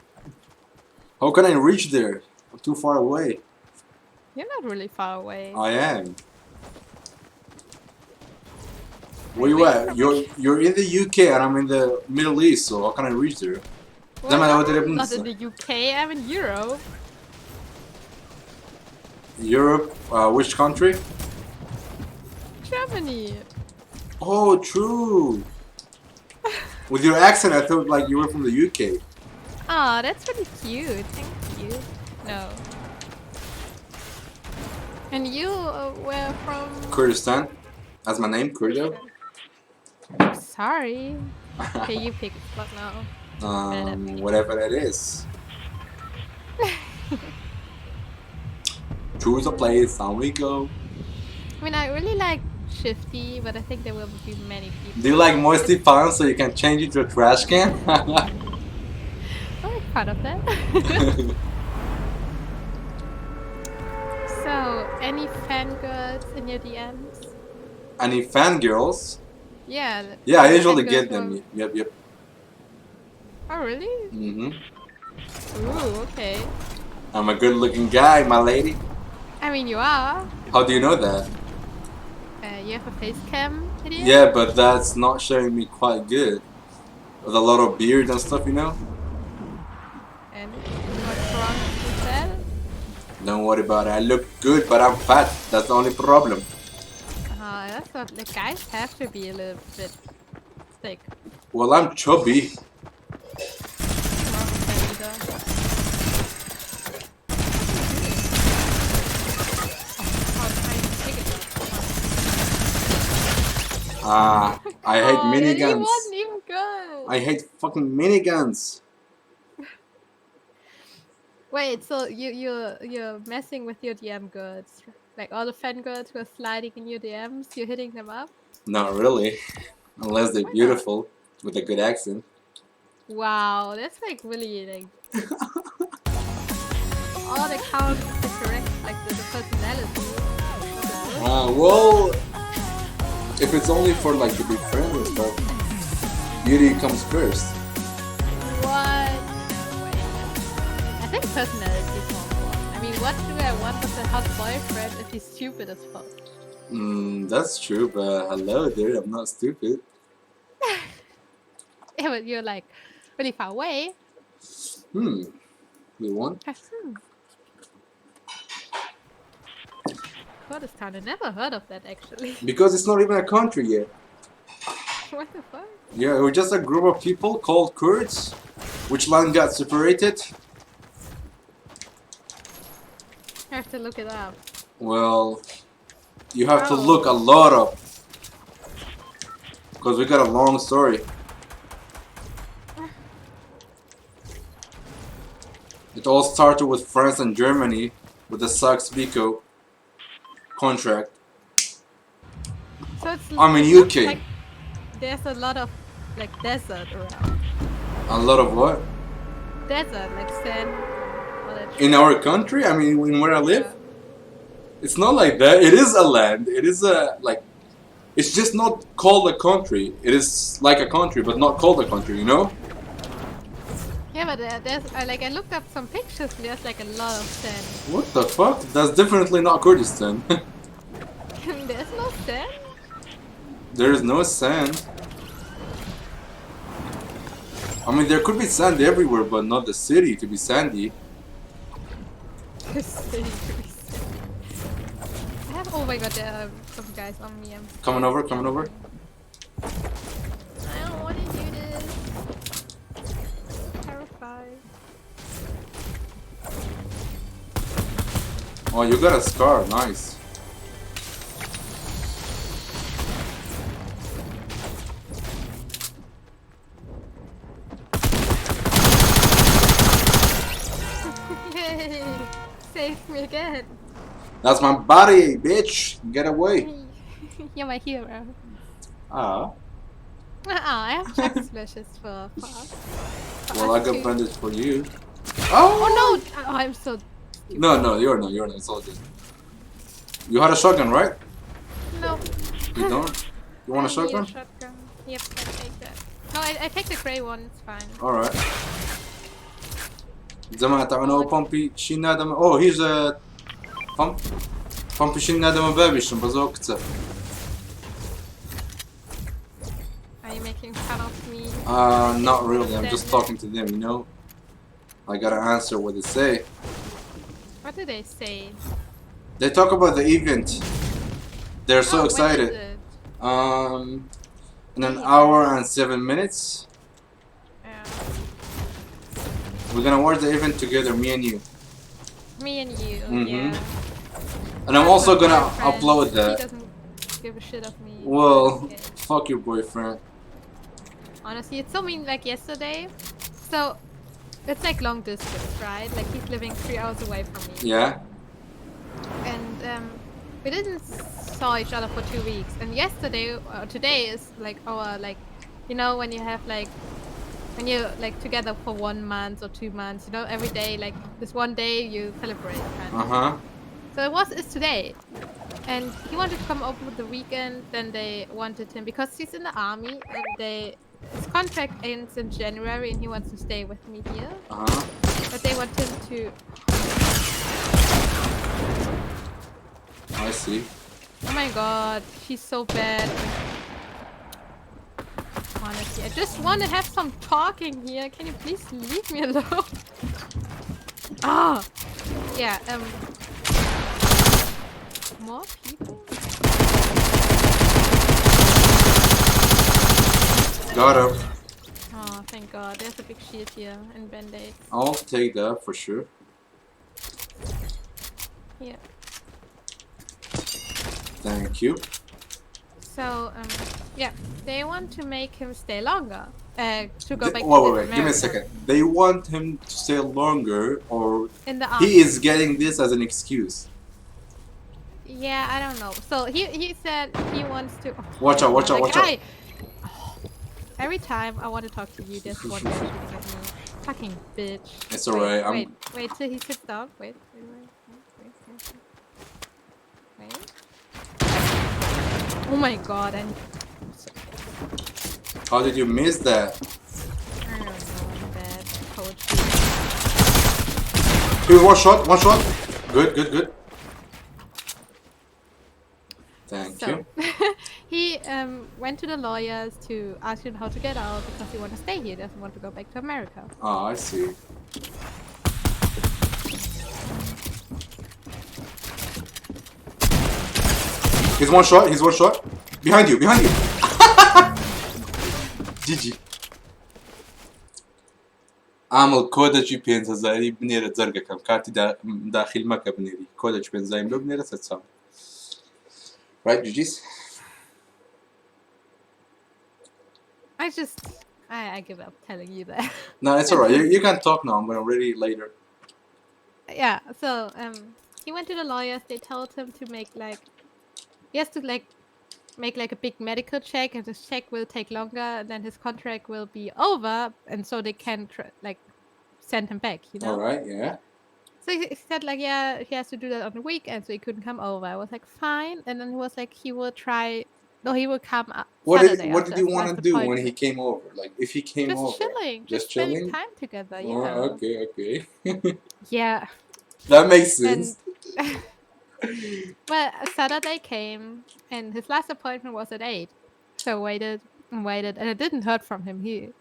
A: How can I reach there? I'm too far away.
J: You're not really far away.
A: I am. Where you at? You're in the UK and I'm in the Middle East, so how can I reach there?
J: Well,
A: Damn it,
J: I'm
A: what did I
J: not
A: miss?
J: in the UK, I'm in Europe.
A: Europe? Which country?
J: Germany.
A: Oh, true. With your accent, I thought like you were from the UK.
J: Aw, that's really cute. Thank you. No. And you were from?
A: Kurdistan. That's my name, Kurdo.
J: Sorry. Okay, you pick a spot now.
A: Whatever that is. Choose a place, on we go.
J: I mean, I really like Shifty, but I think there will be many people.
A: Do you like Moisty Pond so you can change it to a trash can?
J: I'm part of that. So, any fangirls in your DMs?
A: Any fangirls?
J: Yeah.
A: Yeah, I usually
J: fangirls
A: get them.
J: from-
A: Yep.
J: Oh, really?
A: Mm-hmm.
J: Ooh, okay.
A: I'm a good-looking guy, my lady.
J: I mean, you are.
A: How do you know that?
J: You have a face cam video?
A: Yeah, but that's not showing me quite good. With a lot of beard and stuff, you know?
J: And what's wrong with that?
A: Don't worry about it. I look good, but I'm fat. That's the only problem.
J: That's what the guys have to be a little bit thick.
A: Well, I'm chubby.
J: Nothing wrong with that either. Oh, trying to take it.
A: I hate
J: Oh, then he
A: miniguns.
J: wasn't even good.
A: I hate fucking miniguns.
J: Wait, so you're messing with your DM girls? Like all the fan girls who are sliding in your DMs, you're hitting them up?
A: Not really. Unless they're beautiful with a good accent.
J: Wow, that's like really like all the counts the correct like the personality.
A: Well, if it's only for like to be friends and stuff, beauty comes first.
J: What? I think personality is more important. I mean, what do I want with a hot boyfriend if he's stupid as fuck?
A: That's true, but hello there, I'm not stupid.
J: Yeah, but you're like really far away.
A: You want?
J: Kurdistan, I never heard of that actually.
A: Because it's not even a country yet.
J: What the fuck?
A: Yeah, we're just a group of people called Kurds, which land got separated.
J: I have to look it up.
A: Well, you have to look a lot up. Because we got a long story. It all started with France and Germany with the Sykes-Picot contract.
J: So it's
A: I'm in
J: it looks
A: UK.
J: like there's a lot of like desert around.
A: A lot of what?
J: Desert, like sand. all that
A: In
J: shit.
A: our country? I mean, in where I live?
J: Yeah.
A: It's not like that. It is a land. It is a, like, it's just not called a country. It is like a country, but not called a country, you know?
J: Yeah, but there's like I looked up some pictures. There's like a lot of sand.
A: What the fuck? That's definitely not Kurdistan.
J: There's no sand.
A: There is no sand. I mean, there could be sand everywhere, but not the city to be sandy.
J: The city could be sand. I have. Oh my god, there are some guys on me. I'm
A: Coming over, coming over.
J: I don't want to do this. Terrified.
A: Oh, you got a scar. Nice.
J: Yay! Save me again.
A: That's my body, bitch. Get away.
J: You're my hero.
A: Ah.
J: I have check splashes for us.
A: Well, I got
J: too.
A: bandage for you.
J: Oh no! Oh, I'm so.
A: No, you're not. It's all good. You had a shotgun, right?
J: No.
A: You don't? You want a
J: I need
A: shotgun?
J: shotgun. Yep, I take that. No, I take the grey one. It's fine.
A: Alright. زمان تعملوا بامبي شي نادم. Oh, he's a pump. Pumpy شي نادم بابيشن بزوكته.
J: Are you making fun of me?
A: Not really. I'm just talking to them, you know. I gotta answer what they say.
J: What do they say?
A: They talk about the event. They're so
J: Oh, when
A: excited.
J: is it?
A: In an hour and 7 minutes.
J: Yeah.
A: We're gonna watch the event together, me and you.
J: Me and you.
A: Mhm.
J: Yeah.
A: And I'm also
J: That's my
A: gonna
J: boyfriend.
A: upload
J: He
A: that.
J: doesn't give a shit of me.
A: Well,
J: Okay.
A: fuck your boyfriend.
J: Honestly, it's so mean. Like yesterday, so it's like long distance, right? Like he's living 3 hours away from me.
A: Yeah.
J: And we didn't saw each other for 2 weeks. And yesterday, today is like our like, you know, when you have like, when you're like together for 1 month or 2 months, you know, every day like this one day you celebrate. Kind of. So it's today. And he wanted to come over the weekend. Then they wanted him because he's in the army and his contract ends in January and he wants to stay with me here. But they want him to.
A: I see.
J: Oh my god, she's so bad. Honestly, I just want to have some talking here. Can you please leave me alone? Ah, yeah. More people.
A: Got him.
J: Oh, thank God. There's a big shield here and band-aids.
A: I'll take that for sure.
J: Yeah.
A: Thank you.
J: So, yeah, they want to make him stay longer. To go back to
A: Wait. Give me a second. They want him to stay longer, or
J: in the army.
A: he is getting this as an excuse.
J: Yeah, I don't know. So he said he wants to.
A: Watch out! Watch out! Watch out!
J: Every time I want to talk to you, there's one guy shooting at me. Fucking bitch.
A: It's alright.
J: Wait till he sits down. Wait. Oh my god!
A: How did you miss that?
J: I don't know. I'm bad. Coach.
A: Here's one shot. Good. Thank you.
J: He went to the lawyers to ask him how to get out because he wants to stay here. Doesn't want to go back to America.
A: Oh, I see. He's one shot. Behind you. GG. عامل كودج بينزازاري بنيرة زرقة كم كاتي داخل مكة بنيري كودج بينزايم لو بنيرة ستسام. Right, GG's.
J: I give up telling you that.
A: No, it's alright. You can talk now. I'm gonna ready later.
J: Yeah. So he went to the lawyers. They told him to make like he has to like make like a big medical check, and this check will take longer. And then his contract will be over, and so they can like send him back. You know.
A: All right. Yeah.
J: So he said like, yeah, he has to do that on the weekend, so he couldn't come over. I was like, fine. And then he was like, he will try. No, he will come up.
A: What did you want to do when he came over? Like, if he came over,
J: just chilling, spending time together. Yeah.
A: Oh, okay.
J: Yeah.
A: That makes sense.
J: Well, Saturday came, and his last appointment was at 8. So waited, and I didn't heard from him.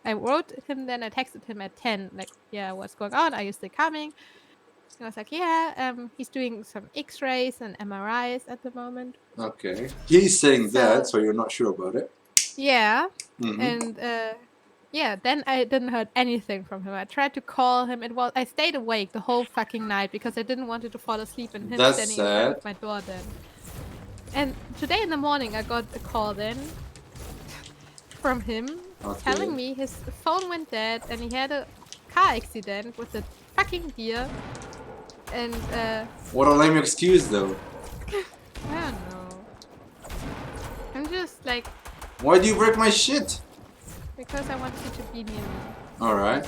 J: I wrote him, then I texted him at 10, like, yeah, what's going on? Are you still coming? I was like, yeah, he's doing some X-rays and MRIs at the moment.
A: Okay. He's saying that, so you're not sure about it.
J: Yeah. And yeah, then I didn't heard anything from him. I tried to call him. I stayed awake the whole fucking night because I didn't want to fall asleep and him standing in front of my door then. And today in the morning I got a call then from him telling me his phone went dead and he had a car accident with a fucking deer. And
A: what a lame excuse though.
J: I don't know. I'm just like,
A: why do you break my shit?
J: Because I want you to be near me.
A: Alright.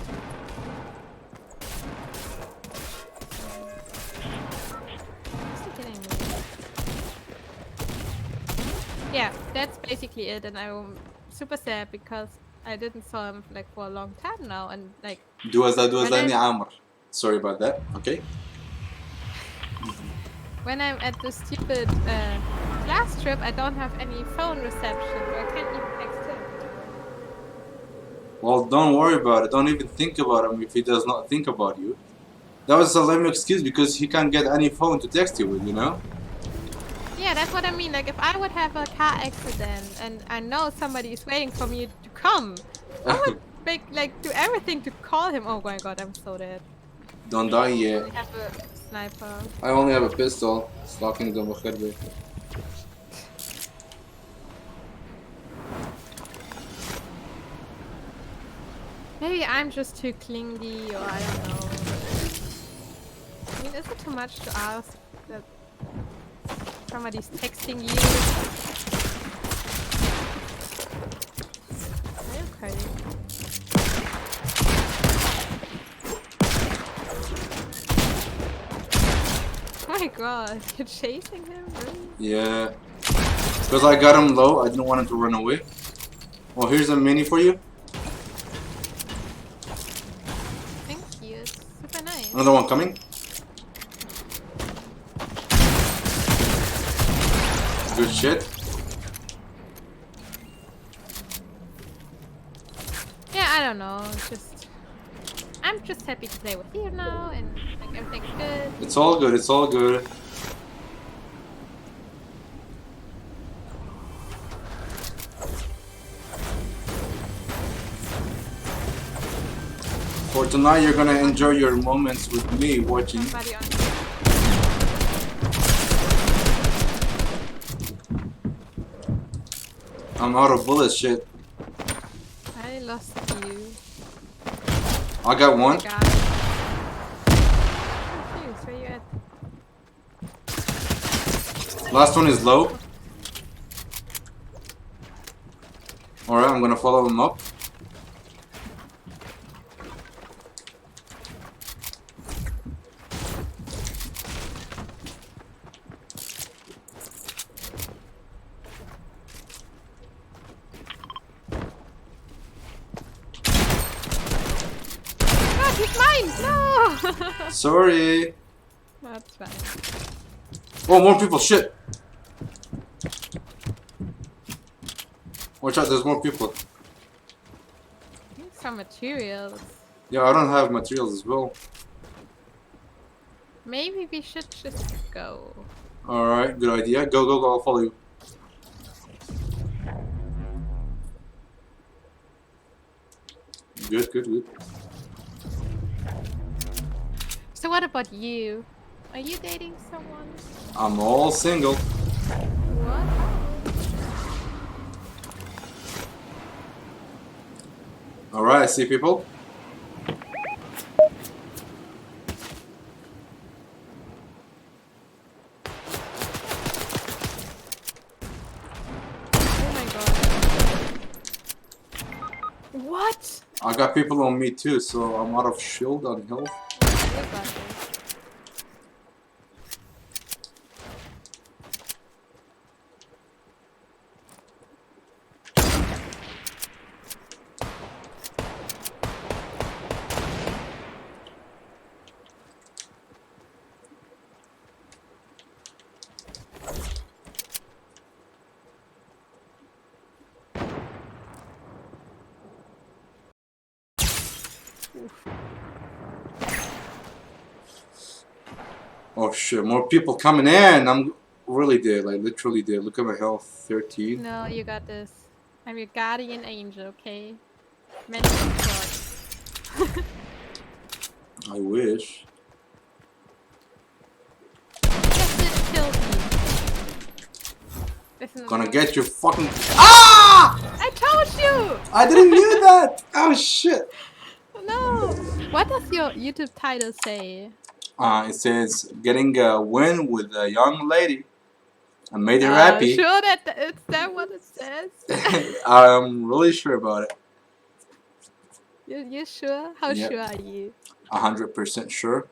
J: Yeah, that's basically it, and I'm super sad because I didn't saw him like for a long time now, and like.
A: Sorry about that. Okay.
J: When I'm at the stupid class trip, I don't have any phone reception, so I can't even text him.
A: Well, don't worry about it. Don't even think about him if he does not think about you. That was a lame excuse because he can't get any phone to text you with, you know?
J: Yeah, that's what I mean. Like, if I would have a car accident and I know somebody is waiting for me to come, I would do everything to call him. Oh my god, I'm so dead.
A: Don't die yet.
J: I have a sniper.
A: I only have a pistol. Stalking them with Korek.
J: Maybe I'm just too clingy, or I don't know. I mean, is it too much to ask that somebody's texting you? Okay. Oh my god, you're chasing him, really?
A: Yeah. Because I got him low, I didn't want him to run away. Well, here's a mini for you.
J: Thank you, it's super nice.
A: Another one coming. Good shit.
J: Yeah, I don't know, I'm just happy to play with you now, and like everything's good.
A: It's all good, it's all good. For tonight, you're gonna enjoy your moments with me watching.
J: Somebody on
A: I'm out of bullets, shit.
J: I lost you.
A: I got one.
J: Oh my god. Confused, where you at?
A: Last one is low. Alright, I'm gonna follow him up.
J: God, he's mine! No!
A: Sorry.
J: That's fine.
A: Oh, more people, shit. Watch out, there's more people.
J: Need some materials.
A: Yeah, I don't have materials as well.
J: Maybe we should just go.
A: Alright, good idea. Go, go, go, I'll follow you. Good, good, good.
J: So what about you? Are you dating someone?
A: I'm all single.
J: What?
A: Alright, I see people.
J: Oh my god. What?
A: I got people on me too, so I'm out of shield on health.
J: Look at this.
A: Oh shit, more people coming in. I'm really dead, like literally dead. Look at my health, 13.
J: No, you got this. I'm your guardian angel, okay? Meant to be God.
A: I wish.
J: Just it killed me. Listen,
A: Gonna get you fucking. Ah!
J: I told you!
A: I didn't knew that! Oh shit!
J: No! What does your YouTube title say?
A: It says getting a win with a young lady. I made her happy.
J: Sure that it's that what it says?
A: I'm really sure about it.
J: You sure? How
A: Yep.
J: sure are you?
A: 100% sure.